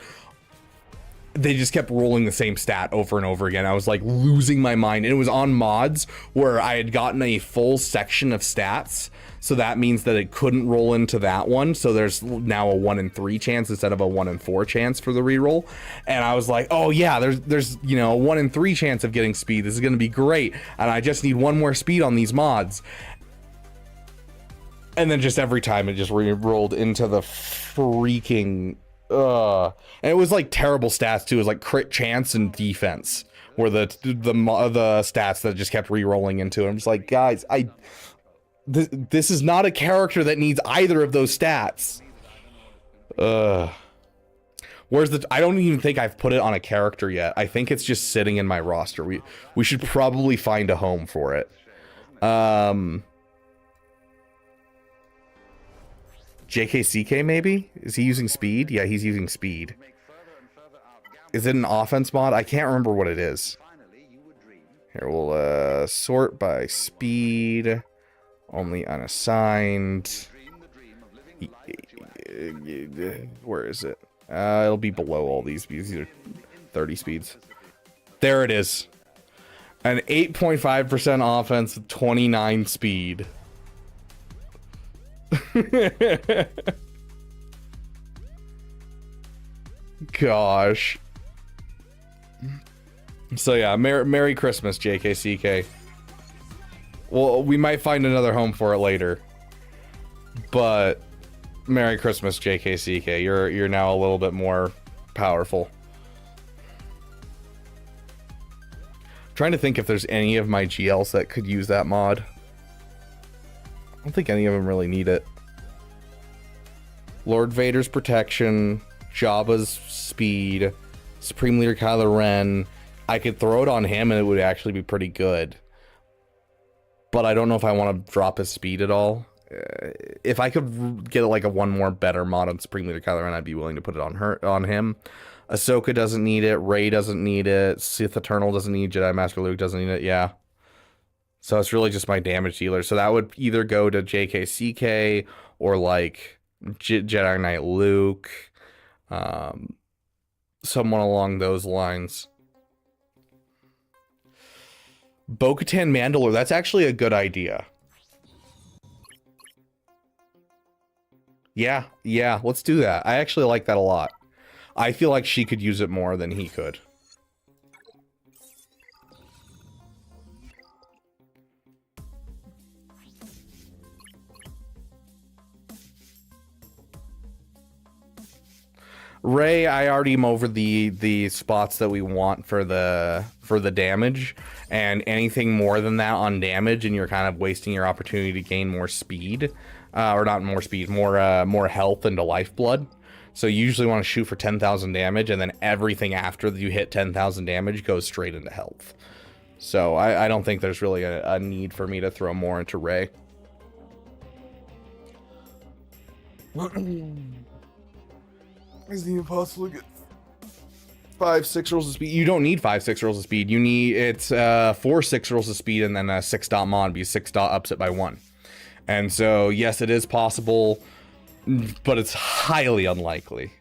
They just kept rolling the same stat over and over again. I was like losing my mind, and it was on mods where I had gotten a full section of stats, so that means that it couldn't roll into that one. So there's now a 1 in 3 chance instead of a 1 in 4 chance for the reroll. And I was like, oh yeah, there's you know, a 1 in 3 chance of getting speed. This is gonna be great, and I just need 1 more speed on these mods. And then just every time it just re-rolled into the freaking and it was like terrible stats too. It was like crit chance and defense were the stats that just kept re-rolling into it. I'm just like, guys, this is not a character that needs either of those stats. Where's the? I don't even think I've put it on a character yet. I think it's just sitting in my roster. We should probably find a home for it. JKCK maybe? Is he using speed? Yeah, he's using speed. Is it an offense mod? I can't remember what it is. Here, we'll sort by speed. Only unassigned. Where is it? It'll be below all these speeds. These are 30 speeds. There it is. An 8.5% offense with 29 speed. Gosh. So yeah, Merry Christmas, JKCK. Well, we might find another home for it later, but Merry Christmas, JKCK. You're now a little bit more powerful. I'm trying to think if there's any of my GLs that could use that mod. I don't think any of them really need it. Lord Vader's protection, Jabba's speed, Supreme Leader Kylo Ren. I could throw it on him and it would actually be pretty good. But I don't know if I want to drop his speed at all. If I could get like a one more better mod on Supreme Leader Kylo Ren, I'd be willing to put it on him. Ahsoka doesn't need it. Rey doesn't need it. Sith Eternal doesn't need it. Jedi Master Luke doesn't need it. Yeah. So it's really just my damage dealer. So that would either go to JKCK or like Jedi Knight Luke. Someone along those lines. Bo-Katan Mandalore. That's actually a good idea. Yeah, let's do that. I actually like that a lot. I feel like she could use it more than he could. Rey, I already am over the spots that we want for the damage, and anything more than that on damage, and you're kind of wasting your opportunity to gain more speed, or not more speed, more health into lifeblood. So you usually want to shoot for 10,000 damage, and then everything after you hit 10,000 damage goes straight into health. So I don't think there's really a need for me to throw more into Rey. Is it even possible to get 5-6 rolls of speed? You don't need 5-6 rolls of speed. You need, it's 4-6 rolls of speed and then a 6 dot mod, because 6 dot ups it by 1. And so yes, it is possible. but it's highly unlikely.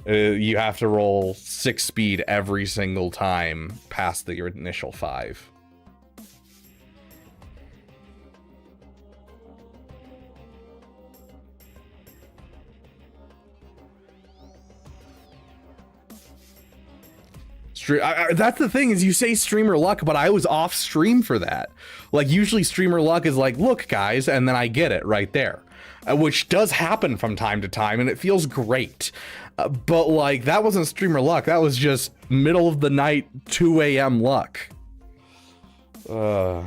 You have to roll 6 speed every single time past the initial 5. That's the thing, is you say streamer luck, but I was off stream for that. Like, usually streamer luck is like, look guys, and then I get it right there, which does happen from time to time, and it feels great. But like, that wasn't streamer luck, that was just middle of the night 2 a.m. luck. I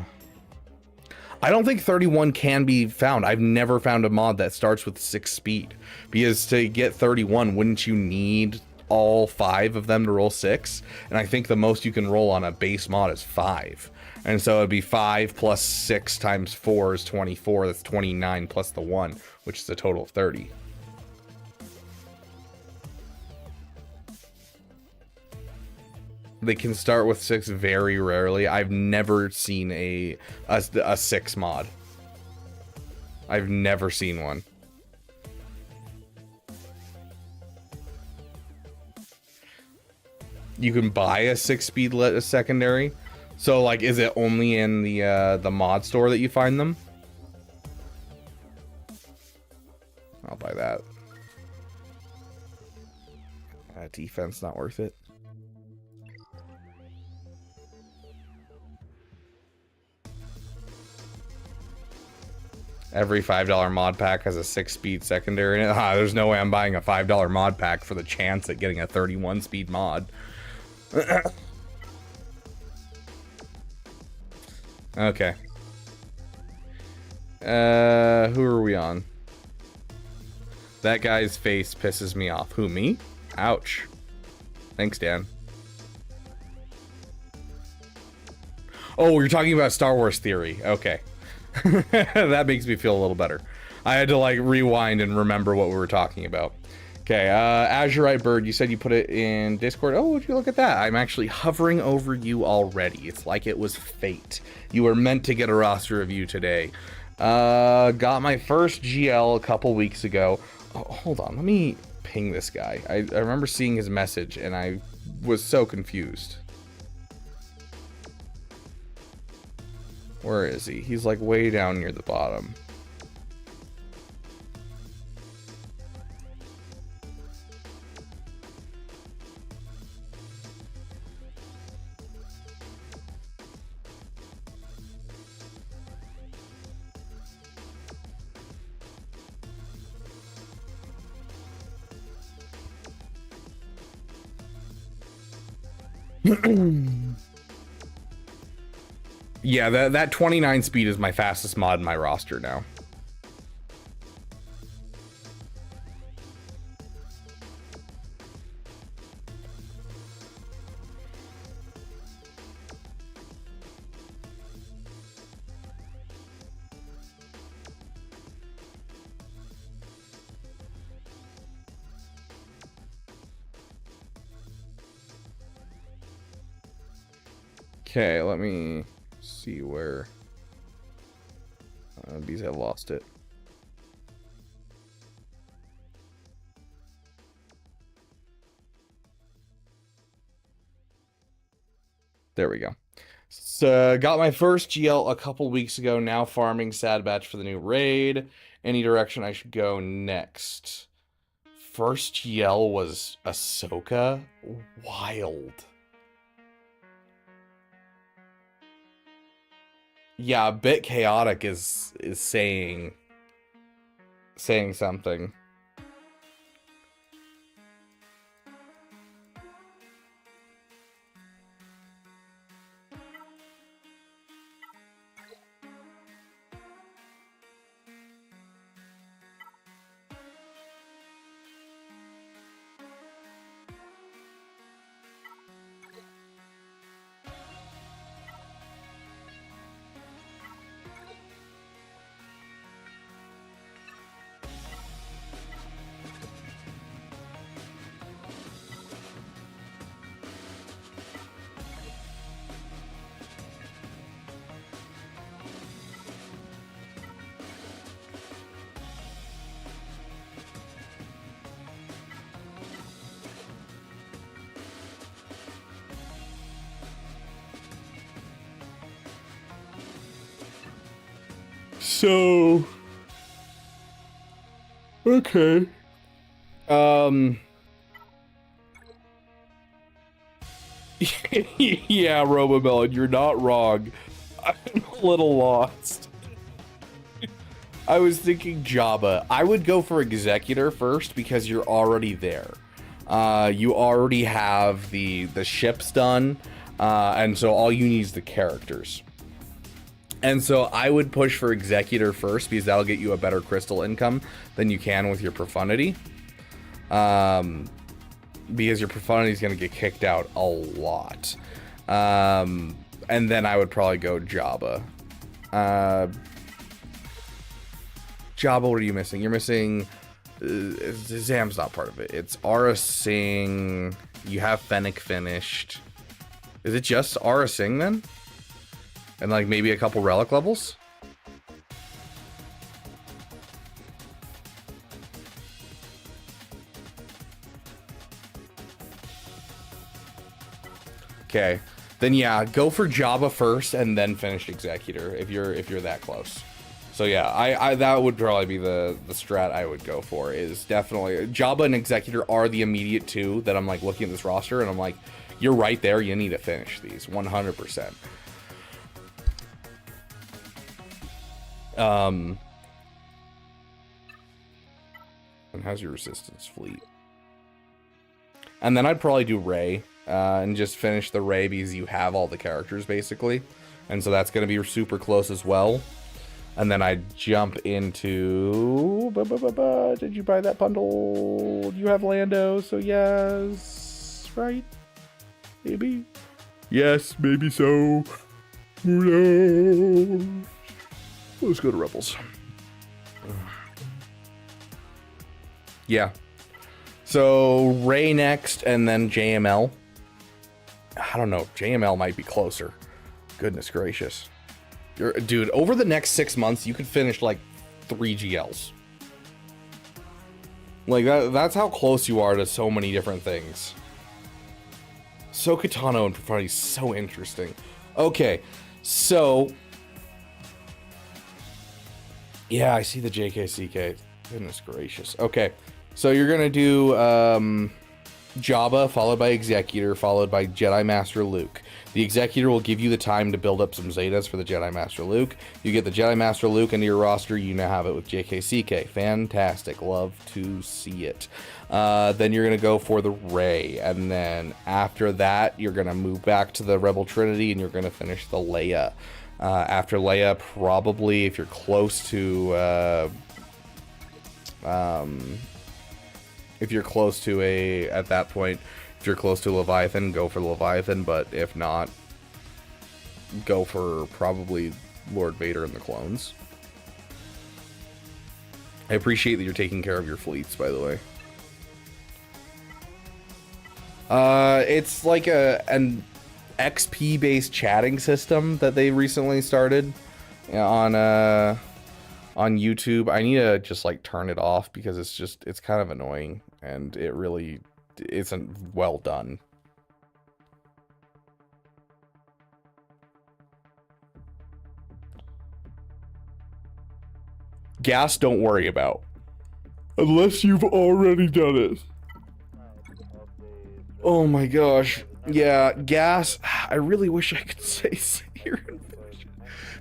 don't think 31 can be found. I've never found a mod that starts with 6 speed, because to get 31, wouldn't you need all 5 of them to roll 6? And I think the most you can roll on a base mod is 5, and so it'd be 5 plus 6 times 4 is 24. That's 29 plus the 1, which is a total of 30. They can start with 6 very rarely. I've never seen a 6 mod. I've never seen one. You can buy a 6 speed secondary. So like, is it only in the mod store that you find them? I'll buy that. Defense not worth it. Every $5 mod pack has a 6 speed secondary in it. There's no way I'm buying a $5 mod pack for the chance at getting a 31 speed mod. Okay. Who are we on? That guy's face pisses me off. Who, me? Ouch. Thanks, Dan. Oh, you're talking about Star Wars Theory. Okay. That makes me feel a little better. I had to like rewind and remember what we were talking about. Okay, Azurite Bird, you said you put it in Discord. Oh, would you look at that? I'm actually hovering over you already. It's like it was fate. You were meant to get a roster review today. Got my first GL a couple weeks ago. Oh, hold on, let me ping this guy. I remember seeing his message and I was so confused. Where is he? He's like way down near the bottom. Yeah, that 29 speed is my fastest mod in my roster now. Okay, let me see where because I lost it. There we go. So got my first GL a couple weeks ago. Now farming Sad Batch for the new raid. Any direction I should go next? First GL was Ahsoka. Wild. Yeah, a bit chaotic is saying something. So okay. Yeah, Robomelon, you're not wrong. I'm a little lost. I was thinking Jabba. I would go for Executor first because you're already there. You already have the ships done, and so all you need is the characters. And so I would push for Executor first because that'll get you a better crystal income than you can with your Profundity. Because your Profundity is going to get kicked out a lot. And then I would probably go Jabba. Jabba, what are you missing? You're missing... Zam's not part of it. It's Aura Singh. You have Fennec finished. Is it just Aura Singh then? And like maybe a couple relic levels? Okay. Then yeah, go for Jabba first and then finish Executor if you're that close. So yeah, I that would probably be the strat I would go for, is definitely Jabba and Executor are the immediate two that I'm like looking at this roster and I'm like, you're right there, you need to finish these 100%. And how's your resistance fleet? And then I'd probably do Rey, and just finish the Rey because you have all the characters basically. And so that's going to be super close as well. And then I'd jump into... Did you buy that bundle? You have Lando, so yes, right? Maybe? Yes, maybe so. Who knows? Let's go to Rebels. Yeah. So, Rey next, and then JML. I don't know. JML might be closer. Goodness gracious. Dude, over the next 6 months, you could finish, like, 3 GLs. Like, that's how close you are to so many different things. So Kitano and Profundity is so interesting. Okay, so... Yeah, I see the JKCK. Goodness gracious. Okay, so you're gonna do Jabba, followed by Executor, followed by Jedi Master Luke. The Executor will give you the time to build up some Zetas for the Jedi Master Luke. You get the Jedi Master Luke into your roster, you now have it with JKCK. Fantastic. Love to see it. Then you're going to go for the Rey, and then after that, you're going to move back to the Rebel Trinity, and you're going to finish the Leia. After Leia, probably, if you're close to... if you're close to at that point, if you're close to Leviathan, go for Leviathan, but if not, go for probably Lord Vader and the clones. I appreciate that you're taking care of your fleets, by the way. It's like an XP-based chatting system that they recently started on YouTube. I need to just like turn it off because it's kind of annoying and it really isn't well done. Gas, don't worry about. Unless you've already done it. Oh my gosh. Yeah, gas. I really wish I could say here and finish it.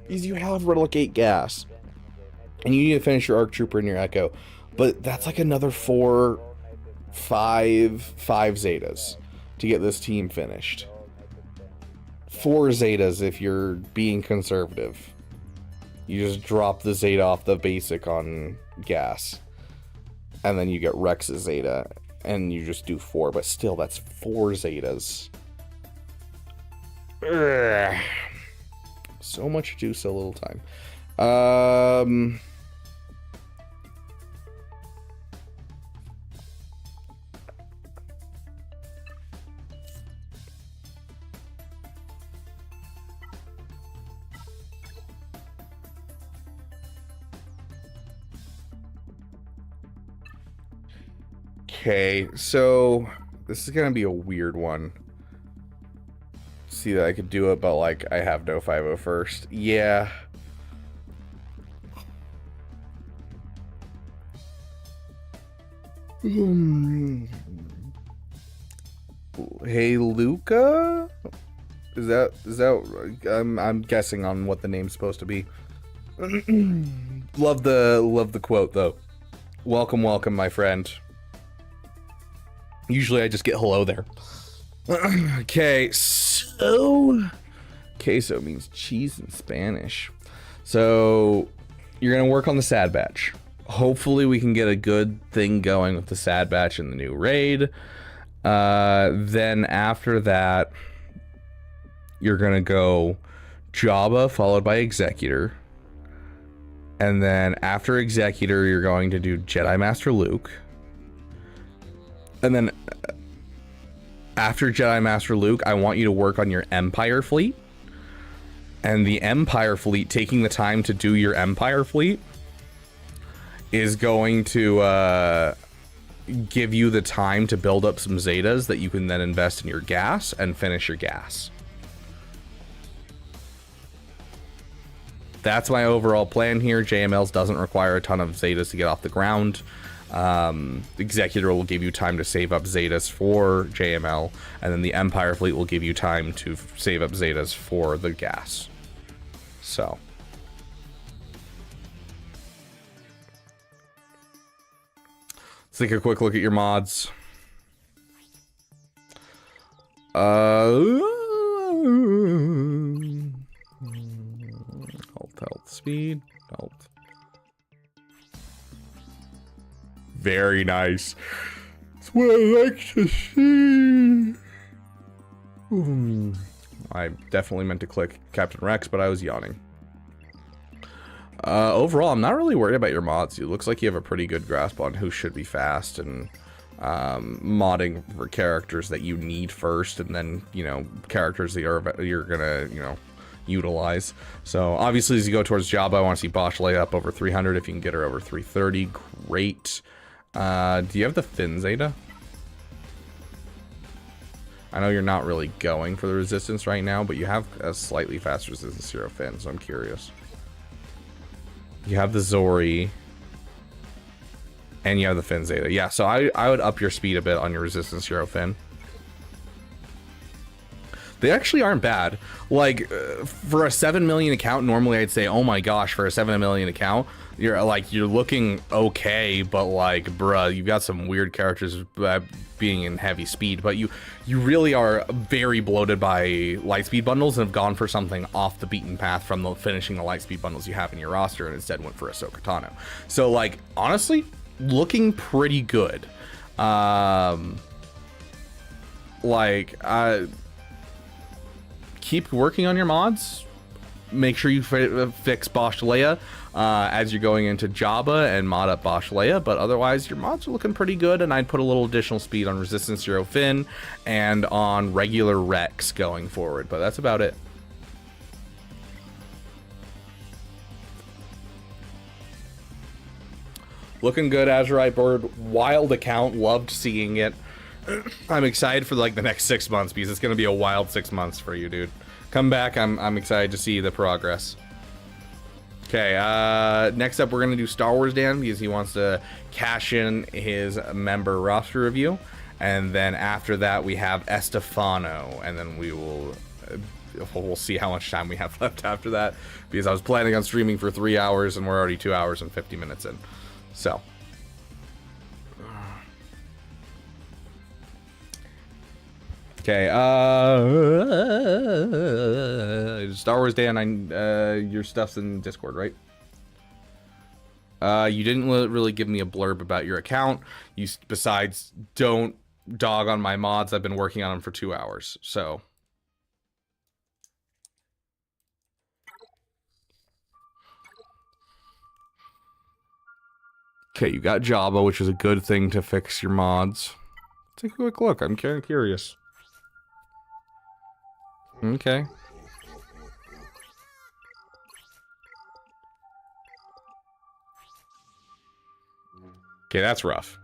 Because you have Relicate gas. And you need to finish your ARC Trooper and your Echo. But that's like another 5 Zetas to get this team finished. 4 Zetas if you're being conservative. You just drop the Zeta off the basic on gas. And then you get Rex's Zeta. And you just do 4. But still, that's 4 Zetas. Ugh. So much to do, so little time. Okay, so this is gonna be a weird one. See that I could do it, but like I have no 501st. Yeah. Hey, Luca? Is that I'm guessing on what the name's supposed to be. Love the quote though. Welcome, welcome, my friend. Usually I just get hello there. Okay, so queso means cheese in Spanish. So you're gonna work on the sad batch. Hopefully we can get a good thing going with the sad batch in the new raid. Then after that, you're gonna go Jabba followed by Executor. And then after Executor, you're going to do Jedi Master Luke. And then after Jedi Master Luke, I want you to work on your Empire fleet. And the Empire fleet, taking the time to do your Empire fleet, is going to give you the time to build up some Zetas that you can then invest in your gas and finish your gas. That's my overall plan here. JMLs doesn't require a ton of Zetas to get off the ground. Executor will give you time to save up Zetas for JML, and then the Empire fleet will give you time to save up Zetas for the gas. So let's take a quick look at your mods. Health, speed, health. Very nice. That's what I like to see. I definitely meant to click Captain Rex, but I was yawning. Overall, I'm not really worried about your mods. It looks like you have a pretty good grasp on who should be fast and modding for characters that you need first, and then, you know, characters that you're gonna, you know, utilize. So obviously as you go towards Jabba, I want to see Bosch lay up over 300. If you can get her over 330, great. Do you have the Finn Zeta? I know you're not really going for the resistance right now, but you have a slightly faster resistance 0 Finn, so I'm curious. You have the Zori, and you have the Finn Zeta. Yeah, so I would up your speed a bit on your resistance 0 Finn. They actually aren't bad. Like, for a 7 million account, normally I'd say, oh my gosh, for a 7 million account, you're looking okay, but like, bruh, you've got some weird characters being in heavy speed, but you really are very bloated by lightspeed bundles and have gone for something off the beaten path from finishing the lightspeed bundles you have in your roster, and instead went for Ahsoka Tano. So like, honestly, looking pretty good. Keep working on your mods. Make sure you fix Bosch Leia as you're going into Jabba, and mod up Bosch Leia, but otherwise your mods are looking pretty good, and I'd put a little additional speed on Resistance 0 Finn and on regular Rex going forward, but that's about it. Looking good, Azurite Bird. Wild account, loved seeing it. I'm excited for like the next 6 months, because it's gonna be a wild 6 months for you, dude. Come back. I'm excited to see the progress. Okay, next up we're gonna do Star Wars Dan, because he wants to cash in his member roster review, and then after that we have Estefano, and then we'll see how much time we have left after that, because I was planning on streaming for 3 hours and we're already 2 hours and 50 minutes in. So okay, Star Wars Dan, your stuff's in Discord, right? You didn't really give me a blurb about your account. Besides, don't dog on my mods. I've been working on them for 2 hours, so. Okay, you got Jabba, which is a good thing to fix your mods. Take a quick look. I'm kind of curious. Okay. Okay, that's rough.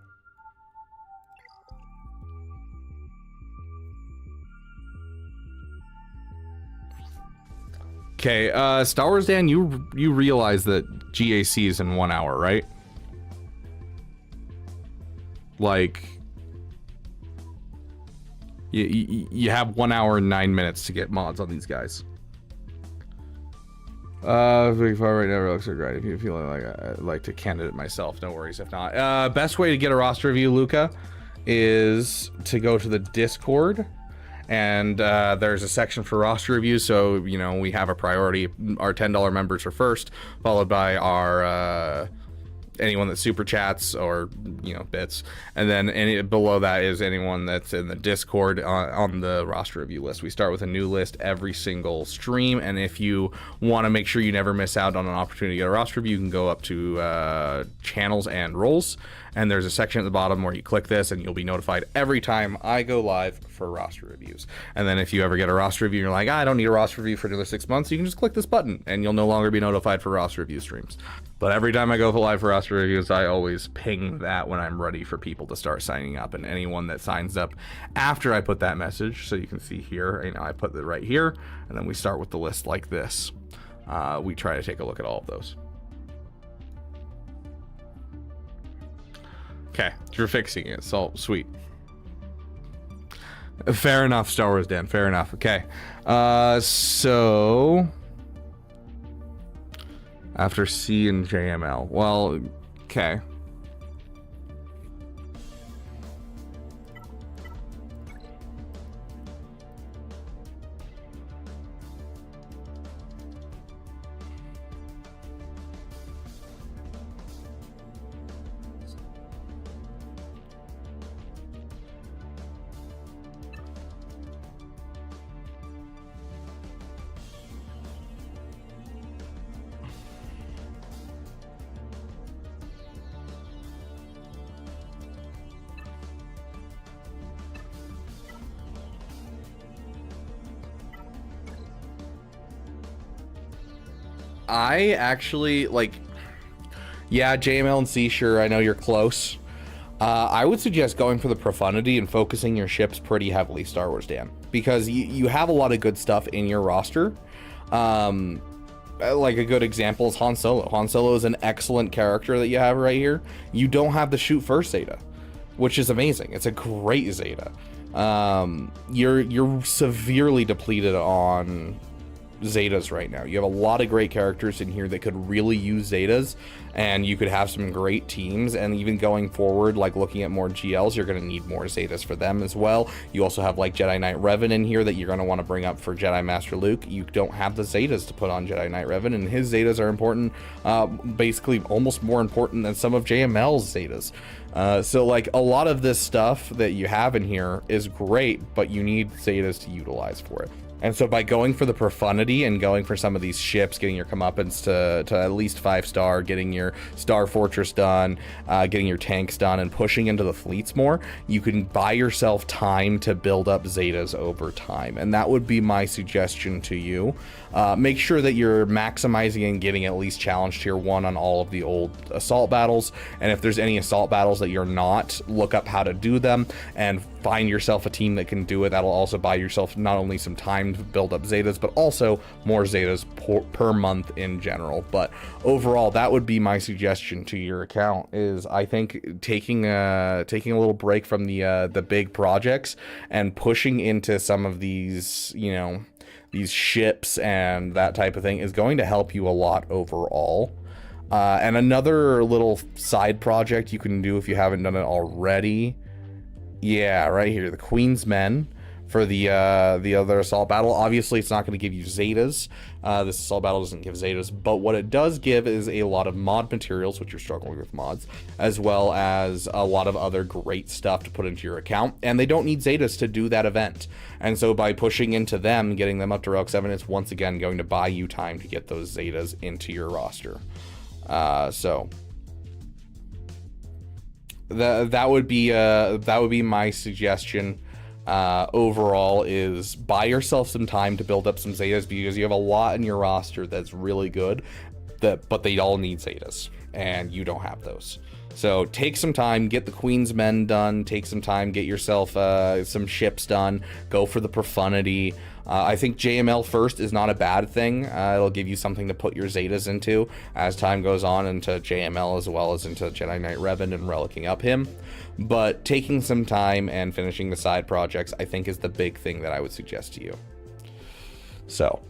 Okay, Star Wars Dan, you realize that GAC is in 1 hour, right? like you have 1 hour and 9 minutes to get mods on these guys. Big Far right never looks so great. If you feel like I'd like to candidate myself, no worries if not. Best way to get a roster review, Luca, is to go to the Discord, and there's a section for roster reviews. So you know we have a priority. Our $10 members are first, followed by our anyone that super chats or you know bits, and then below that is anyone that's in the Discord on the roster review list. We start with a new list every single stream, and if you want to make sure you never miss out on an opportunity to get a roster review, you can go up to channels and roles, and there's a section at the bottom where you click this and you'll be notified every time I go live for roster reviews. And then if you ever get a roster review and you're like, I don't need a roster review for another 6 months, you can just click this button and you'll no longer be notified for roster review streams. But every time I go live for roster reviews, I always ping that when I'm ready for people to start signing up. And anyone that signs up after I put that message, so you can see here, you know, I put it right here, and then we start with the list like this. We try to take a look at all of those. Okay, you're fixing it, so sweet. Fair enough, Star Wars Dan, fair enough. Okay, so after C and JML, well, okay. I actually like, yeah, JML and C, sure, I know you're close. I would suggest going for the profundity and focusing your ships pretty heavily, Star Wars Dan, because you have a lot of good stuff in your roster. Like a good example is Han Solo. Han Solo is an excellent character that you have right here. You don't have the shoot first Zeta, which is amazing. It's a great Zeta. You're severely depleted on Zetas right now. You have a lot of great characters in here that could really use Zetas, and you could have some great teams. And even going forward, like looking at more GLs, you're going to need more Zetas for them as well. You also have like Jedi Knight Revan in here that you're going to want to bring up for Jedi Master Luke. You don't have the Zetas to put on Jedi Knight Revan, and his Zetas are important, basically almost more important than some of JML's Zetas. So like a lot of this stuff that you have in here is great, but you need Zetas to utilize for it. And so by going for the profundity and going for some of these ships, getting your comeuppance to at least 5-star, getting your Star Fortress done, getting your tanks done, and pushing into the fleets more, you can buy yourself time to build up Zetas over time. And that would be my suggestion to you. Make sure that you're maximizing and getting at least challenge tier 1 on all of the old assault battles. And if there's any assault battles that you're not, look up how to do them and find yourself a team that can do it. That'll also buy yourself not only some time to build up Zetas, but also more Zetas per month in general. But overall, that would be my suggestion to your account, is I think taking a little break from the big projects and pushing into some of these, you know, these ships and that type of thing is going to help you a lot overall. And another little side project you can do if you haven't done it already, yeah, right here, the Queen's Men for the other assault battle. Obviously, it's not going to give you Zetas. This assault battle doesn't give Zetas, but what it does give is a lot of mod materials, which you're struggling with mods, as well as a lot of other great stuff to put into your account, and they don't need Zetas to do that event. And so by pushing into them, getting them up to Relic 7, it's once again going to buy you time to get those Zetas into your roster. So that would be my suggestion. Overall, is buy yourself some time to build up some Zetas, because you have a lot in your roster that's really good, but they all need Zetas, and you don't have those. So take some time, get the Queen's Men done, take some time, get yourself some ships done, go for the profundity. I think JML first is not a bad thing. It'll give you something to put your Zetas into as time goes on into JML as well as into Jedi Knight Revan and relicking up him. But taking some time and finishing the side projects, I think, is the big thing that I would suggest to you. So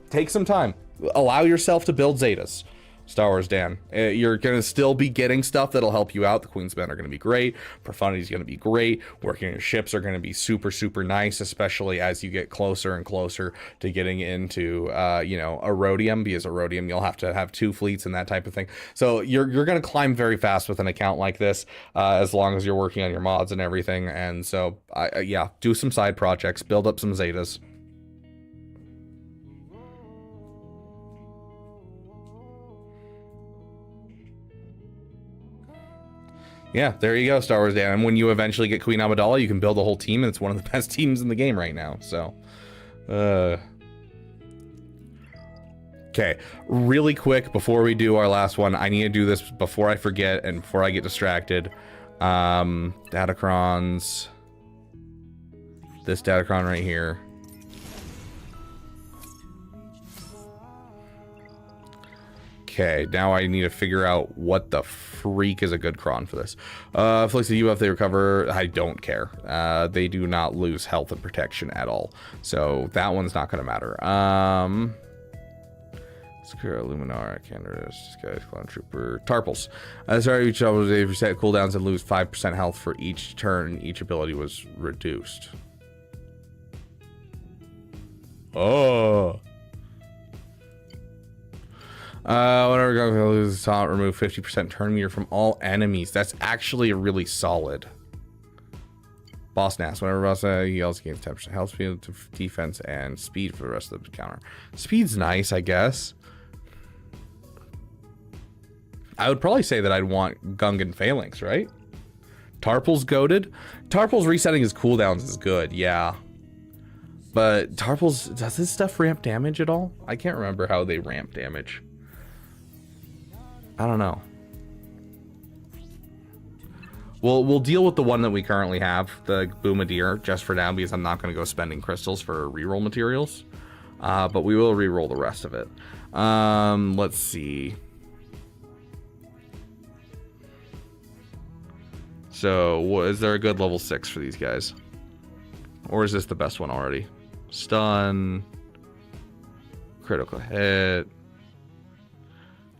take some time. Allow yourself to build Zetas. Star Wars Dan, you're going to still be getting stuff that'll help you out. The Queen's Men are going to be great. Profundity is going to be great. Working on your ships are going to be super, super nice, especially as you get closer and closer to getting into, Erodium, because Erodium, you'll have to have 2 fleets and that type of thing. So you're going to climb very fast with an account like this, as long as you're working on your mods and everything. And so, yeah, do some side projects, build up some Zetas. Yeah, there you go, Star Wars Dan. And when you eventually get Queen Amidala, you can build a whole team, and it's one of the best teams in the game right now. So, okay, really quick before we do our last one, I need to do this before I forget and before I get distracted. Datacrons. This Datacron right here. Okay, now I need to figure out what the freak is a good cron for this. Flicks the UF they recover, I don't care. They do not lose health and protection at all. So that one's not going to matter. Secure Luminar, Candaris, Disguise, Clone Trooper, Tarpals. Sorry, each level they reset cooldowns and lose 5% health for each turn. Each ability was reduced. Oh. Whenever going to lose a taunt, remove 50% turn meter from all enemies. That's actually really solid. Boss Nass. Whenever boss he also gains 10% health, speed, defense, and speed for the rest of the counter. Speed's nice, I guess. I would probably say that I'd want Gungan Phalanx, right? Tarpal's goated. Tarpal's resetting his cooldowns is good, yeah. But Tarpal's, does this stuff ramp damage at all? I can't remember how they ramp damage. I don't know. We'll deal with the one that we currently have, the Boomadir, just for now, because I'm not going to go spending crystals for reroll materials. But we will reroll the rest of it. Let's see. So, is there a good level 6 for these guys? Or is this the best one already? Stun. Critical hit.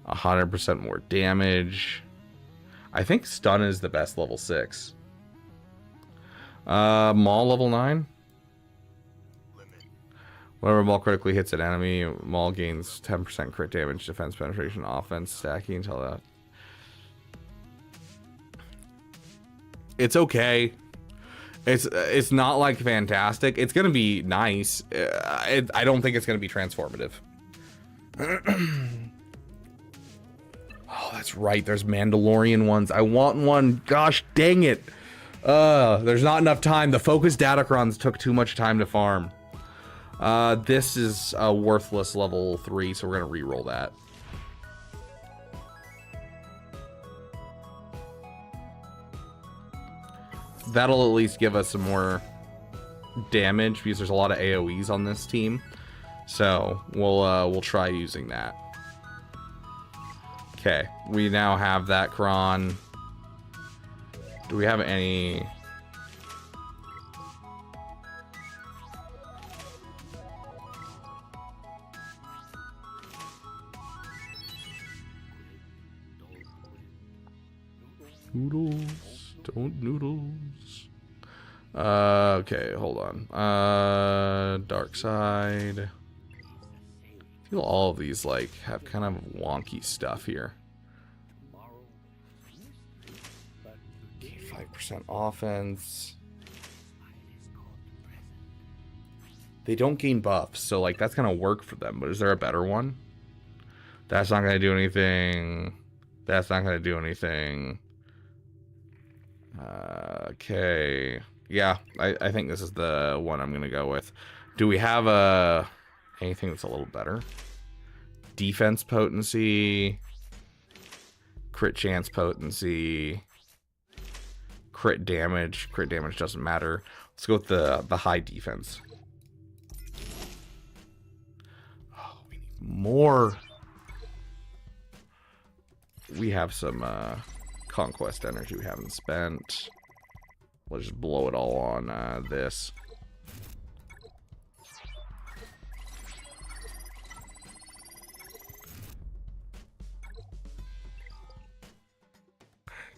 100% more damage. I think stun is the best level 6. Maul level 9. Whenever Maul critically hits an enemy, Maul gains 10% crit damage, defense, penetration, offense, stacking until that. It's okay. It's not like fantastic. It's gonna be nice. I don't think it's gonna be transformative. Oh, that's right. There's Mandalorian ones. I want one. Gosh dang it. There's not enough time. The focus Datacrons took too much time to farm. This is a worthless level 3, so we're gonna re-roll that. That'll at least give us some more damage because there's a lot of AoEs on this team. So we'll try using that. Okay, we now have that cron. Do we have any? Noodles, don't noodles. Okay, hold on. Dark side. I feel all of these like have kind of wonky stuff here. Okay, 5% offense. They don't gain buffs, so like that's gonna work for them. But is there a better one? That's not gonna do anything. That's not gonna do anything. Okay. Yeah, I think this is the one I'm gonna go with. Do we have anything that's a little better? Defense potency, crit chance, potency, crit damage. Crit damage doesn't matter. Let's go with the high defense. Oh, we need more. We have some conquest energy we haven't spent. Let's just blow it all on this.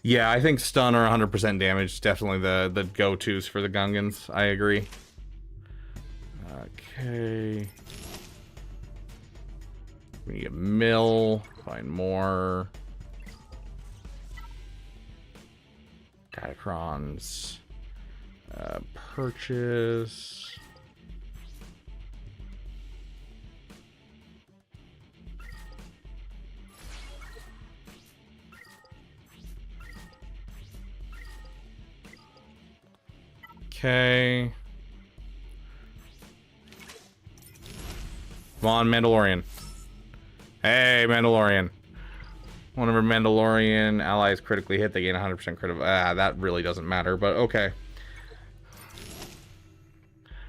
Yeah, I think stun or 100% damage is definitely the go-tos for the Gungans. I agree. Okay. We need a mill. Find more. Catacrons. Purchase. Okay. Come on, Mandalorian. Hey, Mandalorian. One of our Mandalorian allies critically hit, they gain 100% crit. That really doesn't matter, but okay.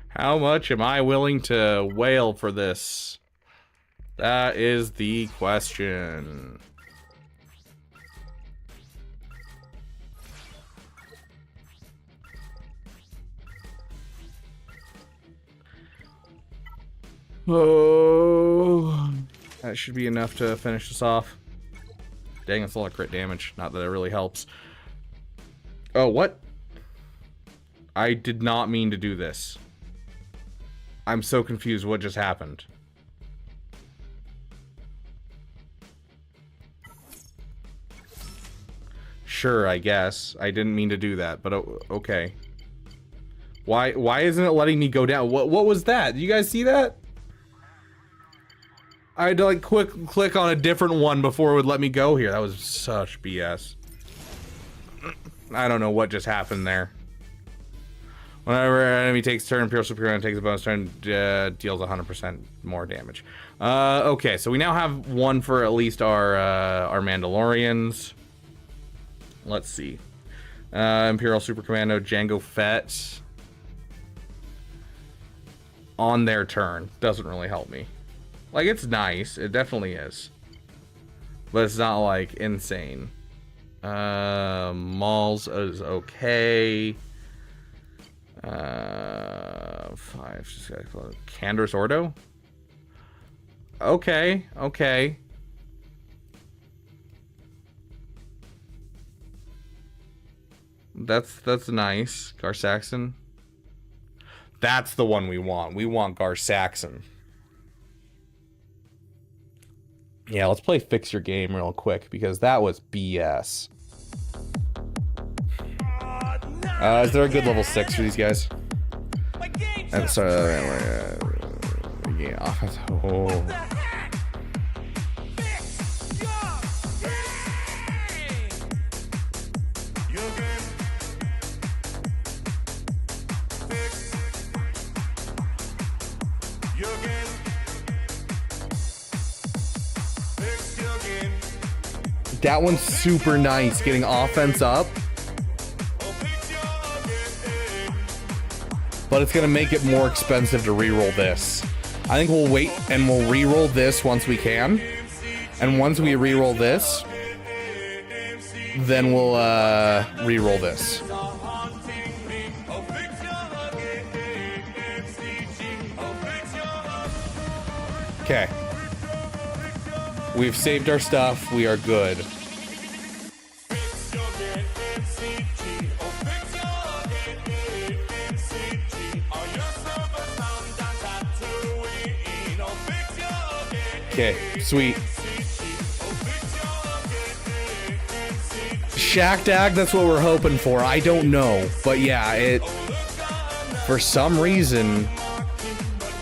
How much am I willing to whale for this? That is the question. Oh, that should be enough to finish this off. Dang, it's a lot of crit damage. Not that it really helps. Oh, what? I did not mean to do this. I'm so confused. What just happened? Sure, I guess. I didn't mean to do that, but okay. Why isn't it letting me go down? What was that? Did you guys see that? I had to like click on a different one before it would let me go here. That was such BS. I don't know what just happened there. Whenever an enemy takes turn, Imperial Superior takes a bonus turn, deals 100% more damage. Okay, so we now have one for at least our Mandalorians. Let's see. Imperial Super Commando, Jango Fett. On their turn. Doesn't really help me. Like, it's nice. It definitely is. But it's not, like, insane. Mauls is okay. 5. Just gotta close. Canderous Ordo? Okay. Okay. That's nice. Gar Saxon. That's the one we want. We want Gar Saxon. Yeah, let's play Fix Your Game real quick because that was BS. Is there a good level 6 for these guys? I'm sorry. Yeah. Oh. That one's super nice, getting offense up. But it's gonna make it more expensive to reroll this. I think we'll wait and we'll reroll this once we can. And once we reroll this, then we'll reroll this. Okay. We've saved our stuff. We are good. Okay, sweet. Shack Dag, that's what we're hoping for. I don't know. But yeah, for some reason,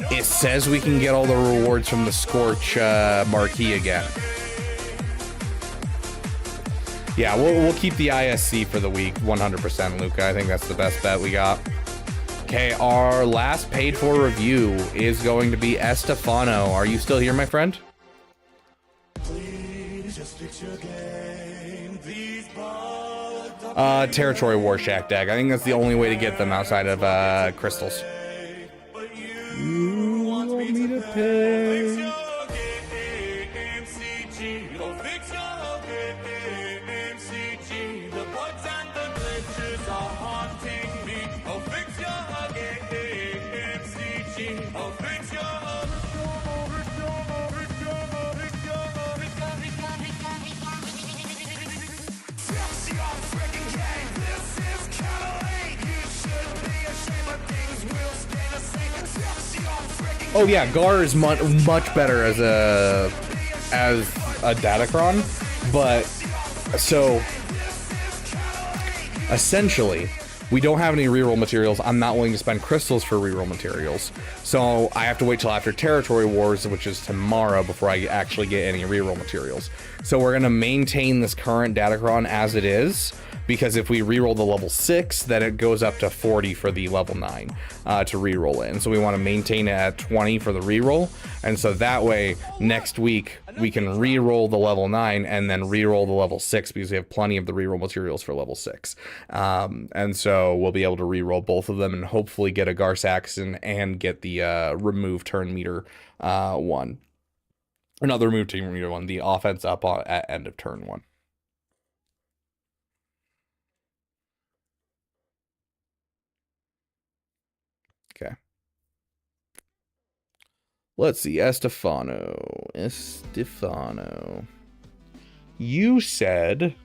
it says we can get all the rewards from the Scorch marquee again. Yeah, we'll keep the ISC for the week, 100%, Luca. I think that's the best bet we got. Okay, our last paid for review is going to be Estefano. Are you still here, my friend? Please just fix your game. Territory War Shack deck. I think that's the only way to get them outside of crystals. You want me to pay? Oh yeah, Gar is much better as a Datacron, but so essentially we don't have any reroll materials. I'm not willing to spend crystals for reroll materials, so I have to wait till after Territory Wars, which is tomorrow, before I actually get any reroll materials. So we're gonna maintain this current Datacron as it is, because if we reroll the level 6, then it goes up to 40 for the level 9 to reroll it. And so we want to maintain it at 20 for the reroll. And so that way, next week, we can reroll the level 9 and then reroll the level 6, because we have plenty of the reroll materials for level 6. And so we'll be able to reroll both of them and hopefully get a Gar Saxon and get the remove turn meter one. Or not the remove turn meter one, the offense up at end of turn 1. Okay. Let's see. Estefano. You said,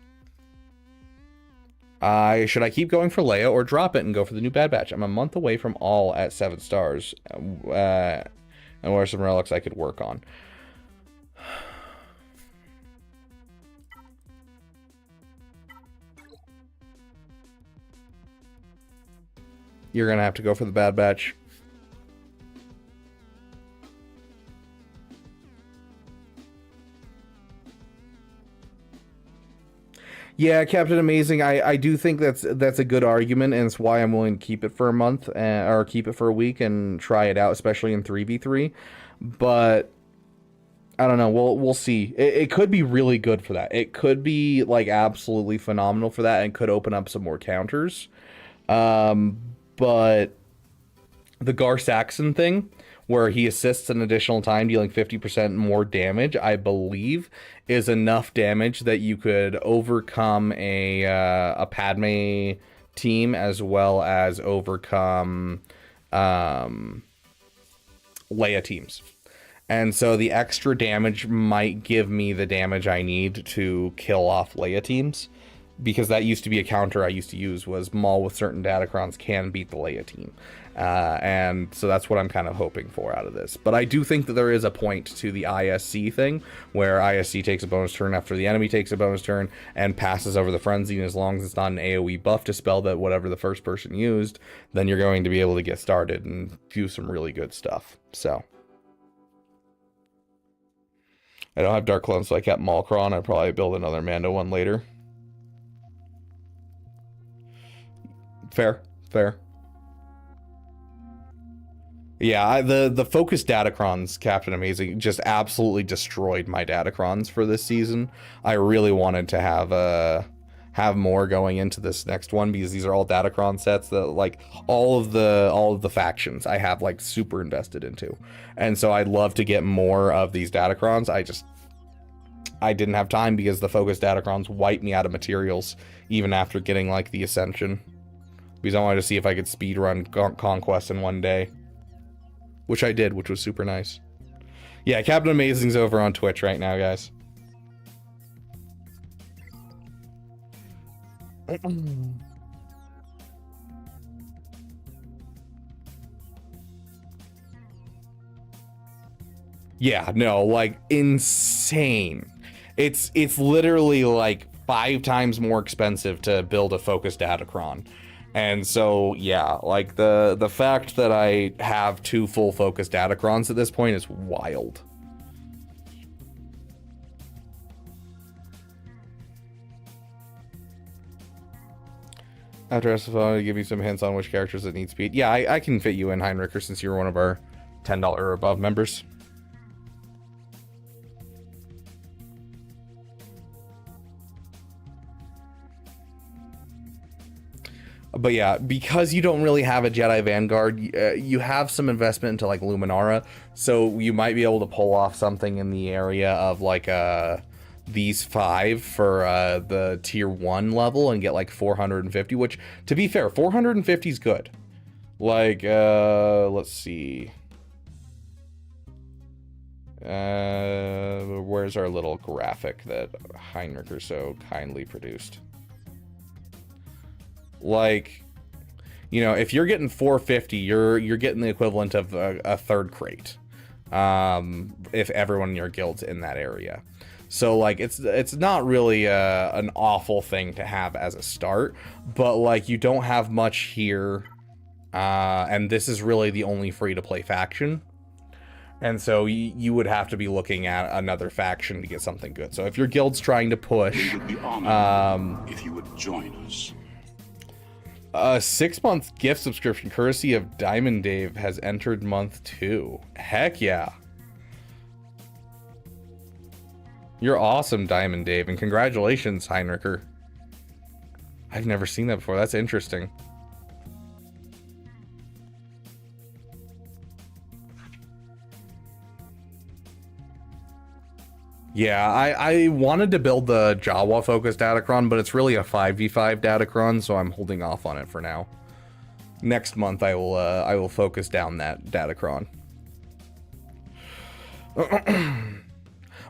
should I keep going for Leia or drop it and go for the new Bad Batch? I'm a month away from all at 7 stars. And what are some relics I could work on? You're going to have to go for the Bad Batch. Yeah, Captain Amazing, I do think that's a good argument, and it's why I'm willing to keep it for a month, or keep it for a week and try it out, especially in 3v3. But I don't know, we'll see. It could be really good for that. It could be like absolutely phenomenal for that and could open up some more counters. But the Gar Saxon thing, where he assists an additional time, dealing 50% more damage, I believe, is enough damage that you could overcome a Padme team, as well as overcome Leia teams. And so the extra damage might give me the damage I need to kill off Leia teams, because that used to be a counter I used to use, was Maul with certain Datacrons can beat the Leia team. And so that's what I'm kind of hoping for out of this. But I do think that there is a point to the ISC thing, where ISC takes a bonus turn after the enemy takes a bonus turn and passes over the frenzy, and as long as it's not an AoE buff to spell that whatever the first person used, then you're going to be able to get started and do some really good stuff. So I don't have Dark Clone, so I kept Maulcron. I'd probably build another Mando one later. Fair. Yeah, the focused Datacrons, Captain Amazing, just absolutely destroyed my Datacrons for this season. I really wanted to have more going into this next one, because these are all Datacron sets that, like, all of the factions I have, like, super invested into. And so I'd love to get more of these Datacrons. I didn't have time, because the focused Datacrons wiped me out of materials even after getting, like, the Ascension. Because I wanted to see if I could speedrun Conquest in one day. Which I did, which was super nice. Yeah, Captain Amazing's over on Twitch right now, guys. Yeah, no, like, insane. It's literally like 5 times more expensive to build a focused Datacron. And so, yeah, like, the fact that I have 2 full focused Datacrons at this point is wild. After SFO, to give you some hints on which characters that need speed. Yeah, I can fit you in, Heinricher, since you're one of our $10 or above members. But yeah, because you don't really have a Jedi Vanguard, you have some investment into like Luminara, so you might be able to pull off something in the area of like these 5 for the tier 1 level and get like 450, which, to be fair, 450 is good. Like, let's see. Where's our little graphic that Heinricher so kindly produced? Like, you know, if you're getting 450, you're getting the equivalent of a third crate, if everyone in your guild's in that area. So like it's not really an awful thing to have as a start, but like you don't have much here, and this is really the only free to play faction. And so you would have to be looking at another faction to get something good. So if your guild's trying to push, We would be honored if you would join us. a 6-month gift subscription courtesy of Diamond Dave has entered month 2. Heck yeah. You're awesome, Diamond Dave, and congratulations, Heinricher. I've never seen that before. That's interesting. Yeah, I wanted to build the Jawa-focused Datacron, but it's really a 5v5 Datacron, so I'm holding off on it for now. Next month, I will focus down that Datacron.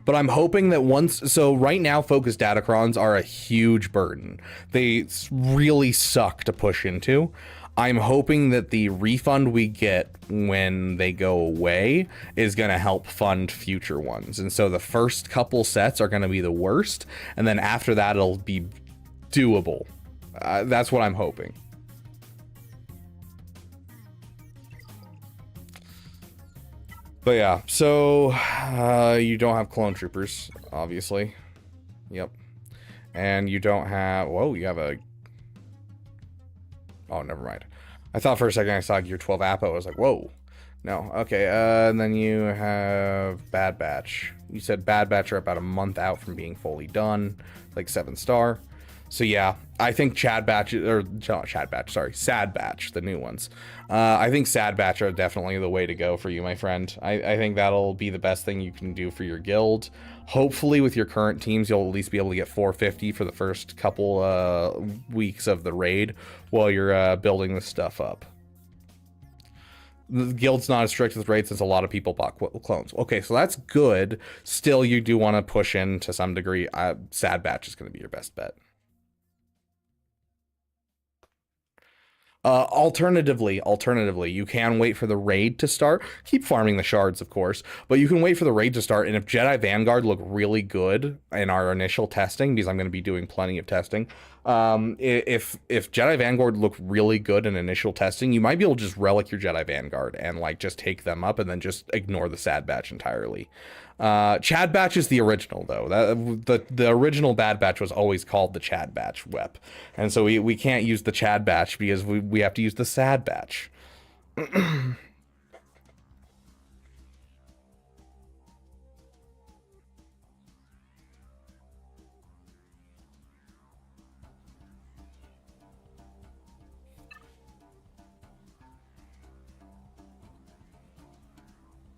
But I'm hoping that once... So right now, focused Datacrons are a huge burden. They really suck to push into. I'm hoping that the refund we get when they go away is going to help fund future ones. And so the first couple sets are going to be the worst. And then after that, it'll be doable. That's what I'm hoping. But yeah, so you don't have clone troopers, obviously. Yep. And you don't have... Whoa, you have a... Oh, never mind. I thought for a second I saw Gear 12 Apo. I was like, whoa. No, okay. And then you have Bad Batch. You said Bad Batch are about a month out from being fully done, like 7-star. So yeah, I think Sad Batch, the new ones. I think Sad Batch are definitely the way to go for you, my friend. I think that'll be the best thing you can do for your guild. Hopefully with your current teams, you'll at least be able to get 450 for the first couple weeks of the raid while you're building this stuff up. The guild's not as strict with raids since a lot of people bought clones. Okay, so that's good. Still, you do want to push in to some degree. Sad Batch is going to be your best bet. Alternatively, you can wait for the raid to start. Keep farming the shards, of course, but you can wait for the raid to start. And if Jedi Vanguard look really good in our initial testing, because I'm going to be doing plenty of testing, if Jedi Vanguard look really good in initial testing, you might be able to just relic your Jedi Vanguard and like just take them up and then just ignore the Sad Batch entirely. Chad Batch is the original, though. The original Bad Batch was always called the Chad Batch Wep, and so we can't use the Chad Batch because we have to use the Sad Batch.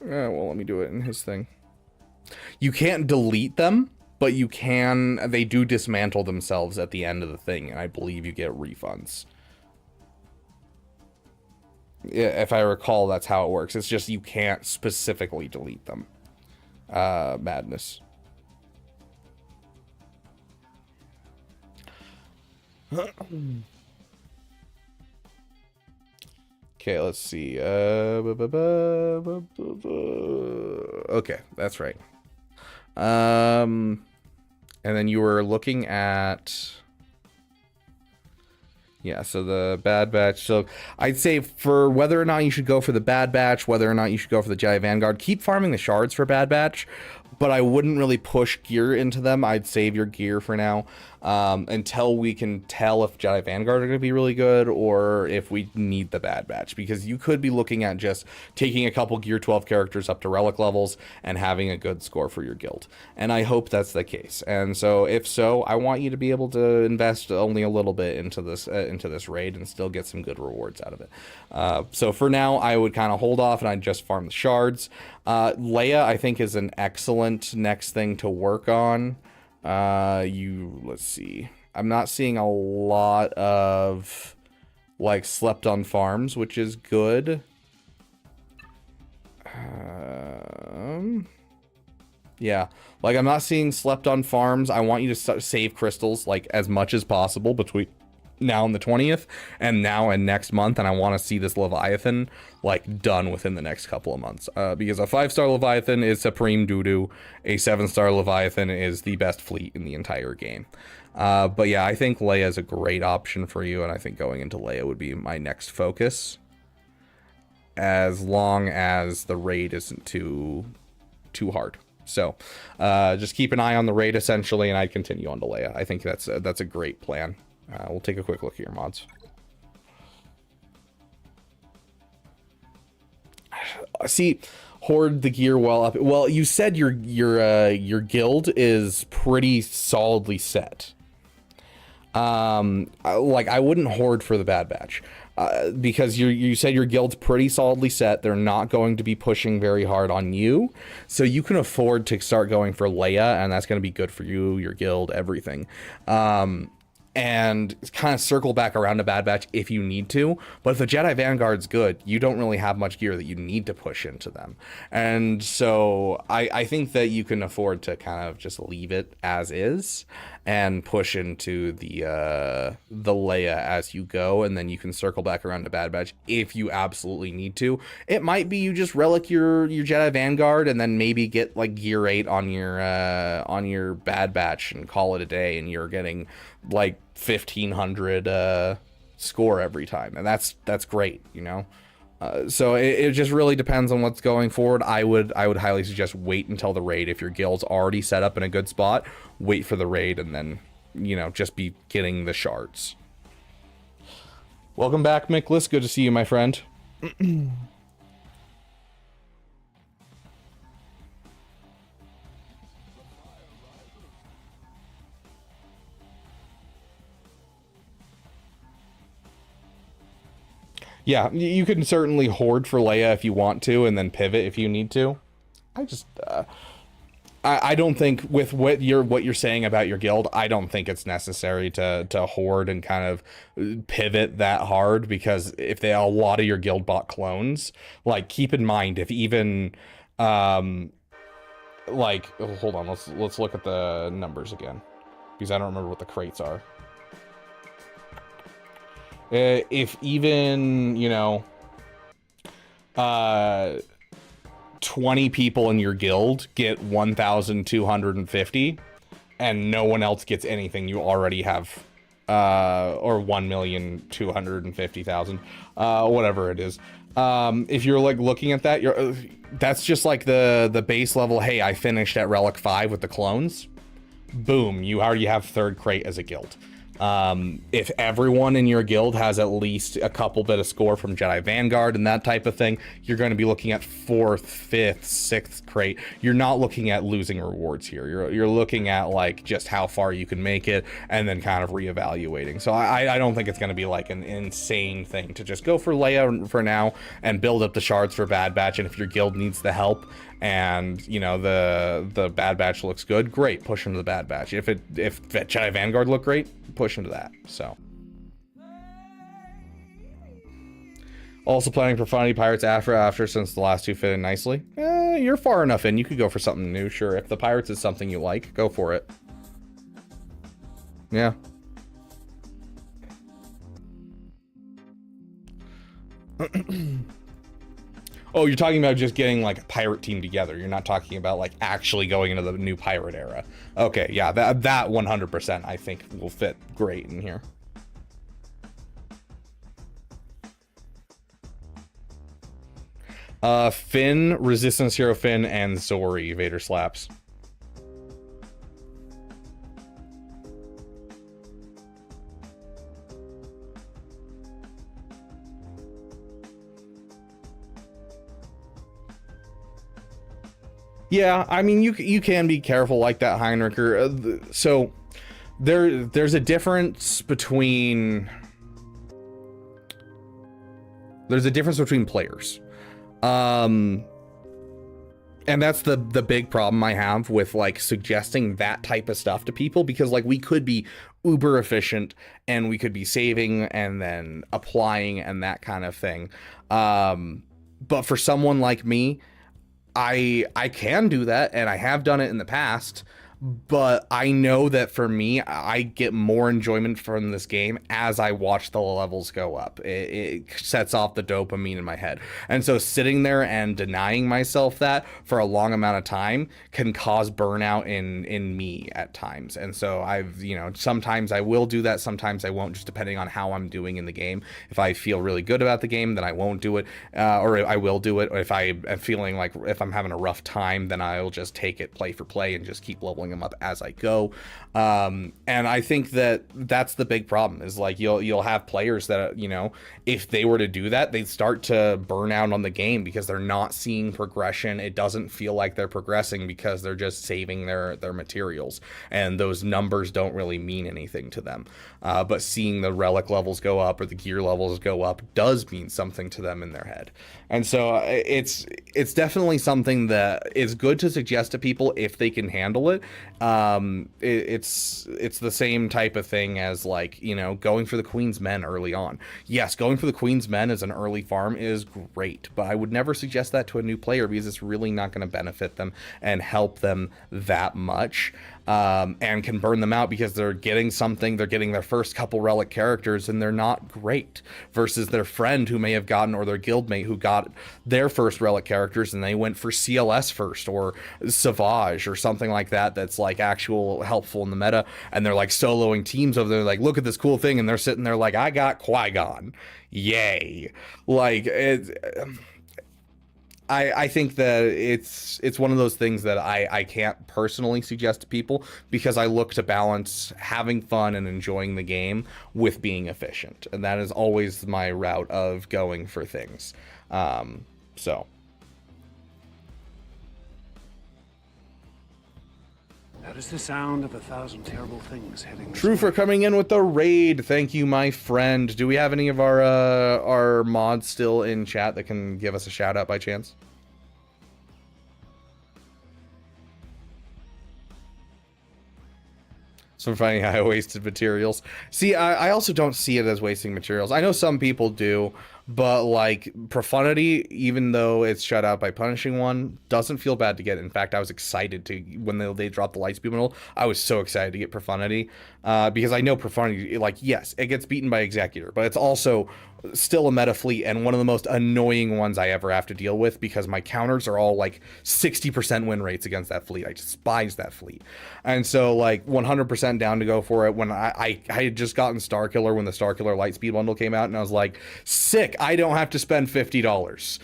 Well, let me do it in his thing. You can't delete them, but you can... They do dismantle themselves at the end of the thing, and I believe you get refunds. If I recall, that's how it works. It's just you can't specifically delete them. Madness. Okay, let's see. Okay, that's right. And then you were looking at... Yeah, so the Bad Batch. So I'd say for whether or not you should go for the Bad Batch, whether or not you should go for the Jedi Vanguard, keep farming the shards for Bad Batch, but I wouldn't really push gear into them. I'd save your gear for now. until we can tell if Jedi Vanguard are going to be really good or if we need the Bad Batch, because you could be looking at just taking a couple Gear 12 characters up to relic levels and having a good score for your guild. And I hope that's the case. And so if so, I want you to be able to invest only a little bit into this raid and still get some good rewards out of it. So for now, I would kind of hold off and I'd just farm the shards. Leia, I think, is an excellent next thing to work on. Let's see. I'm not seeing a lot of like slept on farms, which is good. Yeah, like I'm not seeing slept on farms. I want you to save crystals like as much as possible between now and the 20th and now and next month, and I want to see this Leviathan like done within the next couple of months, because a 5-star Leviathan is supreme doo-doo. A 7-star Leviathan is the best fleet in the entire game. But yeah, I think Leia is a great option for you, and I think going into Leia would be my next focus, as long as the raid isn't too hard. So just keep an eye on the raid essentially, and I'd continue on to Leia. I think that's a great plan. We'll take a quick look at your mods. See, hoard the gear well up. Well, you said your guild is pretty solidly set. Like I wouldn't hoard for the Bad Batch. Because you said your guild's pretty solidly set. They're not going to be pushing very hard on you. So you can afford to start going for Leia, and that's going to be good for you, your guild, everything. And kind of circle back around to Bad Batch if you need to. But if the Jedi Vanguard's good, you don't really have much gear that you need to push into them. And so I think that you can afford to kind of just leave it as is and push into the Leia as you go, and then you can circle back around to Bad Batch if you absolutely need to. It might be you just relic your Jedi Vanguard and then maybe get like gear 8 on your Bad Batch and call it a day, and you're getting like 1,500 score every time, and that's great, you know. So it just really depends on what's going forward. I would highly suggest wait until the raid. If your guild's already set up in a good spot, wait for the raid, and then, you know, just be getting the shards. Welcome back, Miklis. Good to see you, my friend. Yeah, you can certainly hoard for Leia if you want to, and then pivot if you need to. I don't think with what you're saying about your guild, I don't think it's necessary to hoard and kind of pivot that hard, because if a lot of your guild bought clones, like keep in mind if even like hold on, let's look at the numbers again, because I don't remember what the crates are. If even, you know, 20 people in your guild get 1,250 and no one else gets anything, you already have or 1,250,000, whatever it is. If you're like looking at that, that's just like the base level. Hey, I finished at Relic 5 with the clones. Boom, you already have 3rd crate as a guild. If everyone in your guild has at least a couple bit of score from Jedi Vanguard and that type of thing, you're going to be looking at 4th, 5th, 6th crate. You're not looking at losing rewards here. You're looking at like just how far you can make it and then kind of reevaluating. So I don't think it's going to be like an insane thing to just go for Leia for now and build up the shards for Bad Batch. And if your guild needs the help and, you know, the Bad Batch looks good, great, push into the Bad Batch. If Jedi Vanguard look great, push into that. So also planning Profundity Pirates after since the last two fit in nicely. You're far enough in, you could go for something new. Sure, if the Pirates is something you like, go for it. Yeah. Oh, you're talking about just getting like a pirate team together. You're not talking about like actually going into the new pirate era. Okay, yeah, that 100% I think will fit great in here. Finn, Resistance Hero Finn, and Zori Vader slaps. Yeah, I mean, you can be careful like that, Heinricher. So there's a difference between players. And that's the big problem I have with like suggesting that type of stuff to people, because like we could be uber efficient and we could be saving and then applying and that kind of thing. But for someone like me, I can do that, and I have done it in the past, but I know that for me, I get more enjoyment from this game as I watch the levels go up. It sets off the dopamine in my head. And so sitting there and denying myself that for a long amount of time can cause burnout in me at times. And so I've, sometimes I will do that, sometimes I won't, just depending on how I'm doing in the game. If I feel really good about the game, then I won't do it, or I will do it. Or if I am feeling like if I'm having a rough time, then I'll just take it play for play and just keep leveling them up as I go. And I think that that's the big problem, is like you'll have players that, if they were to do that, they'd start to burn out on the game because they're not seeing progression. It doesn't feel like they're progressing because they're just saving their materials, and those numbers don't really mean anything to them. But seeing the relic levels go up or the gear levels go up does mean something to them in their head. And so it's definitely something that is good to suggest to people if they can handle it. It's the same type of thing as like, going for the Queen's Men early on. Yes, going for the Queen's Men as an early farm is great, but I would never suggest that to a new player because it's really not going to benefit them and help them that much. And can burn them out because they're getting their first couple relic characters and they're not great, versus their friend who may have gotten, or their guildmate who got their first relic characters and they went for CLS first or Savage or something like that, that's like actual helpful in the meta, and they're like soloing teams over there, like, look at this cool thing, and they're sitting there like, I got Qui-Gon, yay. Like, I think that it's one of those things that I can't personally suggest to people, because I look to balance having fun and enjoying the game with being efficient, and that is always my route of going for things. So. That is the sound of 1,000 terrible things heading this True way. for coming in with the raid. Thank you, my friend. Do we have any of our mods still in chat that can give us a shout out by chance? So I'm finding high wasted materials. See, I also don't see it as wasting materials. I know some people do, but like Profundity, even though it's shut out by Punishing One, doesn't feel bad to get. In fact, I was excited to, when they dropped the Lightspeed model, I was so excited to get Profundity, because I know Profundity, like, yes, it gets beaten by Executor, but it's also still a meta fleet, and one of the most annoying ones I ever have to deal with, because my counters are all like 60% win rates against that fleet. I despise that fleet. And so like 100% down to go for it when I had just gotten Starkiller when the Starkiller Lightspeed bundle came out, and I was like, sick, I don't have to spend $50.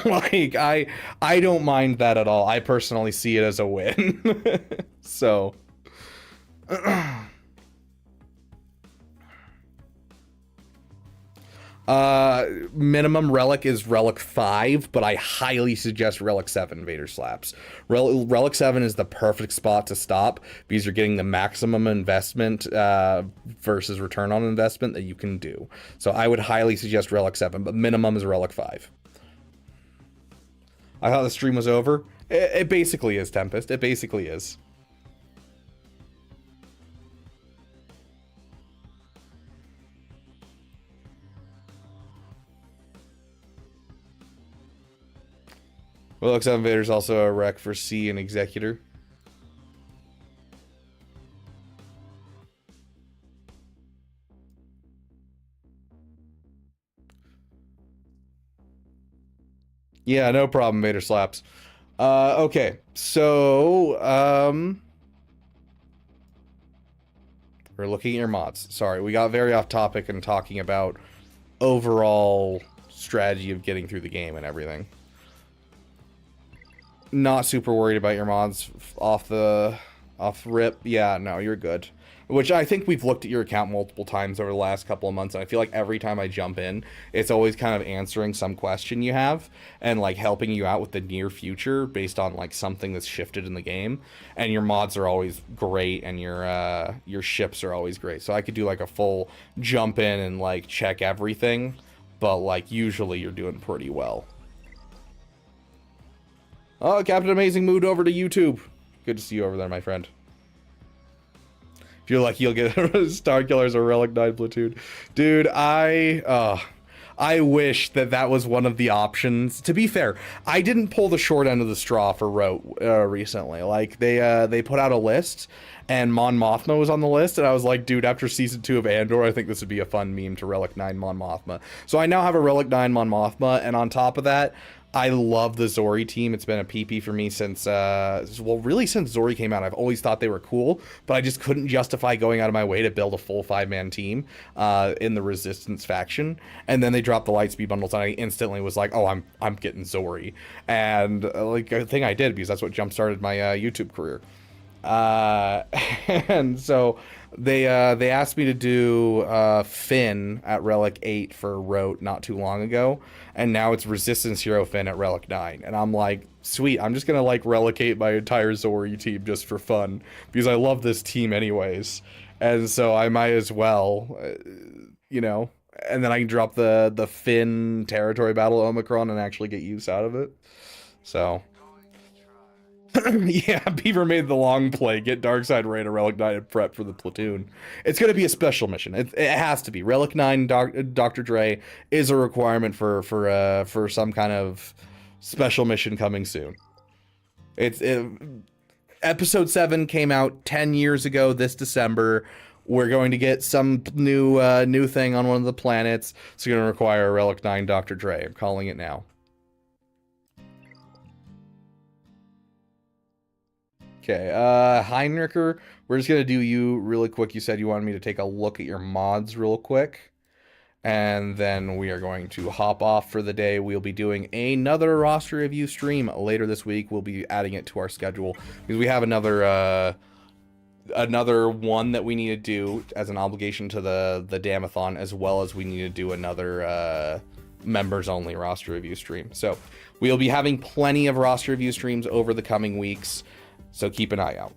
Like, I don't mind that at all. I personally see it as a win. So minimum relic is relic 5, but I highly suggest relic 7 Vader Slaps. Relic 7 is the perfect spot to stop, because you're getting the maximum investment versus return on investment that you can do. So I would highly suggest relic 7, but minimum is relic 5. I thought the stream was over. It basically is, Tempest. It basically is. Relic 7 Vader is also a rec for C and Executor. Yeah, no problem, Vader Slaps. Okay, so we're looking at your mods. Sorry, we got very off topic and talking about overall strategy of getting through the game and everything. Not super worried about your mods off the Off rip. Yeah, no, you're good. Which I think we've looked at your account multiple times over the last couple of months, and I feel like every time I jump in, it's always kind of answering some question you have and like helping you out with the near future based on like something that's shifted in the game. And your mods are always great, and your ships are always great. So I could do like a full jump in and like check everything, but like usually you're doing pretty well. Oh, Captain Amazing moved over to YouTube. Good to see you over there, my friend. If you're lucky, you'll get Star Killers or Relic 9 Platoon. Dude, I wish that was one of the options. To be fair, I didn't pull the short end of the straw for Rote recently. Like, they put out a list, and Mon Mothma was on the list, and I was like, dude, after Season 2 of Andor, I think this would be a fun meme to Relic 9 Mon Mothma. So I now have a Relic 9 Mon Mothma, and on top of that, I love the Zori team. It's been a PP for me since, well, really since Zori came out. I've always thought they were cool, but I just couldn't justify going out of my way to build a full 5-man team in the Resistance faction. And then they dropped the Lightspeed bundles, and I instantly was like, oh, I'm getting Zori. And like a thing I did, because that's what jump-started my YouTube career. And so they asked me to do Finn at Relic 8 for Rote not too long ago, and now it's Resistance Hero Finn at Relic 9, and I'm like, sweet, I'm just gonna like relicate my entire Zori team just for fun, because I love this team anyways, and so I might as well, you know, and then I can drop the Finn territory battle Omicron and actually get use out of it. So yeah, Beaver made the long play. Get Darkside Ray to Relic 9 and prep for the platoon. It's going to be a special mission. It has to be. Relic 9 Dr. Dre is a requirement for some kind of special mission coming soon. Episode 7 came out 10 years ago this December. We're going to get some new thing on one of the planets. It's going to require a Relic 9 Dr. Dre. I'm calling it now. Okay, Heinricher, we're just going to do you really quick. You said you wanted me to take a look at your mods real quick. And then we are going to hop off for the day. We'll be doing another roster review stream later this week. We'll be adding it to our schedule, because we have another one that we need to do as an obligation to the Damathon, as well as we need to do another members-only roster review stream. So we'll be having plenty of roster review streams over the coming weeks. So keep an eye out.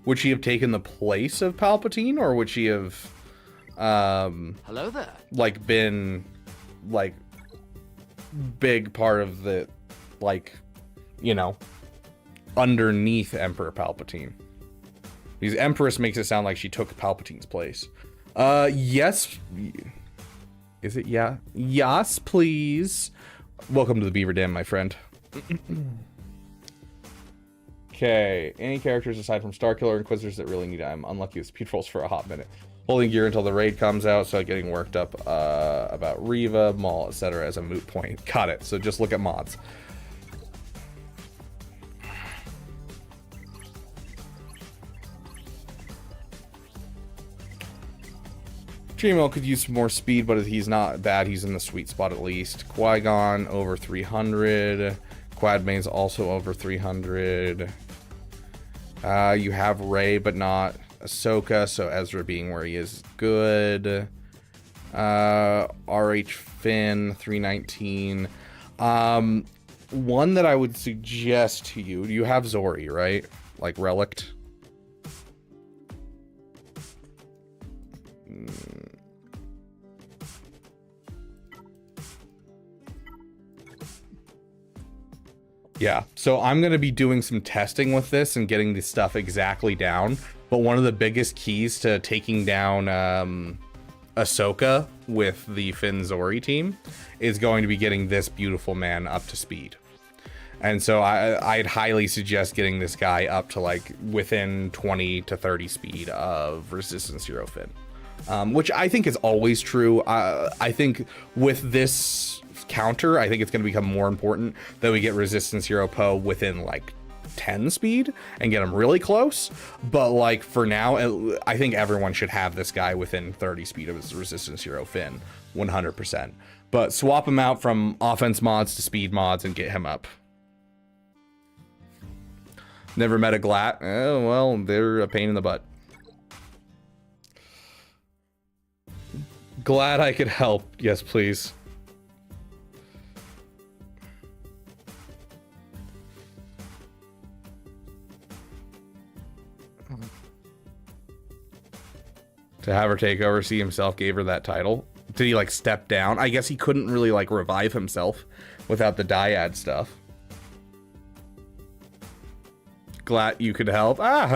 Would she have taken the place of Palpatine, or would she have hello there, like been like big part of the, like, you know, underneath Emperor Palpatine? Because Empress makes it sound like she took Palpatine's place. Yes. Is it? Yeah. Yes, please. Welcome to the Beaver Den, my friend. Okay. Any characters aside from Starkiller Inquisitors that really need it? I'm unlucky with speed rolls for a hot minute. Holding gear until the raid comes out, so getting worked up about Reva, Maul, etc. as a moot point. Got it. So just look at mods. Dreamwell could use some more speed, but he's not bad. He's in the sweet spot at least. Qui-Gon over 300. Quadmane's also over 300. You have Rey, but not Ahsoka, so Ezra being where he is good. RH Finn 319. One that I would suggest to you. You have Zori, right? Like Relict. Yeah, so I'm going to be doing some testing with this and getting this stuff exactly down. But one of the biggest keys to taking down Ahsoka with the Finn Zori team is going to be getting this beautiful man up to speed. And so I'd highly suggest getting this guy up to like within 20 to 30 speed of Resistance Hero Finn. Which I think is always true. I think with this counter, I think it's going to become more important that we get Resistance Hero Poe within like 10 speed and get him really close. But like for now, I think everyone should have this guy within 30 speed of his resistance hero Finn, 100%. But swap him out from offense mods to speed mods and get him up. Never met a Glat. Oh, well, they're a pain in the butt. Glad I could help. Yes, please. To have her take over, see himself gave her that title. Did he like step down? I guess he couldn't really like revive himself without the dyad stuff. Glad you could help. Aha!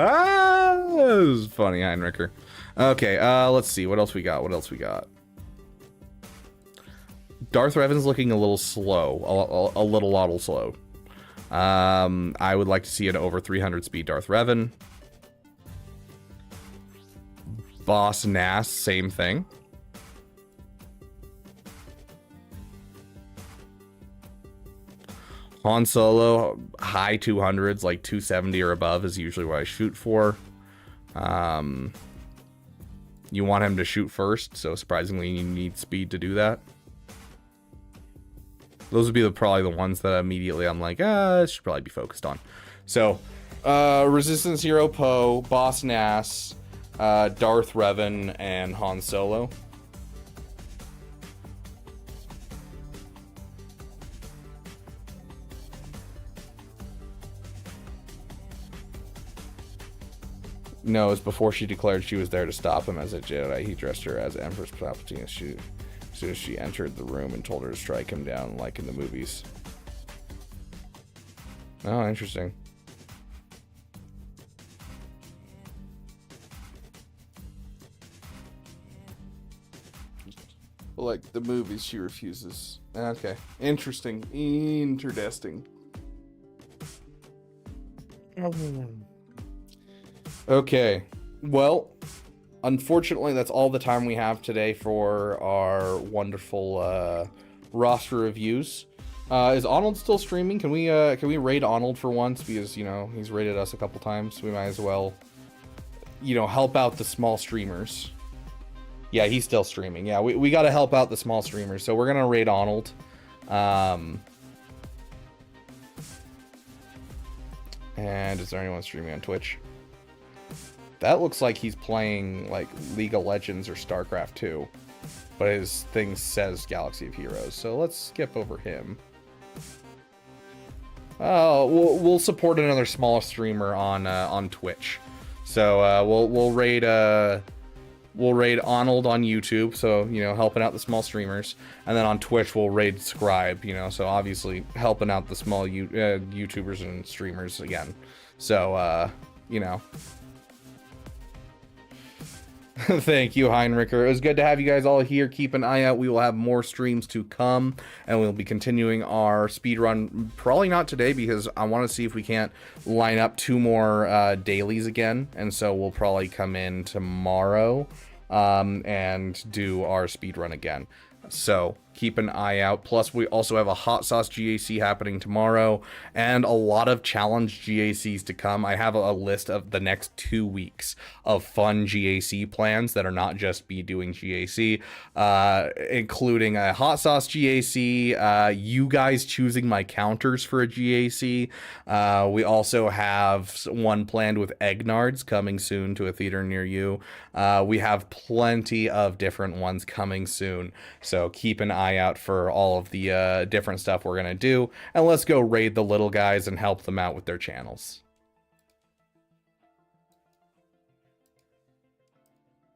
That was funny, Heinricher. Okay, let's see. What else we got? What else we got? Darth Revan's looking a little slow. A little slow. I would like to see an over 300 speed Darth Revan. Boss Nass, same thing. Han Solo, high 200s, like 270 or above is usually what I shoot for. You want him to shoot first, so surprisingly you need speed to do that. Those would be probably the ones that immediately I'm like, it should probably be focused on. So, Resistance Hero Poe, Boss Nass, Darth Revan, and Han Solo. No, it was before she declared she was there to stop him as a Jedi. He dressed her as Empress Palpatine as soon as she entered the room and told her to strike him down like in the movies. Oh, interesting. Like the movies, she refuses. Okay, interesting. Okay, well, unfortunately, that's all the time we have today for our wonderful roster reviews. Is Arnold still streaming? Can we raid Arnold for once? Because, you know, he's raided us a couple times. We might as well, you know, help out the small streamers. Yeah, he's still streaming. Yeah, we got to help out the small streamers. So we're going to raid Arnold. And is there anyone streaming on Twitch? That looks like he's playing like League of Legends or StarCraft 2, but his thing says Galaxy of Heroes, so let's skip over him. We'll support another small streamer on Twitch. So we'll raid Arnold on YouTube, so you know, helping out the small streamers, and then on Twitch we'll raid Scribe, you know, so obviously helping out the small YouTubers and streamers again. So you know. Thank you, Heinricher. It was good to have you guys all here. Keep an eye out. We will have more streams to come, and we'll be continuing our speed run. Probably not today, because I want to see if we can't line up 2 more dailies again, and so we'll probably come in tomorrow and do our speed run again. So keep an eye out. Plus, we also have a hot sauce GAC happening tomorrow and a lot of challenge GACs to come. I have a list of the next 2 weeks of fun GAC plans that are not just be doing GAC, including a hot sauce GAC, you guys choosing my counters for a GAC. We also have one planned with Eggnards coming soon to a theater near you. We have plenty of different ones coming soon. So keep an eye out for all of the different stuff we're going to do. And let's go raid the little guys and help them out with their channels.